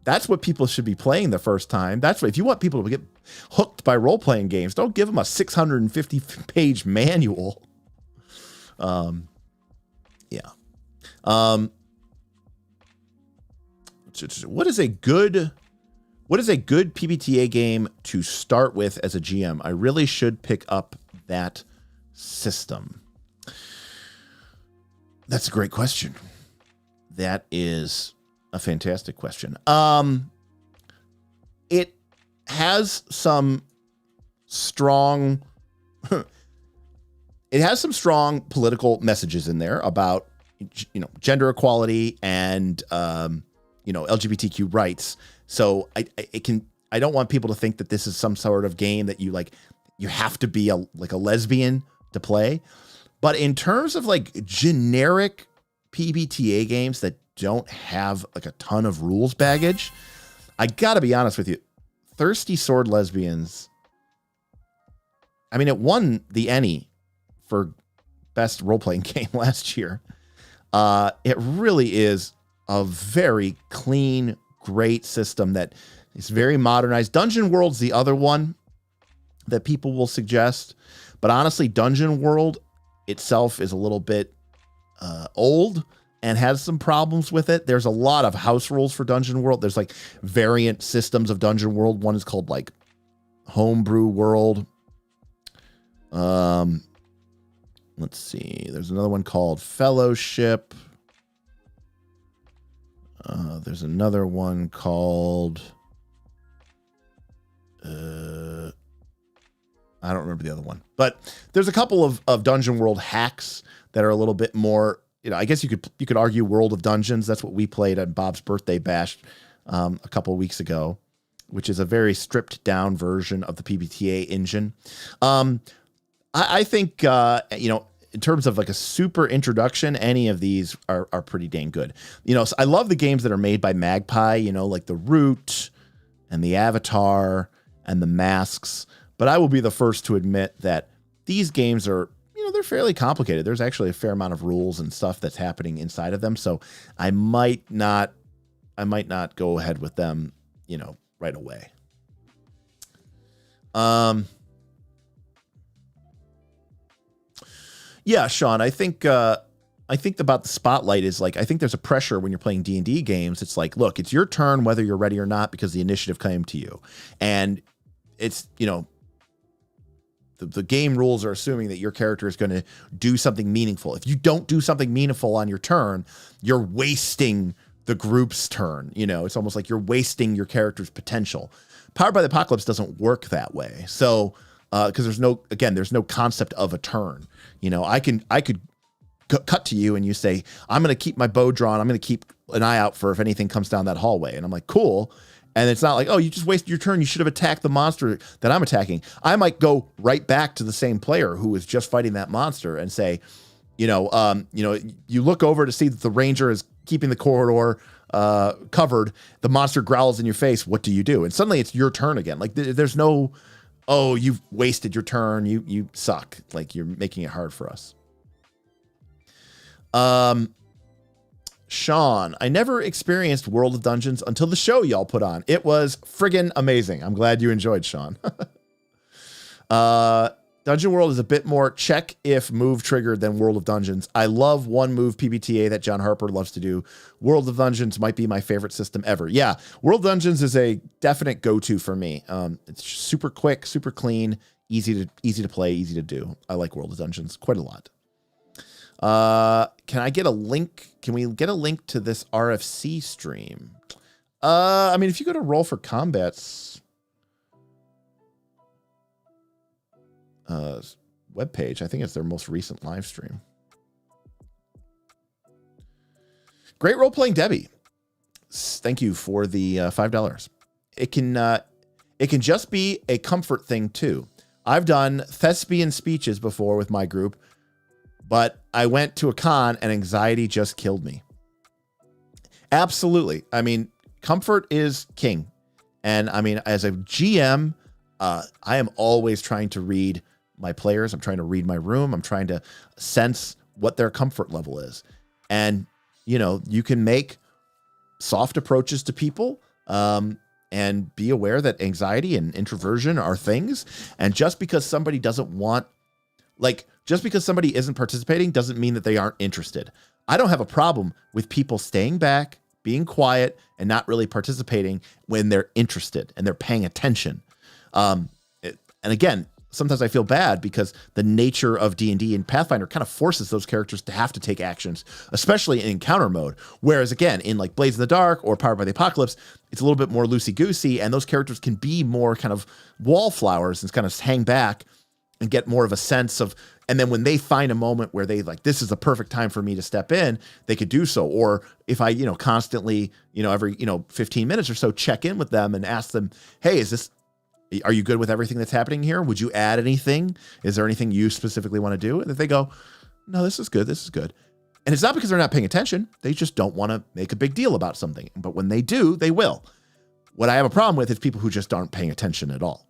Speaker 1: that's what people should be playing the first time. That's what, if you want people to get hooked by role-playing games, don't give them a 650 page manual. What is a good PBTA game to start with as a GM? I really should pick up that system. That's a great question. That is a fantastic question. It has some strong political messages in there about gender equality and LGBTQ rights. So I don't want people to think that this is some sort of game that you have to be a lesbian to play. But in terms of like generic PBTA games that don't have like a ton of rules baggage, I gotta be honest with you, Thirsty Sword Lesbians, I mean, it won the Ennie for best role-playing game last year. It really is a very clean, great system that is very modernized. Dungeon World's the other one that people will suggest. But honestly, Dungeon World itself is a little bit old and has some problems with it. There's a lot of house rules for Dungeon World. There's like variant systems of Dungeon World. One is called like Homebrew World. Let's see. There's another one called Fellowship. There's another one called I don't remember the other one, but there's a couple of Dungeon World hacks that are a little bit more, I guess you could argue World of Dungeons. That's what we played at Bob's Birthday Bash a couple of weeks ago, which is a very stripped down version of the PBTA engine. I think, in terms of like a super introduction, any of these are pretty dang good. So I love the games that are made by Magpie, like the Root and the Avatar and the Masks. But I will be the first to admit that these games are, they're fairly complicated. There's actually a fair amount of rules and stuff that's happening inside of them. So I might not go ahead with them, right away. Yeah, Sean, I think about the spotlight is like, I think there's a pressure when you're playing D&D games. It's like, look, it's your turn, whether you're ready or not, because the initiative came to you. And it's, the game rules are assuming that your character is going to do something meaningful. If you don't do something meaningful on your turn, you're wasting the group's turn. It's almost like you're wasting your character's potential. Powered by the Apocalypse doesn't work that way. So, because there's no concept of a turn. I could cut to you and you say, I'm going to keep my bow drawn. I'm going to keep an eye out for if anything comes down that hallway. And I'm like, cool. And it's not like, oh, you just wasted your turn. You should have attacked the monster that I'm attacking. I might go right back to the same player who was just fighting that monster and say, you look over to see that the ranger is keeping the corridor covered. The monster growls in your face. What do you do? And suddenly it's your turn again. Like there's no, oh, you've wasted your turn. You suck. Like you're making it hard for us. Sean, I never experienced World of Dungeons until the show y'all put on. It was friggin' amazing. I'm glad you enjoyed, Sean. Dungeon World is a bit more check if move triggered than World of Dungeons. I love one move PBTA that John Harper loves to do. World of Dungeons might be my favorite system ever. Yeah, World of Dungeons is a definite go-to for me. It's super quick, super clean, easy to play, easy to do. I like World of Dungeons quite a lot. Can I get a link? Can we get a link to this RFC stream? If you go to Roll for Combat's webpage, I think it's their most recent live stream. Great role-playing Debbie. Thank you for the $5. It can just be a comfort thing too. I've done thespian speeches before with my group, but I went to a con and anxiety just killed me. Absolutely. Comfort is king. And as a GM, I am always trying to read my players. I'm trying to read my room. I'm trying to sense what their comfort level is. And, you can make soft approaches to people and be aware that anxiety and introversion are things. And just because somebody doesn't want, just because somebody isn't participating doesn't mean that they aren't interested. I don't have a problem with people staying back, being quiet, and not really participating when they're interested and they're paying attention. And again, sometimes I feel bad because the nature of D&D and Pathfinder kind of forces those characters to have to take actions, especially in encounter mode. Whereas again, in like Blades in the Dark or Powered by the Apocalypse, it's a little bit more loosey-goosey, and those characters can be more kind of wallflowers and kind of hang back and get more of a sense of, and then when they find a moment where they like, this is the perfect time for me to step in, they could do so. Or if I, constantly, every, 15 minutes or so, check in with them and ask them, hey, are you good with everything that's happening here? Would you add anything? Is there anything you specifically want to do? And if they go, no, this is good. This is good. And it's not because they're not paying attention. They just don't want to make a big deal about something. But when they do, they will. What I have a problem with is people who just aren't paying attention at all.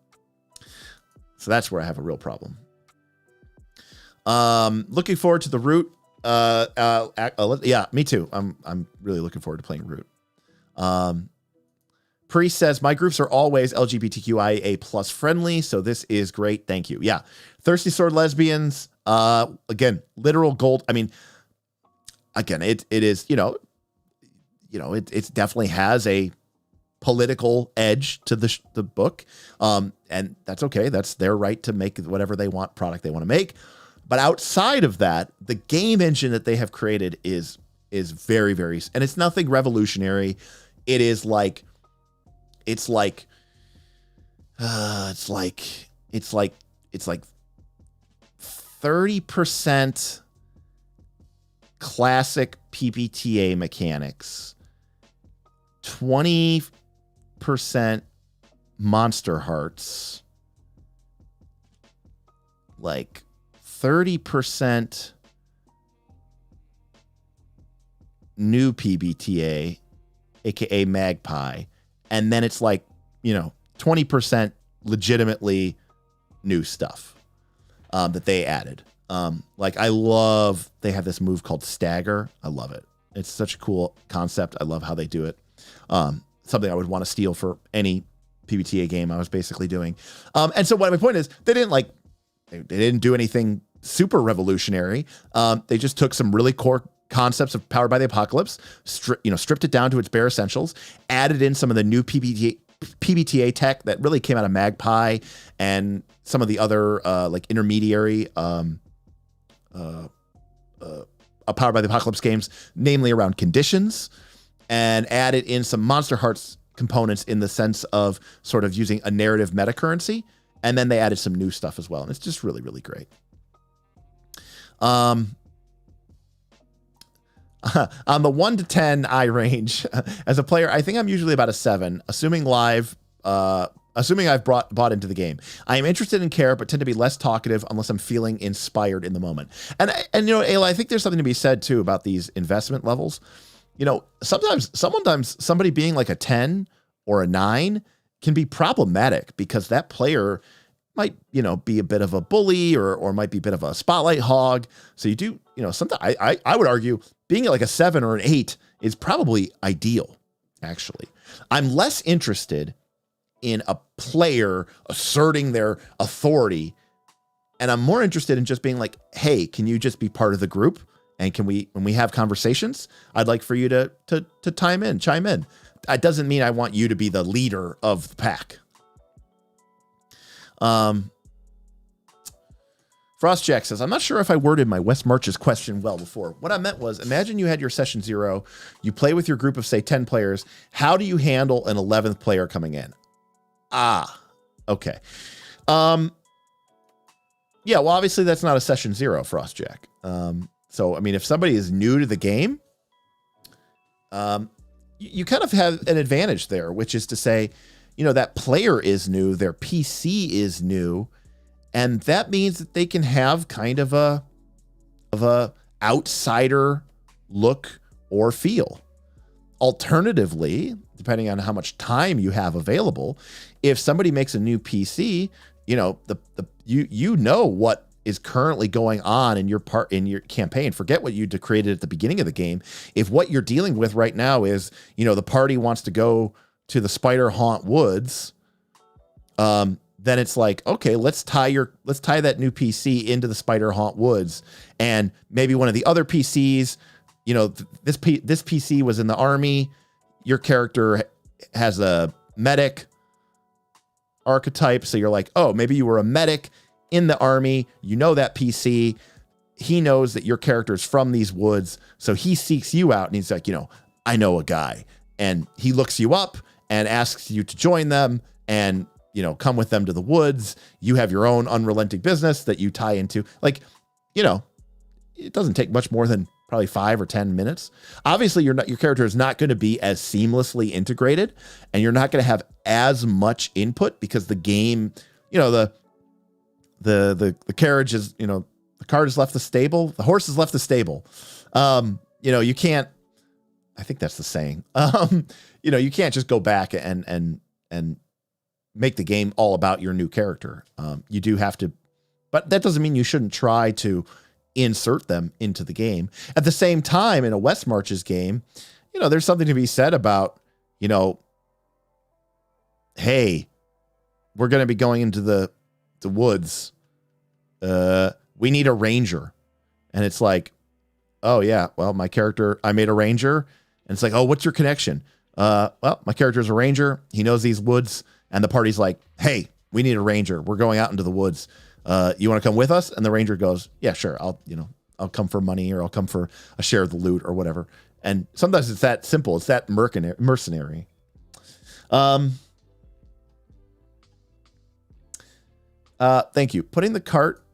Speaker 1: So that's where I have a real problem. Looking forward to the Root Yeah, me too. I'm really looking forward to playing Root. Priest says, my groups are always LGBTQIA plus friendly, so this is great. Thank you. Yeah. Thirsty Sword Lesbians, again, literal gold. I mean, again, it is, it definitely has a political edge to the book. And that's okay. That's their right to make whatever they want, product they want to make. But outside of that, the game engine that they have created is very, very, and it's nothing revolutionary. It is like, it's like 30% classic PBTA mechanics, 20% Monster Hearts, like 30% new PBTA, aka Magpie, and then it's like, 20% legitimately new stuff that they added. I love, they have this move called Stagger. I love it. It's such a cool concept. I love how they do it. Something I would want to steal for any PBTA game I was basically doing. And so what my point is, they didn't do anything super revolutionary. They just took some really core concepts of Powered by the Apocalypse, stripped it down to its bare essentials, added in some of the new PBTA tech that really came out of Magpie and some of the other intermediary Powered by the Apocalypse games, namely around conditions, and added in some Monster Hearts components in the sense of sort of using a narrative meta currency. And then they added some new stuff as well. And it's just really, really great. On the 1 to 10 eye range, as a player, I think I'm usually about a 7, assuming I've bought into the game. I am interested and care, but tend to be less talkative unless I'm feeling inspired in the moment. And Ayla, I think there's something to be said too about these investment levels. Sometimes somebody being like a 10 or a 9 can be problematic because that player might, be a bit of a bully or might be a bit of a spotlight hog. So you do, sometimes I would argue being like a 7 or an 8 is probably ideal, actually. I'm less interested in a player asserting their authority, and I'm more interested in just being like, hey, can you just be part of the group? And when we have conversations, I'd like for you to chime in. That doesn't mean I want you to be the leader of the pack. Frostjack says, I'm not sure if I worded my West Marches question well before. What I meant was, imagine you had your session 0, you play with your group of, say, 10 players. How do you handle an 11th player coming in? Okay. Yeah, well, obviously that's not a session 0, Frostjack. So, I mean, if somebody is new to the game, you kind of have an advantage there, which is to say, that player is new, their PC is new, and that means that they can have kind of a outsider look or feel. Alternatively, depending on how much time you have available, if somebody makes a new PC, you know what is currently going on in your campaign. Forget what you created at the beginning of the game. If what you're dealing with right now is, the party wants to go to the Spider Haunt Woods, then it's like, okay, let's tie that new PC into the Spider Haunt Woods, and maybe one of the other PCs, this PC was in the army. Your character has a medic archetype, so you're like, oh, maybe you were a medic in the army. That PC, he knows that your character is from these woods, so he seeks you out, and he's like, I know a guy, and he looks you up and asks you to join them and, come with them to the woods. You have your own unrelenting business that you tie into. Like, it doesn't take much more than probably 5 or 10 minutes. Obviously, your character is not going to be as seamlessly integrated, and you're not going to have as much input because the game, the carriage is, the cart has left the stable. The horse has left the stable. You can't, I think that's the saying. You can't just go back and make the game all about your new character. You do have to, but that doesn't mean you shouldn't try to insert them into the game. At the same time, in a West Marches game, there's something to be said about, hey, we're going to be going into the woods. We need a ranger. And it's like, oh yeah, well, my character, I made a ranger. And it's like, oh, what's your connection? Well, my character is a ranger. He knows these woods. And the party's like, hey, we need a ranger. We're going out into the woods. You want to come with us? And the ranger goes, yeah, sure. I'll come for money, or I'll come for a share of the loot or whatever. And sometimes it's that simple. It's that mercenary. Thank you. Putting the cart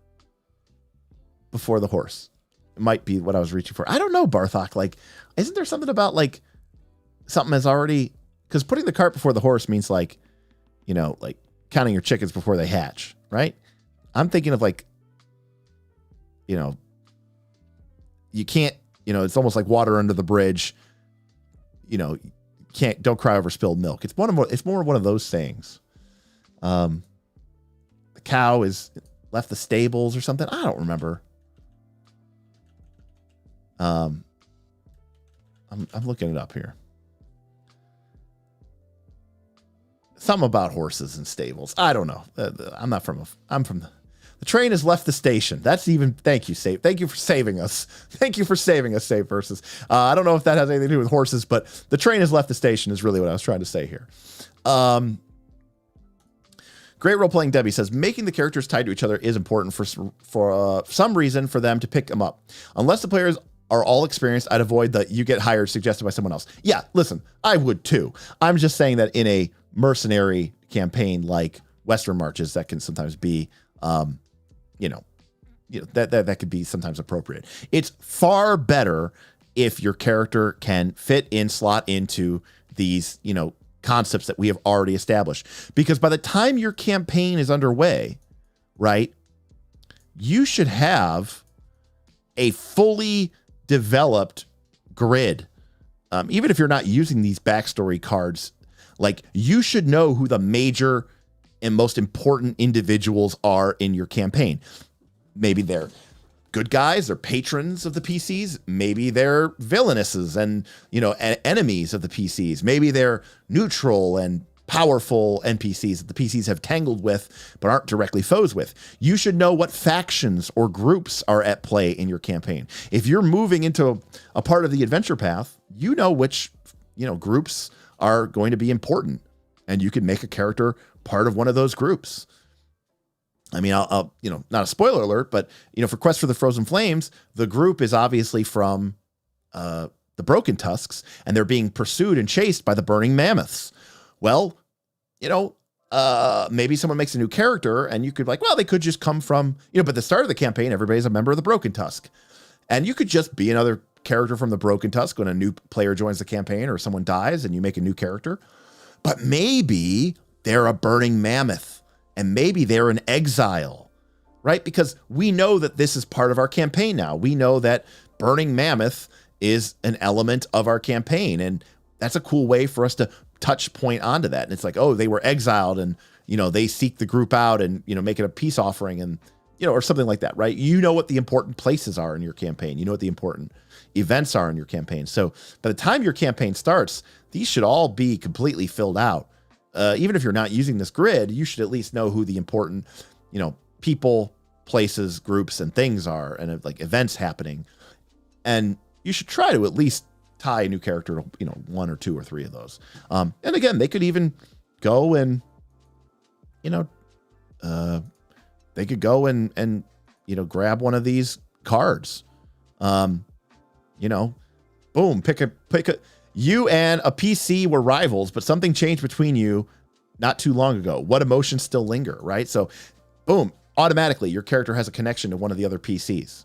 Speaker 1: before the horse might be what I was reaching for. I don't know, Barthok. Like, isn't there something about like something has already, because putting the cart before the horse means like, like counting your chickens before they hatch, right? I'm thinking of like, you can't, it's almost like water under the bridge. Don't cry over spilled milk. It's more one of those sayings. The cow is left the stables or something. I don't remember. I'm looking it up here. Something about horses and stables. I don't know. I'm from the train has left the station. That's even, thank you for saving us. Thank you for saving us, Save Versus. I don't know if that has anything to do with horses, but the train has left the station is really what I was trying to say here. Great Role-Playing Debbie says, making the characters tied to each other is important for some reason for them to pick them up. Unless the players are all experienced, I'd avoid the you get hired suggested by someone else. Yeah, listen, I would too. I'm just saying that in a mercenary campaign like Western Marches, that can sometimes be, that could be sometimes appropriate. It's far better if your character can fit in, slot into these, concepts that we have already established. Because by the time your campaign is underway, right, you should have a fully developed grid. Even if you're not using these backstory cards, like you should know who the major and most important individuals are in your campaign. Maybe they're good guys, they're patrons of the PCs. Maybe they're villainesses and, enemies of the PCs. Maybe they're neutral and powerful NPCs that the PCs have tangled with, but aren't directly foes with. You should know what factions or groups are at play in your campaign. If you're moving into a part of the adventure path, you know which, groups are going to be important, and you can make a character part of one of those groups. I mean, I'll not a spoiler alert, but, for Quest for the Frozen Flames, the group is obviously from the Broken Tusks, and they're being pursued and chased by the Burning Mammoths. Well, maybe someone makes a new character, and you could they could just come from, but at the start of the campaign, everybody's a member of the Broken Tusk. And you could just be another character from the Broken Tusk when a new player joins the campaign or someone dies and you make a new character. But maybe they're a Burning Mammoth. And maybe they're in exile, right? Because we know that this is part of our campaign now. We know that Burning Mammoth is an element of our campaign. And that's a cool way for us to touch point onto that. And it's like, oh, they were exiled and, they seek the group out and, make it a peace offering and, or something like that, right? You know what the important places are in your campaign. You know what the important events are in your campaign. So by the time your campaign starts, these should all be completely filled out. Even if you're not using this grid, you should at least know who the important, people, places, groups, and things are, and like events happening. And you should try to at least tie a new character to, one or two or three of those. And again, they could even go and, they could go and grab one of these cards. Boom, pick a. You and a PC were rivals, but something changed between you not too long ago. What emotions still linger, right? So, boom, automatically your character has a connection to one of the other PCs.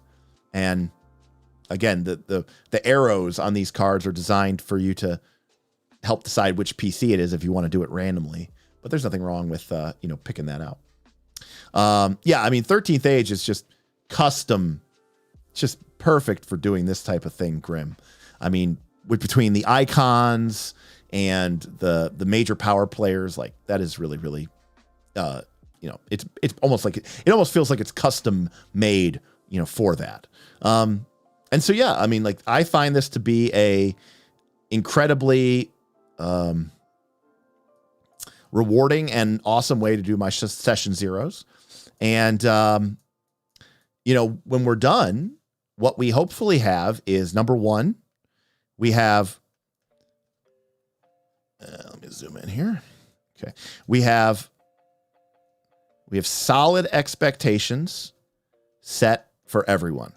Speaker 1: And again, the arrows on these cards are designed for you to help decide which PC it is if you want to do it randomly. But there's nothing wrong with picking that out. 13th Age is just custom, just perfect for doing this type of thing, Grim. I mean, between the icons and the major power players, like that is really, really, it's almost like it almost feels like it's custom made for that. And so, yeah, I mean, like, I find this to be a incredibly rewarding and awesome way to do my session zeros. And, when we're done, what we hopefully have is, number one, we have, let me zoom in here. Okay. We have solid expectations set for everyone,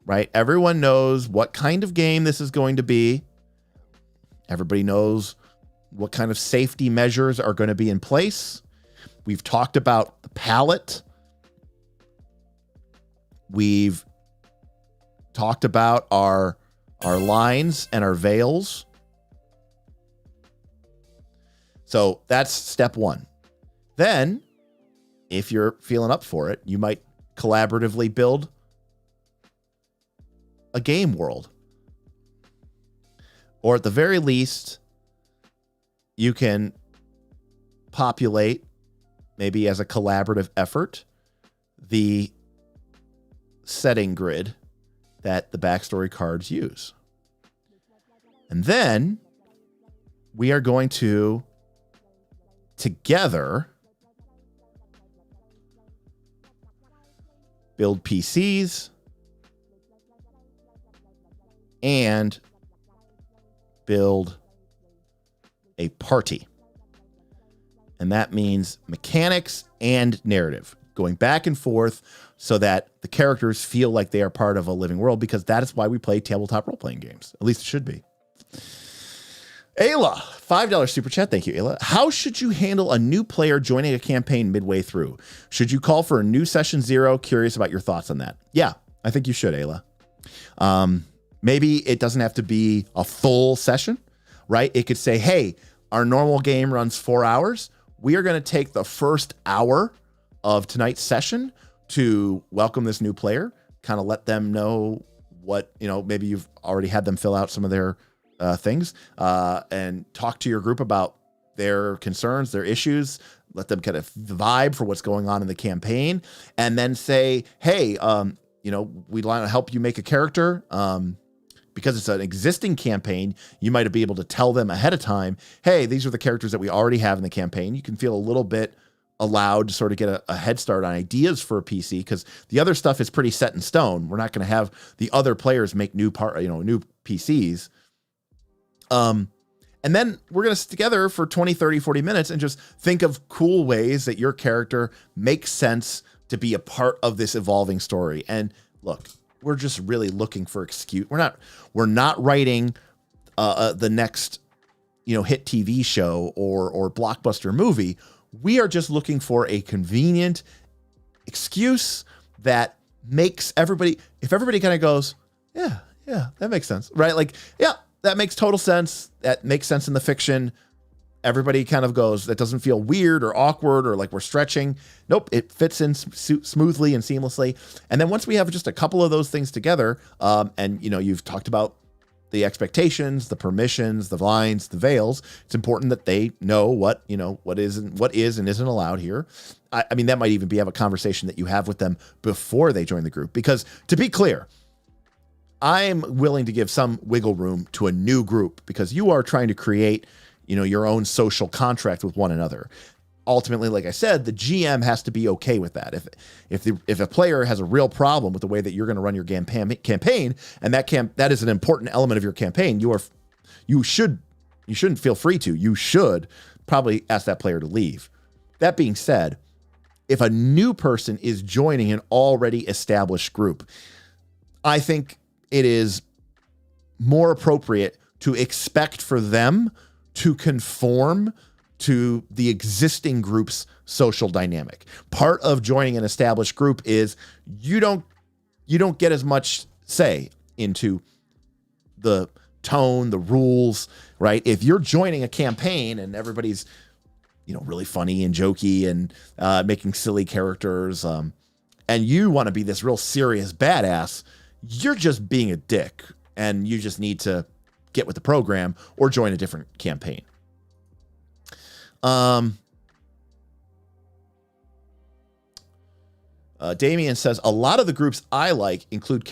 Speaker 1: right? Everyone knows what kind of game this is going to be. Everybody knows what kind of safety measures are going to be in place. We've talked about the palette. We've talked about our lines and our veils. So that's step one. Then, if you're feeling up for it, you might collaboratively build a game world. Or at the very least, you can populate, maybe as a collaborative effort, the setting grid that the backstory cards use. And then we are going to together build PCs and build a party. And that means mechanics and narrative going back and forth so that the characters feel like they are part of a living world, because that is why we play tabletop role-playing games. At least it should be. Ayla, $5 super chat. Thank you, Ayla. How should you handle a new player joining a campaign midway through? Should you call for a new session zero? Curious about your thoughts on that. Yeah, I think you should, Ayla. Maybe it doesn't have to be a full session, right? It could say, hey, our normal game runs 4 hours. We are going to take the first hour of tonight's session to welcome this new player, kind of let them know what, maybe you've already had them fill out some of their things, and talk to your group about their concerns, their issues, let them kind of vibe for what's going on in the campaign, and then say, hey, we'd want to help you make a character. Because it's an existing campaign, you might be able to tell them ahead of time, hey, these are the characters that we already have in the campaign. You can feel a little bit allowed to sort of get a head start on ideas for a PC, because the other stuff is pretty set in stone. We're not going to have the other players make new PCs. And then we're going to sit together for 20, 30, 40 minutes and just think of cool ways that your character makes sense to be a part of this evolving story. And look, we're just really looking for excuse. We're not writing the next, hit TV show or blockbuster movie. We are just looking for a convenient excuse that makes everybody, if everybody kind of goes, yeah, that makes sense, right? Like, yeah, that makes total sense. That makes sense in the fiction. Everybody kind of goes, that doesn't feel weird or awkward or like we're stretching. Nope, it fits in smoothly and seamlessly. And then once we have just a couple of those things together, and you've talked about the expectations, the permissions, the lines, the veils, it's important that they know what is and isn't allowed here. I mean, that might even have a conversation that you have with them before they join the group. Because to be clear, I'm willing to give some wiggle room to a new group, because you are trying to create your own social contract with one another. Ultimately, like I said, the GM has to be okay with that. If a player has a real problem with the way that you're going to run your campaign, and that is an important element of your campaign, you shouldn't feel free to. You should probably ask that player to leave. That being said, if a new person is joining an already established group, I think it is more appropriate to expect for them to conform to the existing group's social dynamic. Part of joining an established group is you don't get as much say into the tone, the rules, right? If you're joining a campaign and everybody's, really funny and jokey and making silly characters, and you want to be this real serious badass, you're just being a dick, and you just need to get with the program or join a different campaign. Damien says, a lot of the groups I like include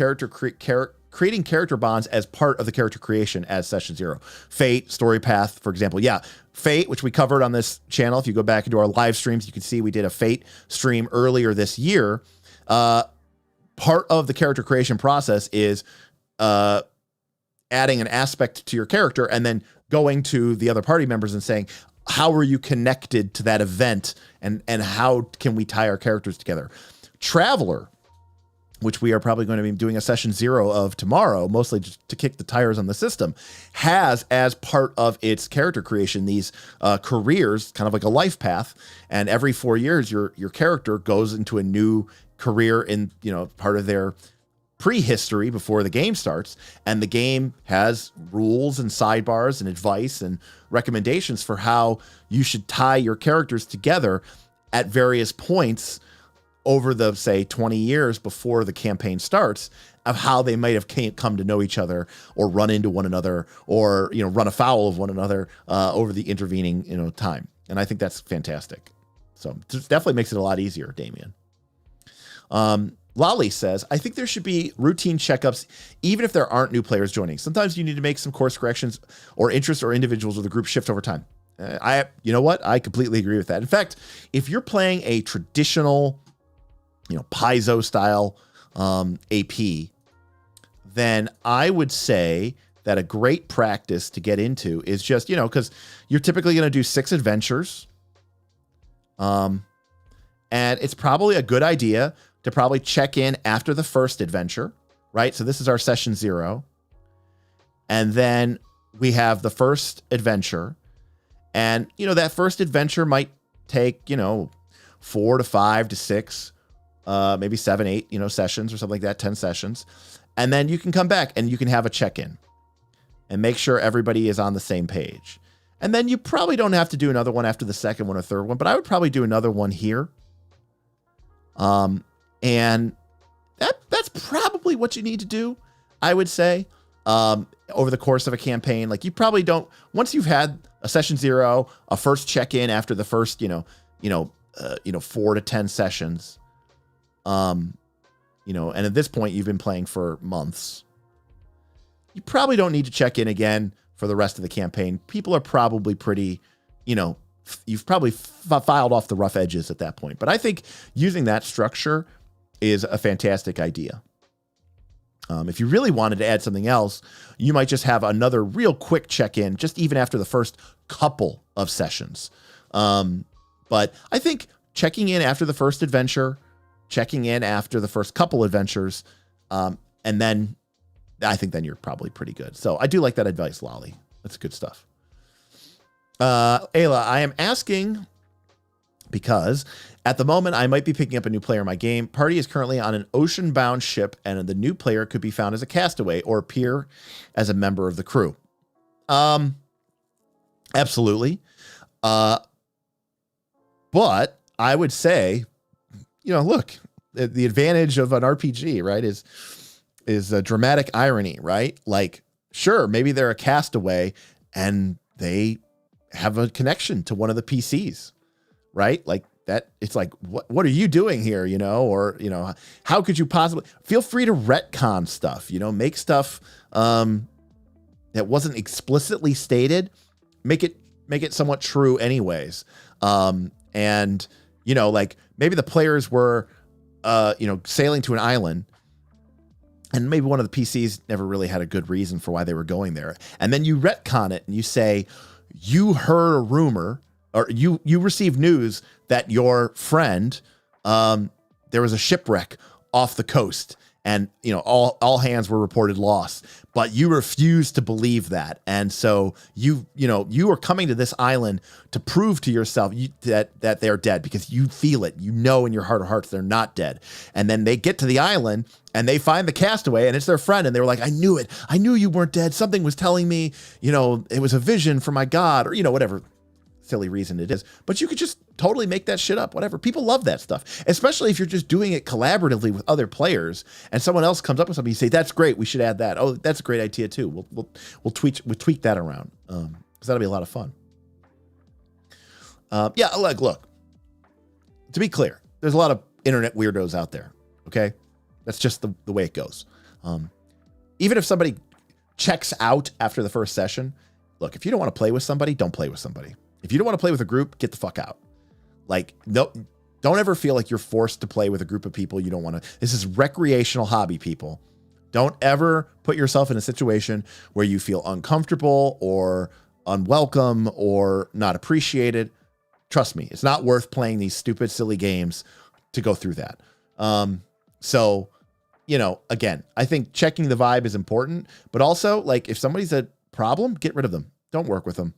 Speaker 1: creating character bonds as part of the character creation as session 0. Fate, Story Path, for example. Yeah, Fate, which we covered on this channel. If you go back into our live streams, you can see we did a Fate stream earlier this year. Part of the character creation process is adding an aspect to your character and then going to the other party members and saying, how are you connected to that event, and how can we tie our characters together? Traveler, which we are probably going to be doing a session 0 of tomorrow, mostly just to kick the tires on the system, has as part of its character creation these careers, kind of like a life path. And every 4 years, your character goes into a new career in, part of their prehistory before the game starts. And the game has rules and sidebars and advice and recommendations for how you should tie your characters together at various points over the, say, 20 years before the campaign starts, of how they might have come to know each other or run into one another or, run afoul of one another over the intervening, time. And I think that's fantastic. So it definitely makes it a lot easier, Damien. Lolly says, I think there should be routine checkups, even if there aren't new players joining. Sometimes you need to make some course corrections, or interests or individuals of the group shift over time. You know what? I completely agree with that. In fact, if you're playing a traditional, Paizo style AP, then I would say that a great practice to get into is just, because you're typically going to do 6 adventures. And it's probably a good idea to probably check in after the first adventure, right? So this is our session 0. And then we have the first adventure. And, that first adventure might take, 4 to 5 to 6, maybe 7, 8, sessions or something like that, 10 sessions. And then you can come back and you can have a check-in and make sure everybody is on the same page. And then you probably don't have to do another one after the second one or third one, but I would probably do another one here. And that's probably what you need to do, I would say, over the course of a campaign. Like, you probably don't, once you've had a session 0, a first check-in after the first, 4 to 10 sessions, and at this point you've been playing for months, you probably don't need to check in again for the rest of the campaign. People are probably pretty, you've probably filed off the rough edges at that point. But I think using that structure is a fantastic idea. If you really wanted to add something else, you might just have another real quick check-in, just even after the first couple of sessions. But I think checking in after the first adventure, checking in after the first couple adventures, and then I think then you're probably pretty good. So I do like that advice, Lolly. That's good stuff. Ayla, I am asking because at the moment I might be picking up a new player in my game. Party is currently on an ocean-bound ship, and the new player could be found as a castaway or appear as a member of the crew. Absolutely. But I would say, look, the advantage of an RPG, right, is a dramatic irony, right? Like, sure, maybe they're a castaway and they have a connection to one of the PCs, right? Like that, it's like, what are you doing here? Or, how could you possibly feel free to retcon stuff, make stuff, that wasn't explicitly stated, make it somewhat true anyways. And, like maybe the players were, sailing to an island, and maybe one of the PCs never really had a good reason for why they were going there. And then you retcon it and you say, you heard a rumor, or you received news that your friend, there was a shipwreck off the coast, and all hands were reported lost, but you refused to believe that. And so you are coming to this island to prove to yourself that they're dead, because you feel it, in your heart of hearts, they're not dead. And then they get to the island and they find the castaway, and it's their friend. And they were like, I knew it. I knew you weren't dead. Something was telling me, it was a vision from my God, or, whatever silly reason it is. But you could just totally make that shit up, whatever. People love that stuff, especially if you're just doing it collaboratively with other players, and someone else comes up with something, you say, that's great, we should add that. Oh, that's a great idea too. We'll tweak that around, because that'll be a lot of fun. Look, to be clear, there's a lot of internet weirdos out there. Okay. That's just the way it goes. Even if somebody checks out after the first session, look, if you don't want to play with somebody, don't play with somebody. If you don't want to play with a group, get the fuck out. Like, no, don't ever feel like you're forced to play with a group of people you don't want to. This is recreational hobby, people. Don't ever put yourself in a situation where you feel uncomfortable or unwelcome or not appreciated. Trust me, it's not worth playing these stupid, silly games to go through that. So, again, I think checking the vibe is important, but also, like, if somebody's a problem, get rid of them. Don't work with them.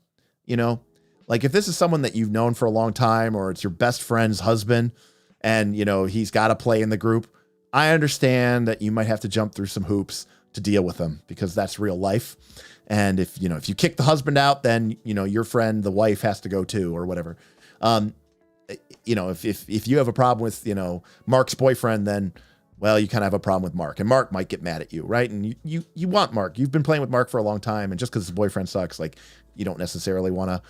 Speaker 1: Like, if this is someone that you've known for a long time, or it's your best friend's husband and, he's got to play in the group, I understand that you might have to jump through some hoops to deal with them, because that's real life. And if you kick the husband out, then, your friend, the wife, has to go too, or whatever. If you have a problem with, Mark's boyfriend, then, well, you kind of have a problem with Mark, and Mark might get mad at you. Right. And you want Mark. You've been playing with Mark for a long time. And just because his boyfriend sucks, like, you don't necessarily want to,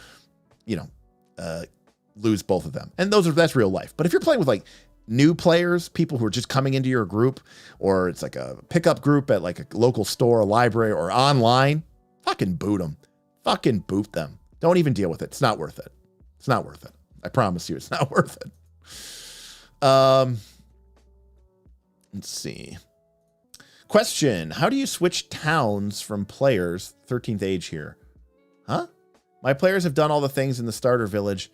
Speaker 1: lose both of them. And that's real life. But if you're playing with, like, new players, people who are just coming into your group, or it's like a pickup group at like a local store, a library, or online, fucking boot them. Fucking boot them. Don't even deal with it. It's not worth it. It's not worth it. I promise you, it's not worth it. Let's see. Question. How do you switch towns from players? 13th age here. Huh? My players have done all the things in the starter village.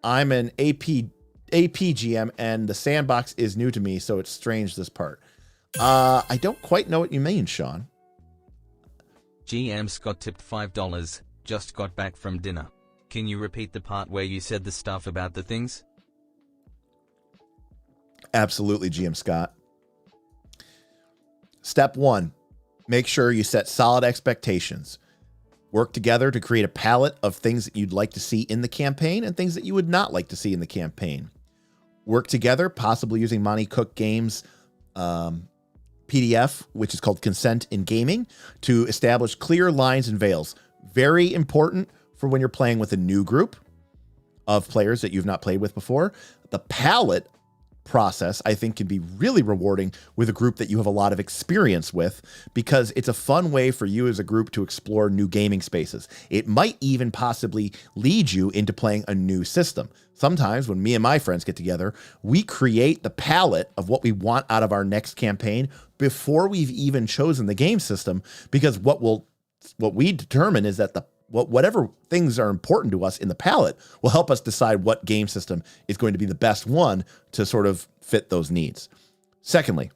Speaker 1: I'm an AP GM, and the sandbox is new to me, so it's strange, this part. I don't quite know what you mean, Sean.
Speaker 2: GM Scott tipped $5. Just got back from dinner. Can you repeat the part where you said the stuff about the things?
Speaker 1: Absolutely, GM Scott. Step 1, make sure you set solid expectations. Work together to create a palette of things that you'd like to see in the campaign and things that you would not like to see in the campaign. Work together, possibly using Monty Cook Games' PDF, which is called Consent in Gaming, to establish clear lines and veils. Very important for when you're playing with a new group of players that you've not played with before. The palette process, I think, can be really rewarding with a group that you have a lot of experience with, because it's a fun way for you as a group to explore new gaming spaces. It might even possibly lead you into playing a new system. Sometimes when me and my friends get together, we create the palette of what we want out of our next campaign before we've even chosen the game system, because what we determine is that whatever things are important to us in the palette will help us decide what game system is going to be the best one to sort of fit those needs. Secondly,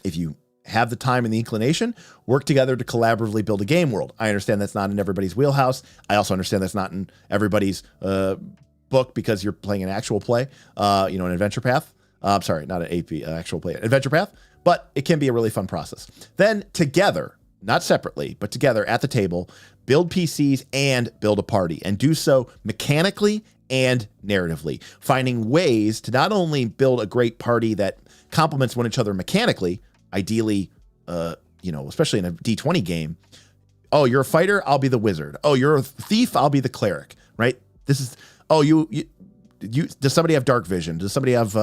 Speaker 1: if you have the time and the inclination, work together to collaboratively build a game world. I understand that's not in everybody's wheelhouse. I also understand that's not in everybody's book, because you're playing an actual play, an adventure path. I'm sorry, not an AP, actual play, adventure path, but it can be a really fun process. Then together, not separately, but together at the table, build PCs and build a party, and do so mechanically and narratively, finding ways to not only build a great party that complements one each other mechanically, ideally, especially in a D20 game. Oh, you're a fighter, I'll be the wizard. Oh, you're a thief, I'll be the cleric, right? This is, oh, you does somebody have dark vision? Does somebody have,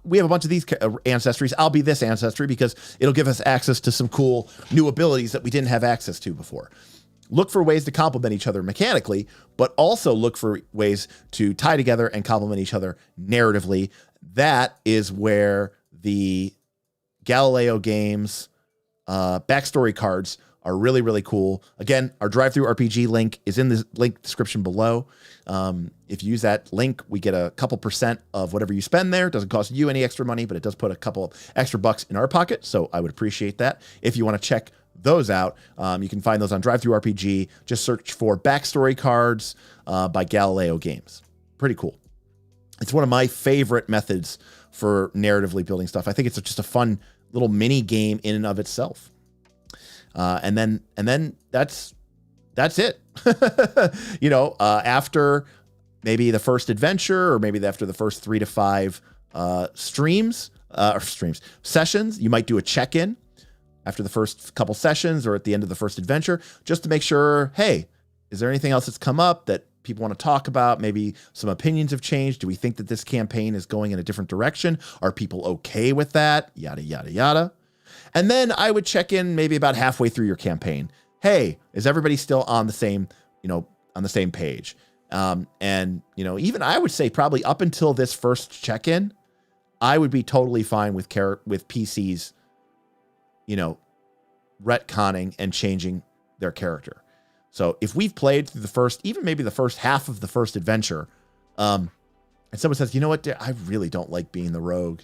Speaker 1: we have a bunch of these ancestries. I'll be this ancestry because it'll give us access to some cool new abilities that we didn't have access to before. Look for ways to complement each other mechanically, but also look for ways to tie together and complement each other narratively. That is where the Galileo games backstory cards are really, really cool. Again, our drive-through RPG link is in the link description below. If you use that link, we get a couple % of whatever you spend there. It doesn't cost you any extra money, but it does put a couple of extra bucks in our pocket. So I would appreciate that. If you want to check those out, you can find those on drive-through RPG. Just search for backstory cards by Galileo Games. Pretty cool. It's one of my favorite methods for narratively building stuff. I think it's just a fun little mini game in and of itself. And then that's it. After maybe the first adventure, or maybe after the first 3 to 5 sessions, you might do a check-in after the first couple sessions or at the end of the first adventure, just to make sure, hey, is there anything else that's come up that people want to talk about. Maybe some opinions have changed. Do we think that this campaign is going in a different direction? Are people okay with that? Yada, yada, yada. And then I would check in maybe about halfway through your campaign. Hey, is everybody still on the same, on the same page? And, even I would say probably up until this first check-in, I would be totally fine with PCs, retconning and changing their character. So if we've played through even maybe the first half of the first adventure, and someone says, you know what, I really don't like being the rogue.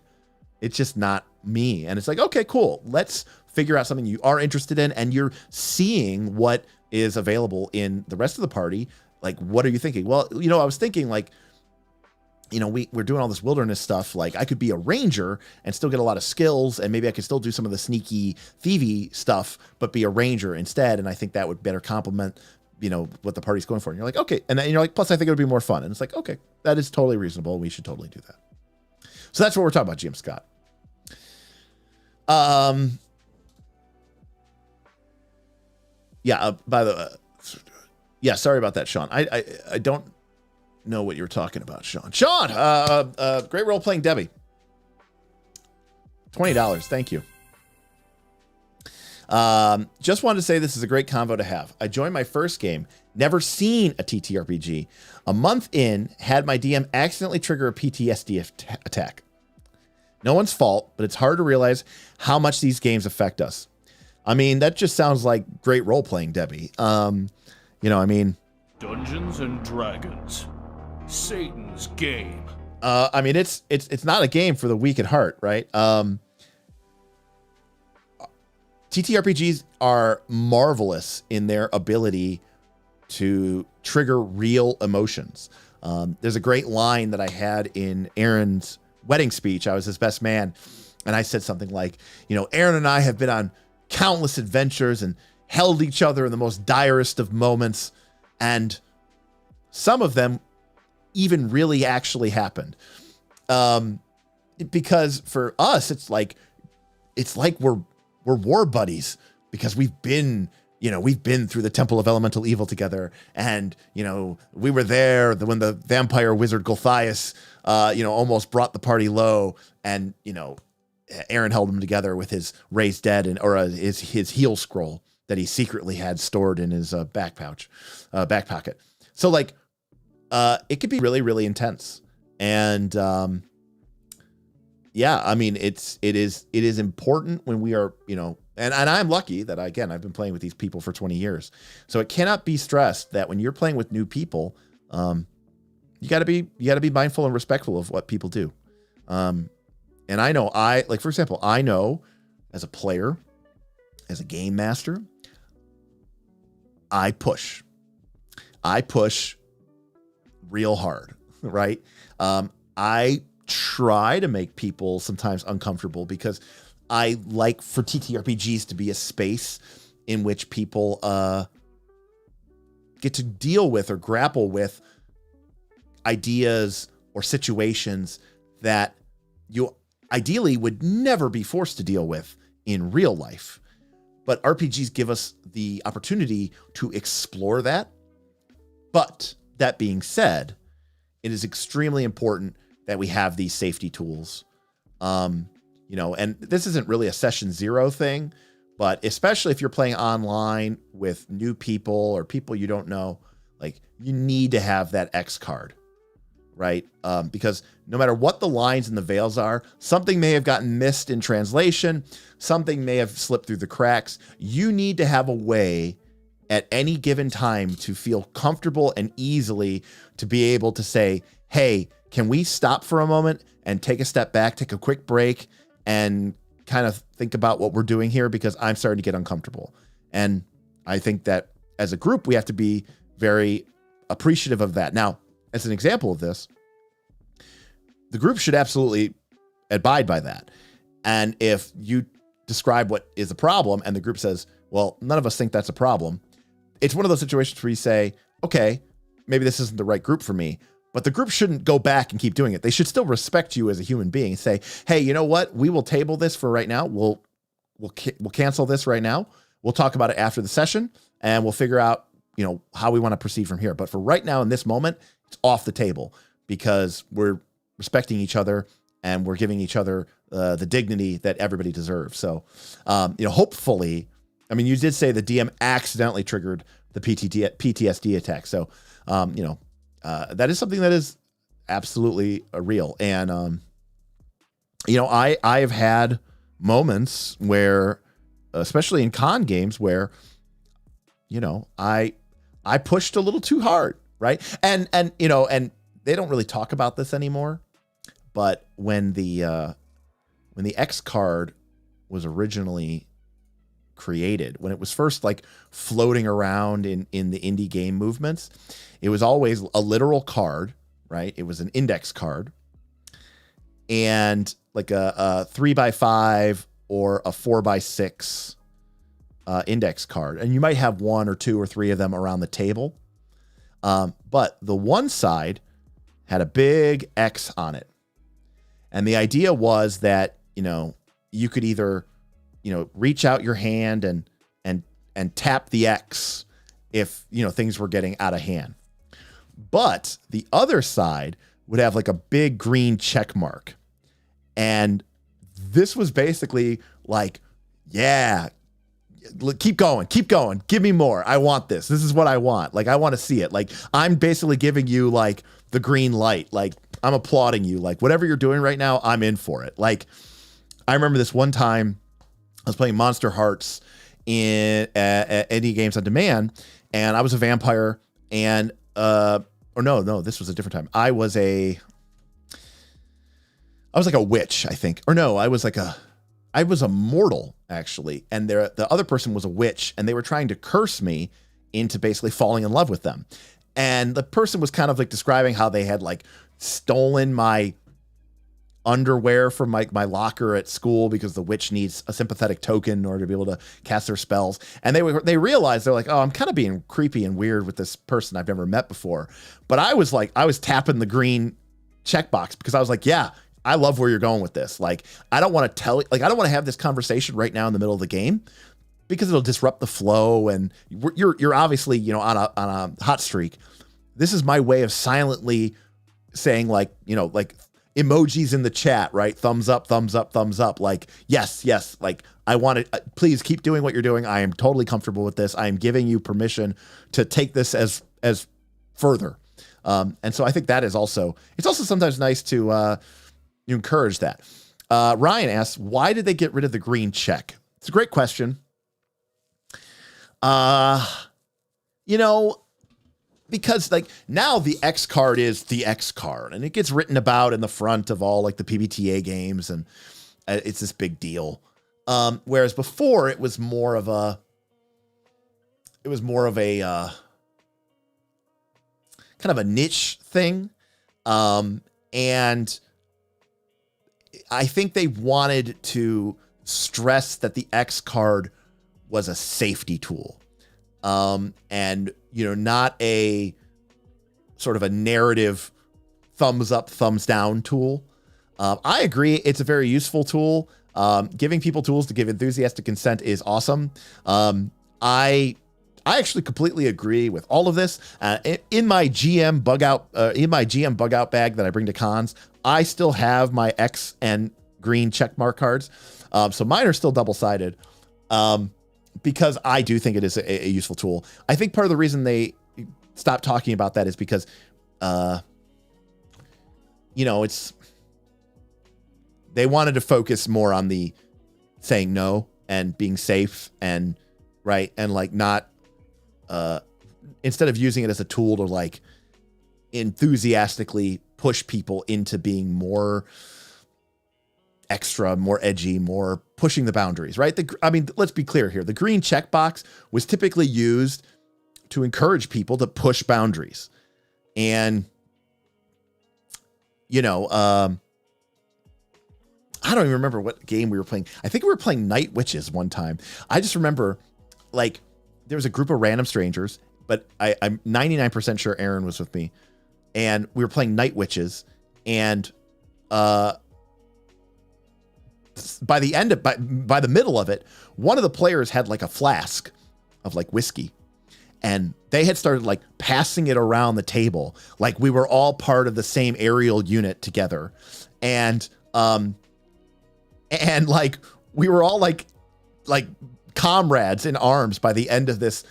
Speaker 1: It's just not me. And it's like, okay, cool. Let's figure out something you are interested in, and you're seeing what is available in the rest of the party. Like, what are you thinking? Well, I was thinking like, we're doing all this wilderness stuff. Like, I could be a ranger and still get a lot of skills, and maybe I could still do some of the sneaky, thievy stuff, but be a ranger instead. And I think that would better complement, what the party's going for. And you're like, okay. And then you're like, plus I think it would be more fun. And it's like, okay, that is totally reasonable. We should totally do that. So that's what we're talking about, GM Scott. Yeah. By the way, yeah. Sorry about that, Sean. I don't know what you're talking about, Sean. Sean, great role playing Debbie. $20. Thank you. Just wanted to say this is a great convo to have. I joined my first game, never seen a TTRPG. A month in, had my DM accidentally trigger a PTSD attack. No one's fault, but it's hard to realize how much these games affect us. I mean, that just sounds like great role playing, Debbie. Dungeons
Speaker 3: and Dragons, Satan's game.
Speaker 1: It's not a game for the weak at heart, right? TTRPGs are marvelous in their ability to trigger real emotions. There's a great line that I had in Aaron's wedding speech. I was his best man, and I said something like, Aaron and I have been on countless adventures and held each other in the most direst of moments, and some of them even really actually happened. Because for us, it's like we're war buddies, because we've been through the Temple of Elemental Evil together, and we were there when the vampire wizard Gulthias almost brought the party low, and Aaron held him together with his raised dead his heal scroll that he secretly had stored in his back pocket. So it could be really, really intense. And it is important when we are, and I'm lucky that I've been playing with these people for 20 years. So it cannot be stressed that when you're playing with new people, you gotta be mindful and respectful of what people do. And I know for example, I know as a player, as a game master, I push real hard, right? I try to make people sometimes uncomfortable, because I like for TTRPGs to be a space in which people get to deal with or grapple with ideas or situations that you ideally would never be forced to deal with in real life. But RPGs give us the opportunity to explore that. But that being said, it is extremely important that we have these safety tools. And this isn't really a session zero thing, but especially if you're playing online with new people or people you don't know, you need to have that X card, right? Because no matter what the lines and the veils are, something may have gotten missed in translation, something may have slipped through the cracks. You need to have a way at any given time to feel comfortable and easily to be able to say, hey, can we stop for a moment and take a step back, take a quick break, and kind of think about what we're doing here, because I'm starting to get uncomfortable. And I think that as a group, we have to be very appreciative of that. Now, as an example of this, the group should absolutely abide by that. And if you describe what is a problem and the group says, well, none of us think that's a problem, it's one of those situations where you say, okay, maybe this isn't the right group for me. But the group shouldn't go back and keep doing it. They should still respect you as a human being. Say, hey, you know what? We will table this for right now. We'll cancel this right now. We'll talk about it after the session, and we'll figure out how we want to proceed from here. But for right now, in this moment, it's off the table because we're respecting each other and we're giving each other the dignity that everybody deserves. So, hopefully, I mean, you did say the DM accidentally triggered the PTSD attack. So, that is something that is absolutely real. And, I've had moments where, especially in con games, where, I pushed a little too hard, right? And they don't really talk about this anymore, but when the X card was originally created, when it was first like floating around in the indie game movements, it was always a literal card, right? It was an index card and like a 3x5 or a 4x6 index card. And you might have 1 or 2 or 3 of them around the table. But the one side had a big X on it. And the idea was that, you could either, reach out your hand and tap the X if, things were getting out of hand. But the other side would have like a big green check mark. And this was basically like, yeah, keep going, give me more. I want this. This is what I want. Like, I want to see it. Like, I'm basically giving you like the green light. Like, I'm applauding you. Like, whatever you're doing right now, I'm in for it. Like, I remember this one time I was playing Monster Hearts in Indie Games on Demand, and I was a vampire, and no, this was a different time. I was like a witch, I think. Or no, I was a mortal, actually. And the other person was a witch, and they were trying to curse me into basically falling in love with them. And the person was kind of like describing how they had like stolen my underwear from my locker at school because the witch needs a sympathetic token in order to be able to cast their spells. And they realized, they're like, oh, I'm kind of being creepy and weird with this person I've never met before. But I was tapping the green checkbox because I was like, yeah, I love where you're going with this. Like, I don't want to I don't want to have this conversation right now in the middle of the game because it'll disrupt the flow. And you're obviously, on a hot streak. This is my way of silently saying like emojis in the chat, right? Thumbs up, thumbs up, thumbs up. Like, yes. Like, I want it. Please keep doing what you're doing. I am totally comfortable with this. I am giving you permission to take this as further. And so I think that is it's also sometimes nice to, you encourage that. Ryan asks, why did they get rid of the green check? It's a great question. Because like now the X card is the X card and it gets written about in the front of all like the PBTA games and it's this big deal. Whereas before it was more of a kind of a niche thing. And I think they wanted to stress that the X card was a safety tool. And, not a sort of a narrative thumbs up, thumbs down tool. I agree. It's a very useful tool. Giving people tools to give enthusiastic consent is awesome. I actually completely agree with all of this. In my GM bug out bag that I bring to cons, I still have my X and green checkmark cards. So mine are still double-sided. Because I do think it is a useful tool. I think part of the reason they stopped talking about that is because, they wanted to focus more on the saying no and being safe and right. And like not, instead of using it as a tool to like enthusiastically push people into being more extra, more edgy, more pushing the boundaries, right? Let's be clear here. The green checkbox was typically used to encourage people to push boundaries. And, I don't even remember what game we were playing. I think we were playing Night Witches one time. I just remember like there was a group of random strangers, but I'm 99% sure Aaron was with me and we were playing Night Witches and, by the middle of it, one of the players had like a flask of like whiskey and they had started like passing it around the table, like we were all part of the same aerial unit together, and like we were all like comrades in arms by the end of this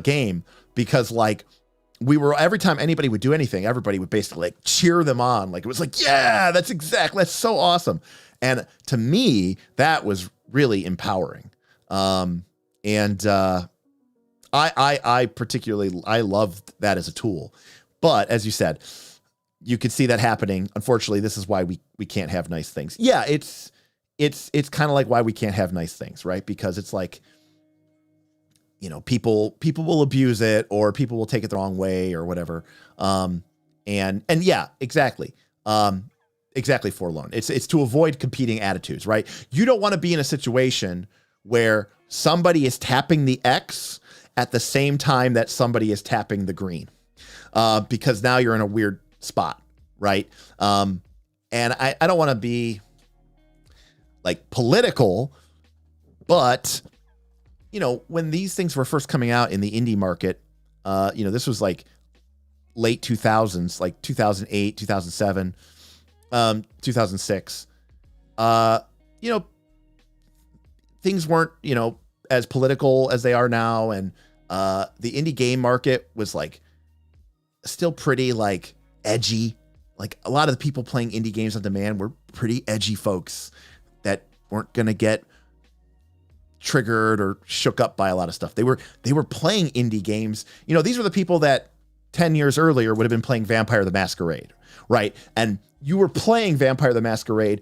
Speaker 1: game, because like we were, every time anybody would do anything, everybody would basically like cheer them on. Like it was like, yeah, that's so awesome. And to me, that was really empowering. I particularly, I loved that as a tool. But as you said, you could see that happening. Unfortunately, this is why we can't have nice things. Yeah, it's kind of like why we can't have nice things, right? Because it's like, you know, people will abuse it, or people will take it the wrong way or whatever. And yeah, exactly. Exactly, Forlorn. It's to avoid competing attitudes, right? You don't want to be in a situation where somebody is tapping the X at the same time that somebody is tapping the green, because now you're in a weird spot, right? And I don't want to be like political, but you know, when these things were first coming out in the indie market, you know, this was like late 2000s, like 2008, 2007, 2006. You know, things weren't, you know, as political as they are now. And the indie game market was like still pretty like edgy. Like a lot of the people playing indie games on demand were pretty edgy folks that weren't going to get triggered or shook up by a lot of stuff. They were playing indie games. You know, these were the people that 10 years earlier would have been playing Vampire the Masquerade, right? And you were playing Vampire the Masquerade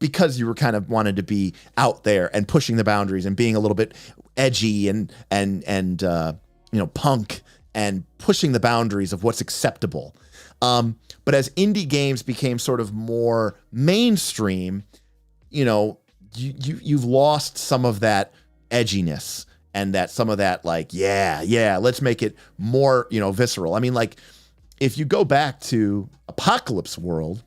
Speaker 1: because you were kind of wanted to be out there and pushing the boundaries and being a little bit edgy and you know, punk and pushing the boundaries of what's acceptable. But as indie games became sort of more mainstream, you know, you've lost some of that edginess and that some of that like, yeah, let's make it more, you know, visceral. I mean, like if you go back to Apocalypse World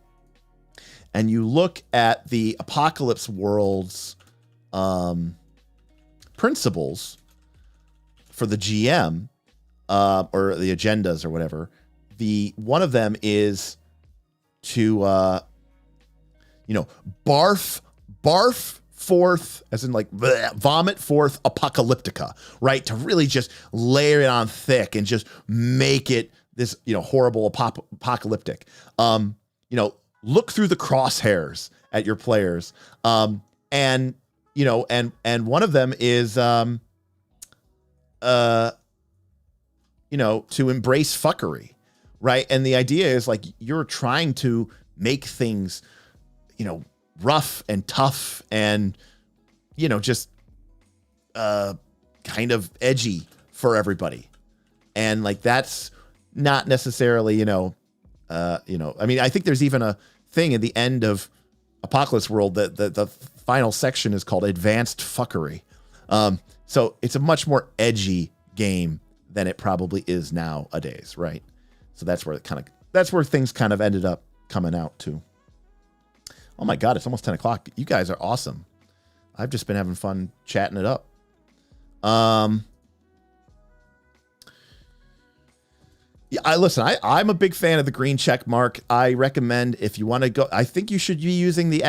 Speaker 1: and you look at the Apocalypse World's principles for the GM or the agendas or whatever, one of them is to, you know, barf forth, as in like bleh, vomit forth apocalyptica, right? To really just layer it on thick and just make it this, you know, horrible apocalyptic. You know, look through the crosshairs at your players. And you know, and one of them is you know, to embrace fuckery, right? And the idea is like you're trying to make things, you know, rough and tough and, you know, just kind of edgy for everybody. And like that's not necessarily, you know, I mean, I think there's even a thing at the end of Apocalypse World that the final section is called Advanced Fuckery. So it's a much more edgy game than it probably is nowadays, right? So that's where things kind of ended up coming out to. Oh my God, it's almost 10 o'clock. You guys are awesome. I've just been having fun chatting it up. Yeah, I'm a big fan of the green check mark. I recommend if you want to go, I think you should be using the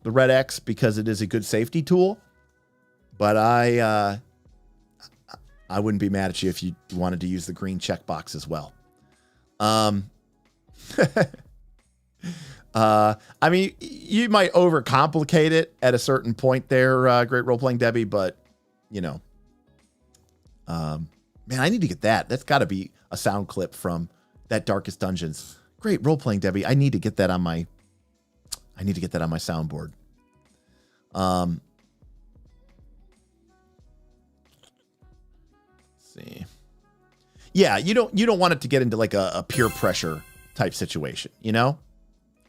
Speaker 1: red X, because it is a good safety tool. But I wouldn't be mad at you if you wanted to use the green check box as well. I mean, you might overcomplicate it at a certain point there, Great Role-Playing Debbie, but, you know, man, I need to get that. That's got to be a sound clip from that Darkest Dungeons. Great Role-Playing Debbie. I need to get that on my soundboard. Let's see. Yeah, you don't want it to get into like a peer pressure type situation, you know?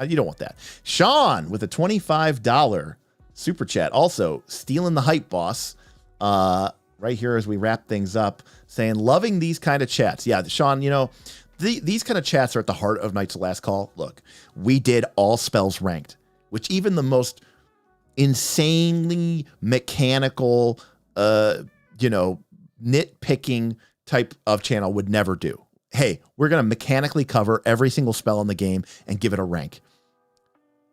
Speaker 1: You don't want that. Sean with a $25 super chat. Also, stealing the hype, boss. Right here as we wrap things up, saying, loving these kind of chats. Yeah, Sean, you know, these kind of chats are at the heart of Knights of Last Call. Look, we did all spells ranked, which even the most insanely mechanical, you know, nitpicking type of channel would never do. Hey, we're going to mechanically cover every single spell in the game and give it a rank.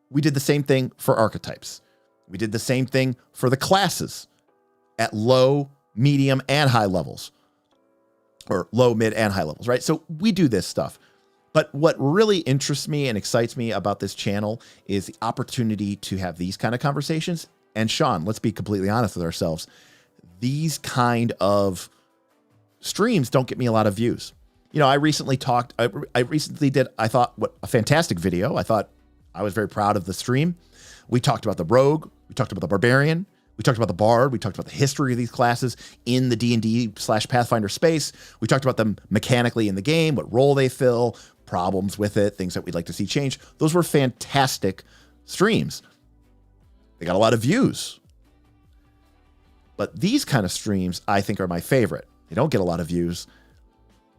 Speaker 1: We did the same thing for archetypes. We did the same thing for the classes at low, medium, and high levels, or low, mid, and high levels, right? So we do this stuff. But what really interests me and excites me about this channel is the opportunity to have these kind of conversations. And Sean, let's be completely honest with ourselves. These kind of streams don't get me a lot of views. You know, I recently did, I thought, what a fantastic video. I thought I was very proud of the stream. We talked about the rogue. We talked about the barbarian. We talked about the bard. We talked about the history of these classes in the D&D/Pathfinder space. We talked about them mechanically in the game, what role they fill, problems with it, things that we'd like to see change. Those were fantastic streams. They got a lot of views. But these kind of streams, I think, are my favorite. They don't get a lot of views,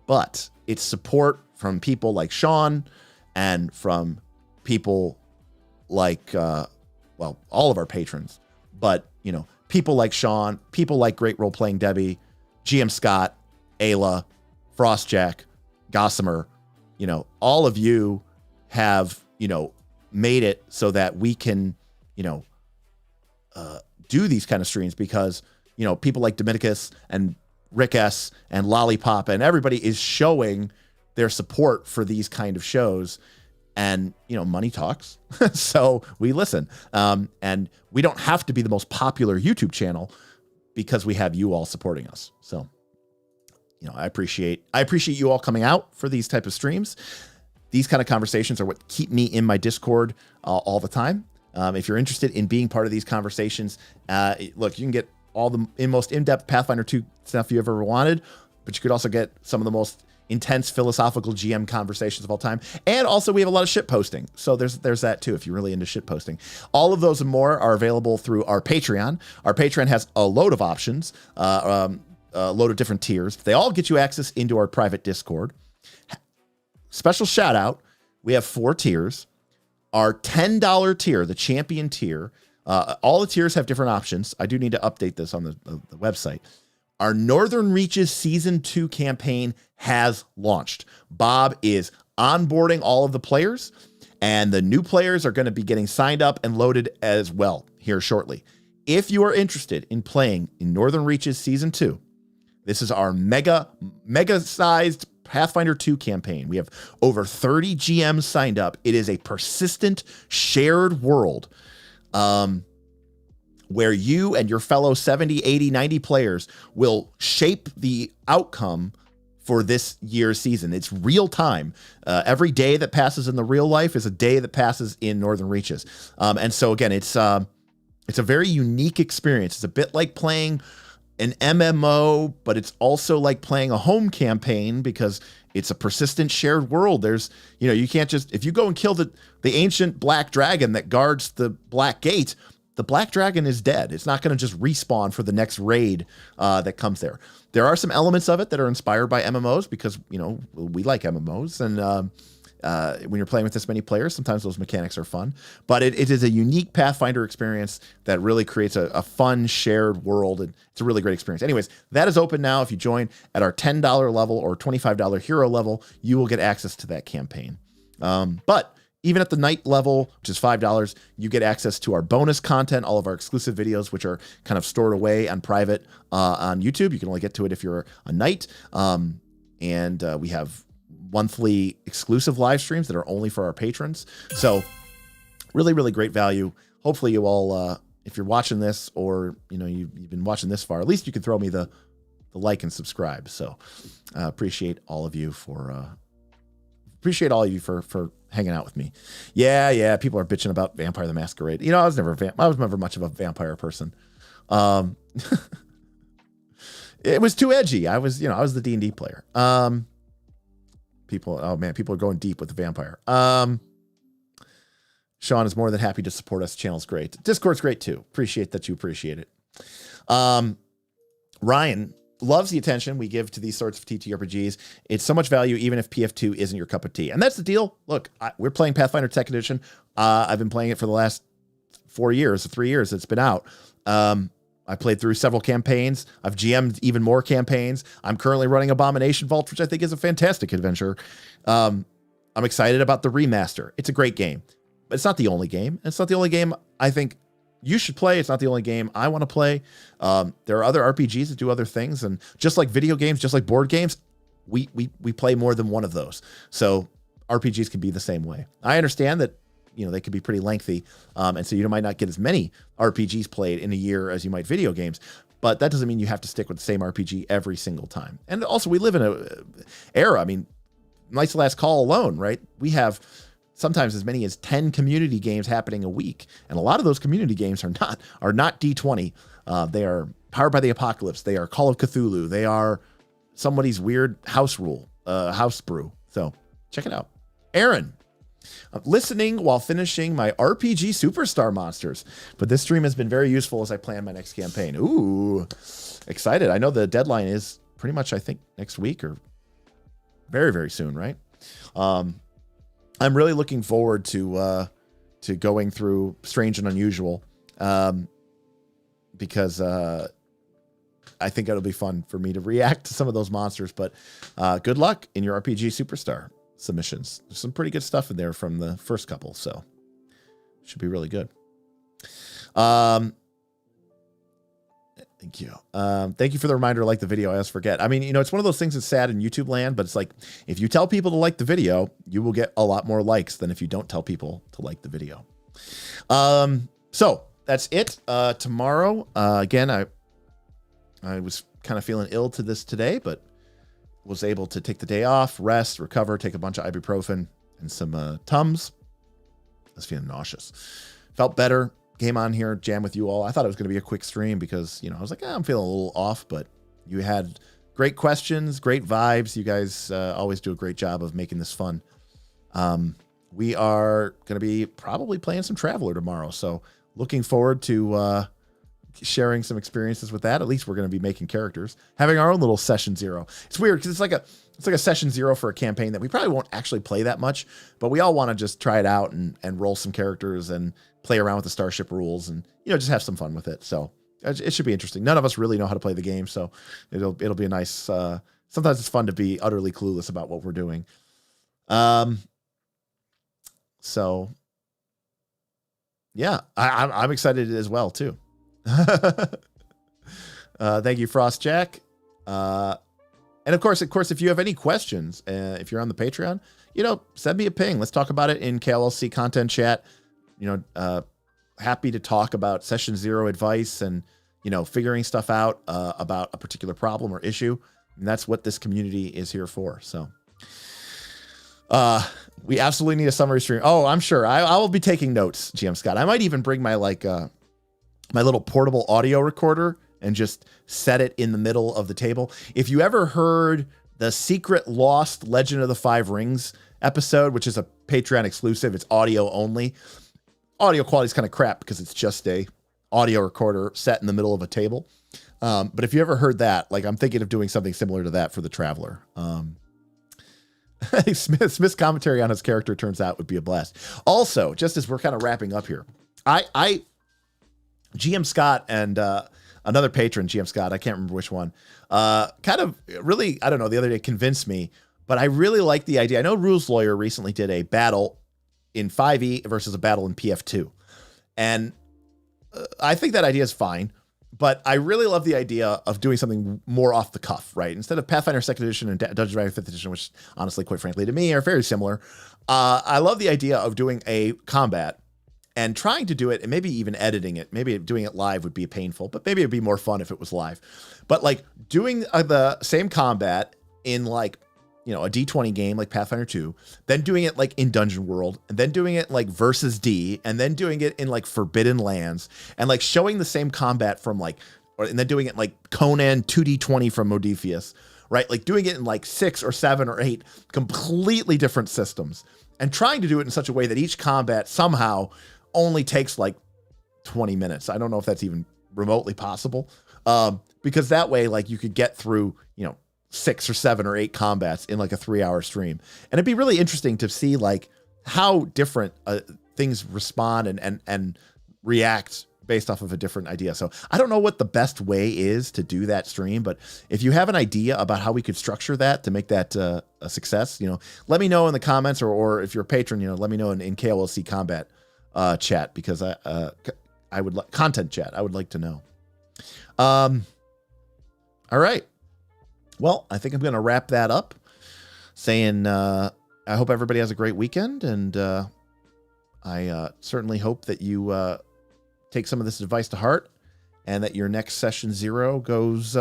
Speaker 1: but it's support from people like Sean and from people like, well, all of our patrons. But, you know, people like Sean, people like Great Roleplaying Debbie, GM Scott, Ayla, Frostjack, Gossamer, you know, all of you have, you know, made it so that we can, you know, do these kind of streams because, you know, people like Dominicus and Rick S and Lollipop and everybody is showing their support for these kind of shows. And, you know, money talks. So we listen. And we don't have to be the most popular YouTube channel because we have you all supporting us. So, you know, I appreciate you all coming out for these type of streams. These kind of conversations are what keep me in my Discord all the time. If you're interested in being part of these conversations, look, you can get all the most in-depth Pathfinder 2 stuff you ever wanted, but you could also get some of the most intense philosophical GM conversations of all time. And also we have a lot of shit posting. So there's that too, if you're really into shit posting. All of those and more are available through our Patreon. Our Patreon has a load of options, a load of different tiers. They all get you access into our private Discord. Special shout out. We have 4 tiers. Our $10 tier, the champion tier, all the tiers have different options. I do need to update this on the website. Our Northern Reaches Season 2 campaign has launched. Bob is onboarding all of the players, and the new players are going to be getting signed up and loaded as well here shortly. If you are interested in playing in Northern Reaches Season 2, this is our mega-sized Pathfinder 2 campaign. We have over 30 GMs signed up. It is a persistent shared world where you and your fellow 70, 80, 90 players will shape the outcome for this year's season. It's real time. Every day that passes in the real life is a day that passes in Northern Reaches. And so again, it's a very unique experience. It's a bit like playing an MMO, but it's also like playing a home campaign because it's a persistent shared world. There's, you know, you can't just, if you go and kill the ancient black dragon that guards the black gate, the black dragon is dead. It's not going to just respawn for the next raid that comes there. There are some elements of it that are inspired by MMOs because, you know, we like MMOs. And when you're playing with this many players, sometimes those mechanics are fun. But it is a unique Pathfinder experience that really creates a fun shared world. And it's a really great experience. Anyways, that is open now. If you join at our $10 level or $25 hero level, you will get access to that campaign. But even at the night level, which is $5, you get access to our bonus content, all of our exclusive videos, which are kind of stored away on private on YouTube. You can only get to it if you're a knight. And we have monthly exclusive live streams that are only for our patrons. So really, really great value. Hopefully you all, if you're watching this or, you know, you've been watching this far, at least you can throw me the like and subscribe. So appreciate all of you for hanging out with me. Yeah. People are bitching about Vampire the Masquerade. You know, I was never much of a vampire person. It was too edgy. I was the D&D player. People are going deep with the vampire. Sean is more than happy to support us. Channel's great. Discord's great too. Appreciate that you appreciate it. Ryan loves the attention we give to these sorts of TTRPGs. It's so much value, even if PF2 isn't your cup of tea. And that's the deal. Look, we're playing Pathfinder Tech Edition. I've been playing it for the last 3 years it's been out. I I played through several campaigns. I've GM'd even more campaigns. I'm currently running Abomination Vault, which I think is a fantastic adventure. I'm excited about the remaster. It's a great game, but it's not the only game. It's not the only game I think you should play. It's not the only game I want to play. There are other RPGs that do other things, and just like video games, just like board games, we play more than one of those. So RPGs can be the same way. I understand that, you know, they could be pretty lengthy. And so you might not get as many RPGs played in a year as you might video games, but that doesn't mean you have to stick with the same RPG every single time. And also we live in a era. I mean, Knights of the Last Call alone, right? We have sometimes as many as 10 community games happening a week. And a lot of those community games are not D20. They are Powered by the Apocalypse. They are Call of Cthulhu. They are somebody's weird house brew. So check it out. Aaron, I'm listening while finishing my RPG Superstar Monsters, but this stream has been very useful as I plan my next campaign. Ooh, excited. I know the deadline is pretty much, I think, next week or very, very soon, right? I'm really looking forward to going through Strange and Unusual, because I think it'll be fun for me to react to some of those monsters, but good luck in your RPG Superstar submissions. There's some pretty good stuff in there from the first couple, so should be really good. Thank you. Thank you for the reminder to like the video. I always forget. I mean, you know, it's one of those things that's sad in YouTube land, but it's like, if you tell people to like the video, you will get a lot more likes than if you don't tell people to like the video. So that's it. Tomorrow, again, I was kind of feeling ill to this today, but was able to take the day off, rest, recover, take a bunch of ibuprofen and some Tums. I was feeling nauseous. Felt better. Came on here, jam with you all. I thought it was going to be a quick stream because, you know, I was like, I'm feeling a little off, but you had great questions, great vibes. You guys always do a great job of making this fun. We are going to be probably playing some Traveler tomorrow, so looking forward to sharing some experiences with that. At least we're going to be making characters, having our own little session zero. It's weird because it's like a session zero for a campaign that we probably won't actually play that much, but we all want to just try it out and roll some characters and play around with the starship rules and, you know, just have some fun with it. So it should be interesting. None of us really know how to play the game, so it'll be a nice, sometimes it's fun to be utterly clueless about what we're doing. So yeah, I'm excited as well too. Thank you, Frost Jack. And of course, if you have any questions, if you're on the Patreon, you know, send me a ping. Let's talk about it in KLLC content chat. You know, happy to talk about session zero advice and, you know, figuring stuff out about a particular problem or issue. And that's what this community is here for. So we absolutely need a summary stream. Oh, I'm sure I will be taking notes, GM Scott. I might even bring my my little portable audio recorder and just set it in the middle of the table. If you ever heard the Secret Lost Legend of the Five Rings episode, which is a Patreon exclusive, it's audio only. Audio quality is kind of crap because it's just a audio recorder set in the middle of a table. But if you ever heard that, like, I'm thinking of doing something similar to that for the Traveler. Smith's commentary on his character turns out would be a blast. Also, just as we're kind of wrapping up here, GM Scott and another patron, GM Scott, I can't remember which one, kind of really, I don't know, the other day convinced me, but I really like the idea. I know Rules Lawyer recently did a battle in 5e versus a battle in PF2. And I think that idea is fine, but I really love the idea of doing something more off the cuff, right? Instead of Pathfinder 2nd Edition and Dungeons & Dragons 5th Edition, which honestly, quite frankly, to me are very similar. I love the idea of doing a combat and trying to do it and maybe even editing it. Maybe doing it live would be painful, but maybe it'd be more fun if it was live. But like doing the same combat in like, you know, a D20 game like Pathfinder 2, then doing it like in Dungeon World, and then doing it like versus D, and then doing it in like Forbidden Lands, and like showing the same combat from like, and then doing it like Conan 2D20 from Modiphius, right? Like doing it in like 6 or 7 or 8 completely different systems, and trying to do it in such a way that each combat somehow only takes like 20 minutes. I don't know if that's even remotely possible, because that way, like, you could get through, you know, 6 or 7 or 8 combats in like a 3-hour stream. And it'd be really interesting to see like how different things respond and react based off of a different idea. So I don't know what the best way is to do that stream, but if you have an idea about how we could structure that to make that a success, let me know in the comments, or if you're a patron, let me know in KLLC Combat chat, because I would like content chat. I would like to know. All right. Well, I think I'm going to wrap that up saying, I hope everybody has a great weekend, and I certainly hope that you take some of this advice to heart, and that your next session 0 goes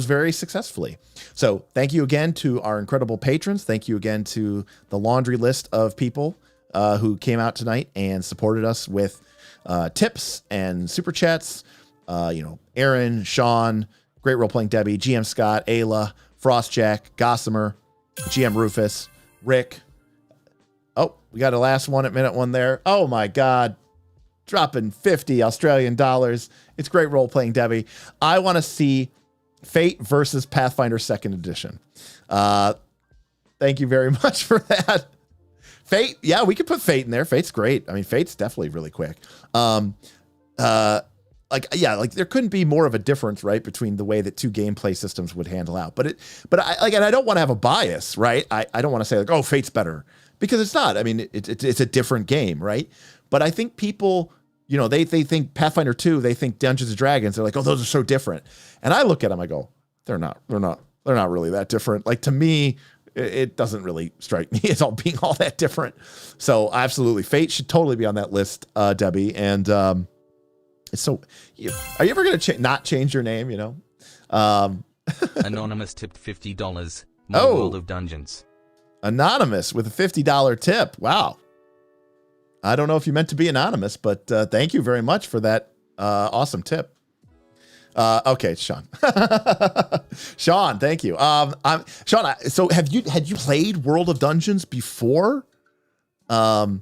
Speaker 1: very successfully. So thank you again to our incredible patrons. Thank you again to the laundry list of people who came out tonight and supported us with tips and super chats. Aaron, Sean, Great Role Playing Debbie, GM Scott, Ayla, Frostjack, Gossamer, GM Rufus, Rick. Oh, we got a last one at minute 1 there. Oh my God. Dropping 50 Australian dollars. It's Great Role Playing Debbie. I want to see Fate versus Pathfinder 2nd Edition. Thank you very much for that. Fate, yeah, we could put Fate in there. Fate's great. I mean, Fate's definitely really quick. There couldn't be more of a difference, right, between the way that 2 gameplay systems would handle out. But I don't want to have a bias, right? I don't want to say like, oh, Fate's better, because it's not. I mean, it's a different game, right? But I think people, they think Pathfinder 2, they think Dungeons and Dragons. They're like, oh, those are so different. And I look at them, I go, they're not really that different. Like, to me, it doesn't really strike me as all being all that different. So absolutely, Fate should totally be on that list, Debbie. And it's so. Are you ever going to not change your name?
Speaker 2: Anonymous tipped $50. More World of Dungeons.
Speaker 1: Anonymous with a $50 tip. Wow. I don't know if you meant to be anonymous, but thank you very much for that awesome tip. Okay, Sean. Sean, thank you. Sean, so had you played World of Dungeons before? Or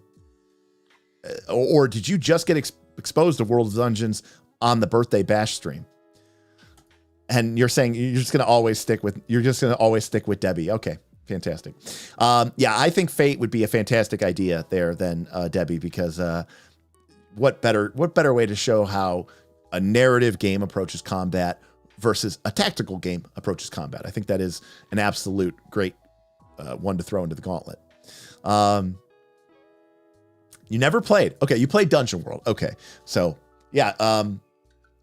Speaker 1: did you just get exposed to World of Dungeons on the birthday bash stream? And you're saying you're just going to always stick with Debbie. Okay. Fantastic. I think Fate would be a fantastic idea there than Debbie, because what better way to show how a narrative game approaches combat versus a tactical game approaches combat. I think that is an absolute great one to throw into the gauntlet. You never played. Okay, you played Dungeon World. Okay, so yeah,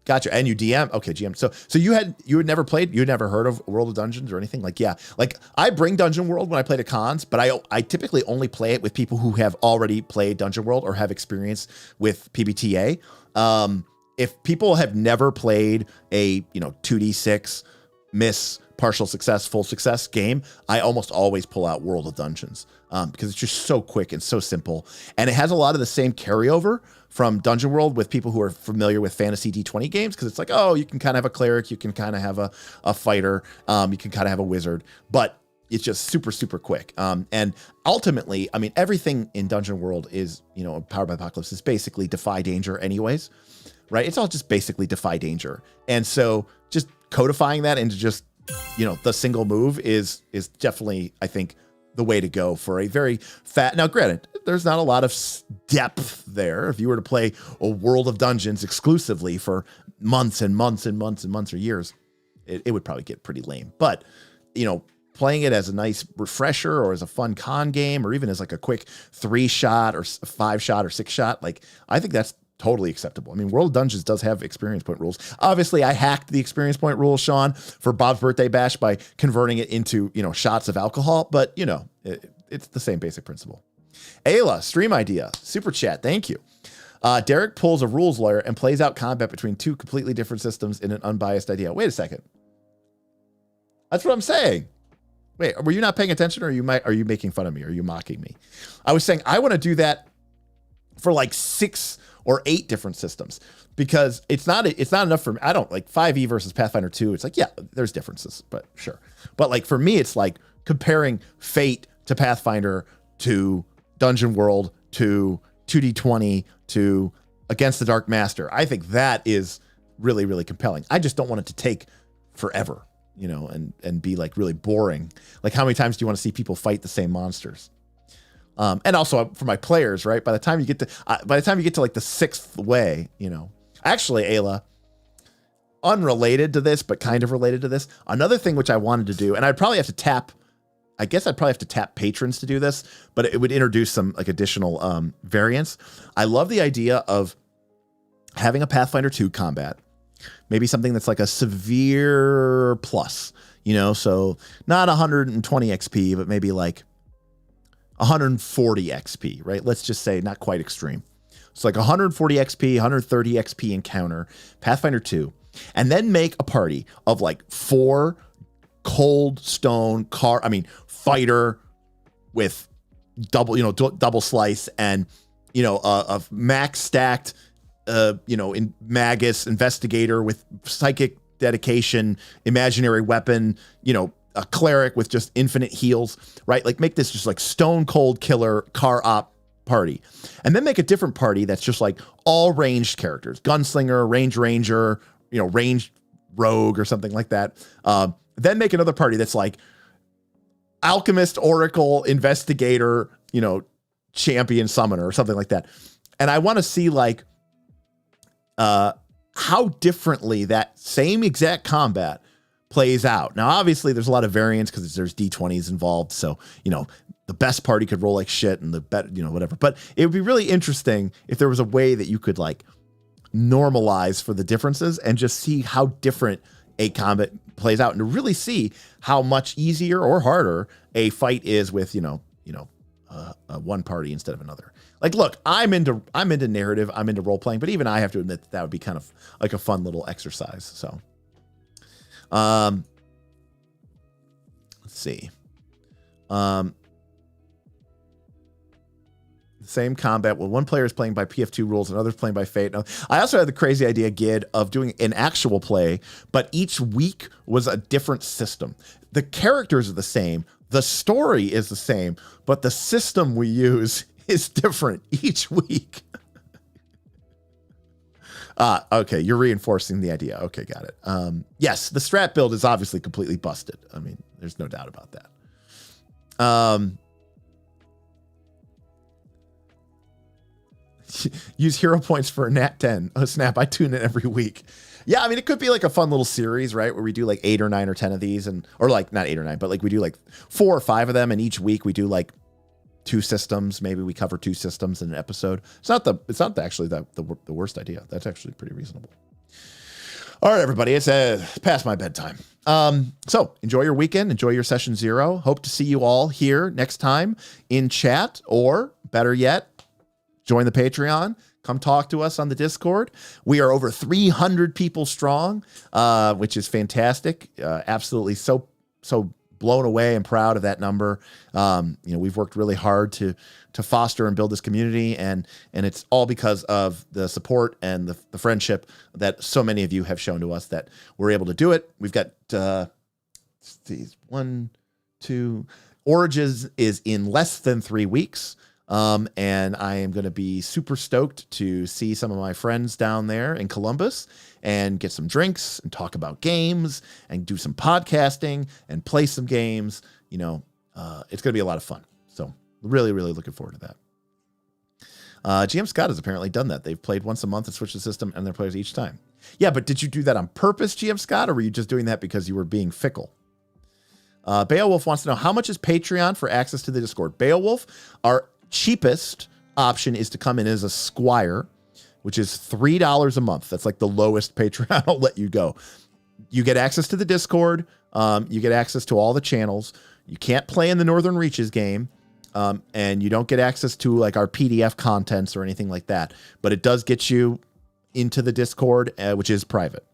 Speaker 1: gotcha. And you DM. Okay, GM. So you had never played. You had never heard of World of Dungeons or anything? Like, yeah, like I bring Dungeon World when I play to cons, but I typically only play it with people who have already played Dungeon World or have experience with PBTA. If people have never played a 2d6 miss, partial success, full success game, I almost always pull out World of Dungeons because it's just so quick and so simple, and it has a lot of the same carryover from Dungeon World with people who are familiar with fantasy D20 games, because it's like, oh, you can kind of have a cleric, you can kind of have a fighter, you can kind of have a wizard, but it's just super, super quick. And ultimately, I mean, everything in Dungeon World is, Powered by Apocalypse is basically defy danger anyways, right? It's all just basically defy danger. And so just codifying that into just, the single move is definitely, I think, the way to go for a very fat. Now, granted, there's not a lot of depth there. If you were to play a World of Dungeons exclusively for months and months and months and months or years, it would probably get pretty lame. But, playing it as a nice refresher or as a fun con game, or even as like a quick 3-shot or 5-shot or 6-shot, like I think that's totally acceptable. I mean, World of Dungeons does have experience point rules. Obviously, I hacked the experience point rules, Sean, for Bob's Birthday Bash by converting it into, shots of alcohol. But, it's the same basic principle. Ayla, stream idea, super chat. Thank you. Derek pulls a rules lawyer and plays out combat between 2 completely different systems in an unbiased idea. Wait a second. That's what I'm saying. Wait, were you not paying attention, or are you making fun of me? Or are you mocking me? I was saying I want to do that for like 6 or 8 different systems, because it's not enough for me. I don't like 5e versus Pathfinder 2. It's like, yeah, there's differences, but sure. But like for me, it's like comparing Fate to Pathfinder to Dungeon World to 2D20 to Against the Dark Master. I think that is really, really compelling. I just don't want it to take forever, and be like really boring. Like, how many times do you want to see people fight the same monsters? And also for my players, right? By the time you get to like the 6th way, Actually, Ayla, unrelated to this, but kind of related to this, another thing which I wanted to do, and I'd probably have to tap patrons to do this, but it would introduce some like additional variants. I love the idea of having a Pathfinder 2 combat, maybe something that's like a severe plus, so not 120 XP, but maybe like 140 XP, right? Let's just say not quite extreme. So like 140 XP, 130 XP encounter, Pathfinder 2, and then make a party of like 4 cold stone fighter with double slice and, a max stacked, in Magus investigator with psychic dedication, imaginary weapon, a cleric with just infinite heals, right? Like make this just like stone cold killer car op party, and then make a different party that's just like all ranged characters, gunslinger, range ranger, ranged rogue or something like that. Then make another party that's like alchemist, oracle, investigator, champion, summoner, or something like that. And I want to see like how differently that same exact combat plays out. Now, obviously, there's a lot of variance because there's D20s involved. So, the best party could roll like shit and the better, whatever. But it would be really interesting if there was a way that you could like normalize for the differences and just see how different a combat plays out and to really see how much easier or harder a fight is with, one party instead of another. Like, look, I'm into narrative, I'm into role playing, but even I have to admit that would be kind of like a fun little exercise. So, let's see. Same combat. Well, one player is playing by PF2 rules and others playing by fate. Now, I also had the crazy idea, Gid, of doing an actual play, but each week was a different system. The characters are the same. The story is the same, but the system we use is different each week. Okay, you're reinforcing the idea. Okay, got it. Yes, the strat build is obviously completely busted. I mean, there's no doubt about that. Use hero points for a nat 10. Oh, snap, I tune in every week. Yeah, I mean, it could be like a fun little series, right? Where we do like 8 or 9 or 10 of these, or like not 8 or 9, but like we do like 4 or 5 of them, and each week we do like 2 systems. Maybe we cover 2 systems in an episode. It's not actually the worst idea. That's actually pretty reasonable. All right, everybody, it's past my bedtime. So enjoy your weekend, enjoy your session 0. Hope to see you all here next time in chat, or better yet, join the Patreon. Come talk to us on the Discord. We are over 300 people strong, which is fantastic. Absolutely so blown away and proud of that number. We've worked really hard to foster and build this community, and it's all because of the support and the friendship that so many of you have shown to us that we're able to do it. We've got Origins is in less than 3 weeks. And I am going to be super stoked to see some of my friends down there in Columbus and get some drinks and talk about games and do some podcasting and play some games. It's going to be a lot of fun. So really, really looking forward to that. GM Scott has apparently done that. They've played once a month and switched the system and their players each time. Yeah, but did you do that on purpose, GM Scott, or were you just doing that because you were being fickle? Beowulf wants to know, how much is Patreon for access to the Discord? Beowulf, our cheapest option is to come in as a squire, which is $3 a month. That's like the lowest Patreon I'll let you go. You get access to the Discord. You get access to all the channels. You can't play in the Northern Reaches game. And you don't get access to like our PDF contents or anything like that, but it does get you into the Discord, which is private.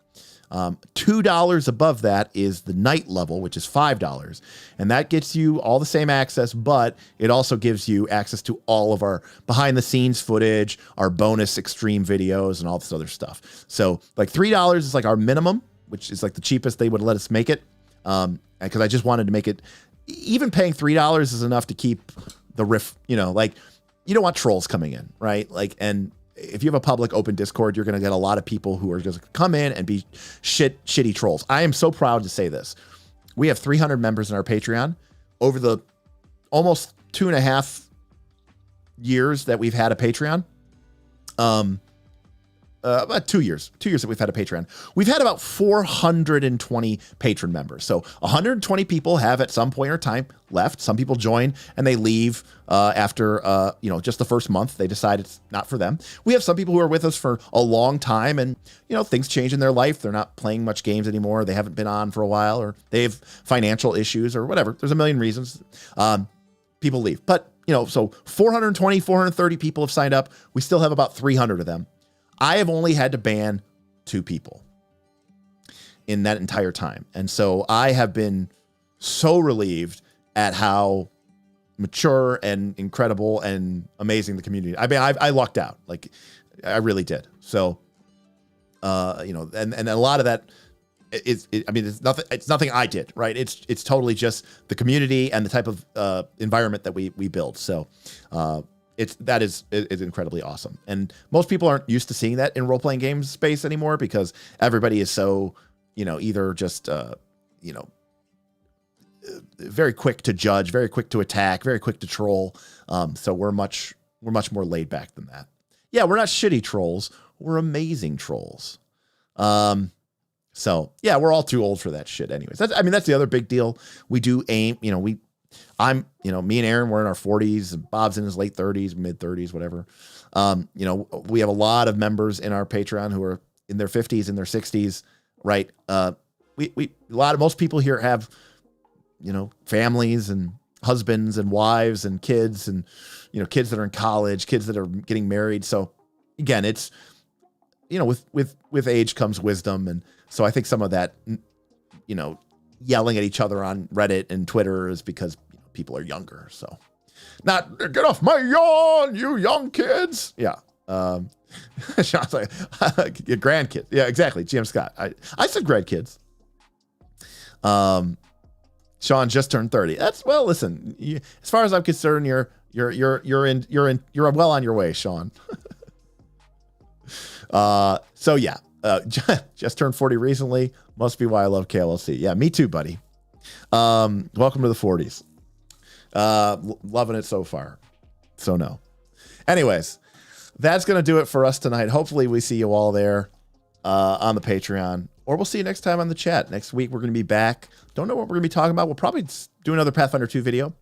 Speaker 1: $2 above that is the night level, which is $5. And that gets you all the same access, but it also gives you access to all of our behind the scenes footage, our bonus extreme videos, and all this other stuff. So like $3 is like our minimum, which is like the cheapest they would let us make it. Because I just wanted to make it, even paying $3 is enough to keep the riff, like you don't want trolls coming in, right? Like, and if you have a public open Discord, you're going to get a lot of people who are just come in and be shitty trolls. I am so proud to say this. We have 300 members in our Patreon. Over the almost 2.5 years that we've had a Patreon, about 2 years that we've had a Patreon. We've had about 420 patron members. So 120 people have at some point or time left. Some people join and they leave after, just the first month. They decide it's not for them. We have some people who are with us for a long time and, things change in their life. They're not playing much games anymore. They haven't been on for a while, or they have financial issues or whatever. There's a million reasons. People leave. But, so 420, 430 people have signed up. We still have about 300 of them. I have only had to ban 2 people in that entire time. And so I have been so relieved at how mature and incredible and amazing the community. I mean, I lucked out. Like, I really did. So, and a lot of that it's nothing I did, right? It's totally just the community and the type of environment that we build. So, that is incredibly awesome. And most people aren't used to seeing that in role-playing games space anymore because everybody is so, either just, very quick to judge, very quick to attack, very quick to troll. So we're much more laid back than that. Yeah, we're not shitty trolls. We're amazing trolls. So yeah, we're all too old for that shit anyways. That's the other big deal. We do aim, me and Aaron, we're in our 40s, Bob's in his late 30s, mid 30s, whatever. We have a lot of members in our Patreon who are in their 50s, in their 60s, right? Most people here have, families and husbands and wives and kids and, kids that are in college, kids that are getting married. So again, it's, with age comes wisdom. And so I think some of that, yelling at each other on Reddit and Twitter is because people are younger. So not get off my yawn, you young kids. Yeah. Sean's like, your grandkids. Yeah, exactly. GM Scott. I said grandkids. Sean just turned 30. Listen, as far as I'm concerned, you're well on your way, Sean. So yeah, just turned 40 recently. Must be why I love KLLC. Yeah, me too, buddy. Welcome to the 40s. Loving it so far. So no. Anyways, that's going to do it for us tonight. Hopefully we see you all there, on the Patreon, or we'll see you next time on the chat. Next week, we're going to be back. Don't know what we're going to be talking about. We'll probably do another Pathfinder 2 video.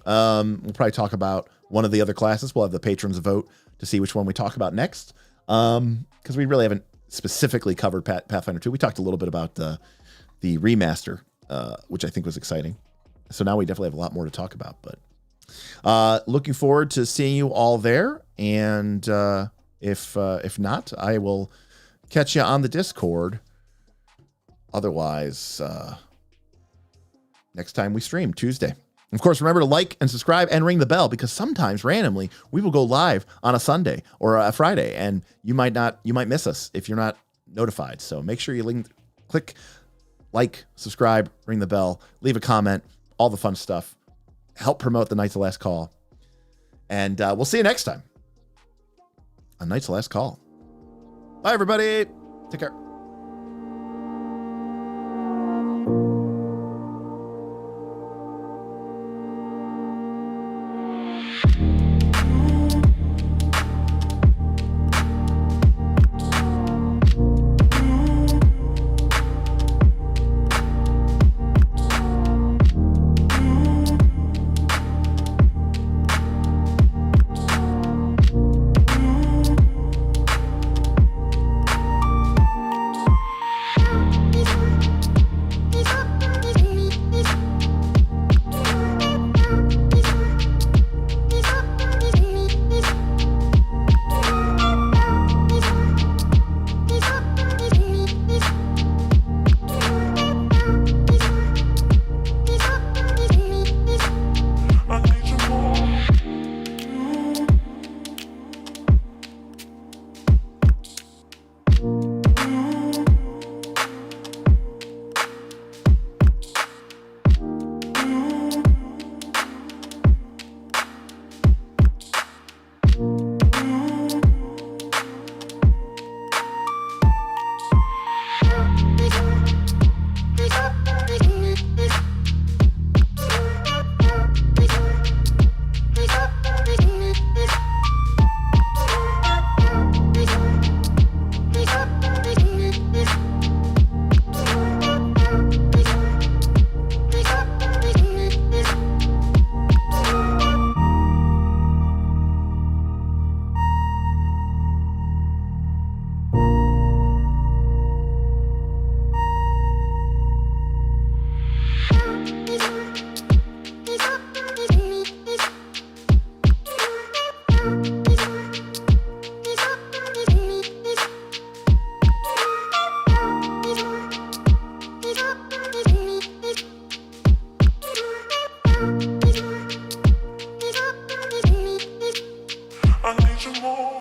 Speaker 1: We'll probably talk about one of the other classes. We'll have the patrons vote to see which one we talk about next. Because we really haven't specifically covered Pathfinder 2. We talked a little bit about the remaster, which I think was exciting. So now we definitely have a lot more to talk about. But looking forward to seeing you all there. And if not, I will catch you on the Discord. Otherwise, next time we stream, Tuesday. Of course, remember to like and subscribe and ring the bell, because sometimes randomly we will go live on a Sunday or a Friday, and you might miss us if you're not notified. So make sure you click like, subscribe, ring the bell, leave a comment, all the fun stuff. Help promote the Knights of Last Call. And we'll see you next time on Knights of Last Call. Bye, everybody. Take care.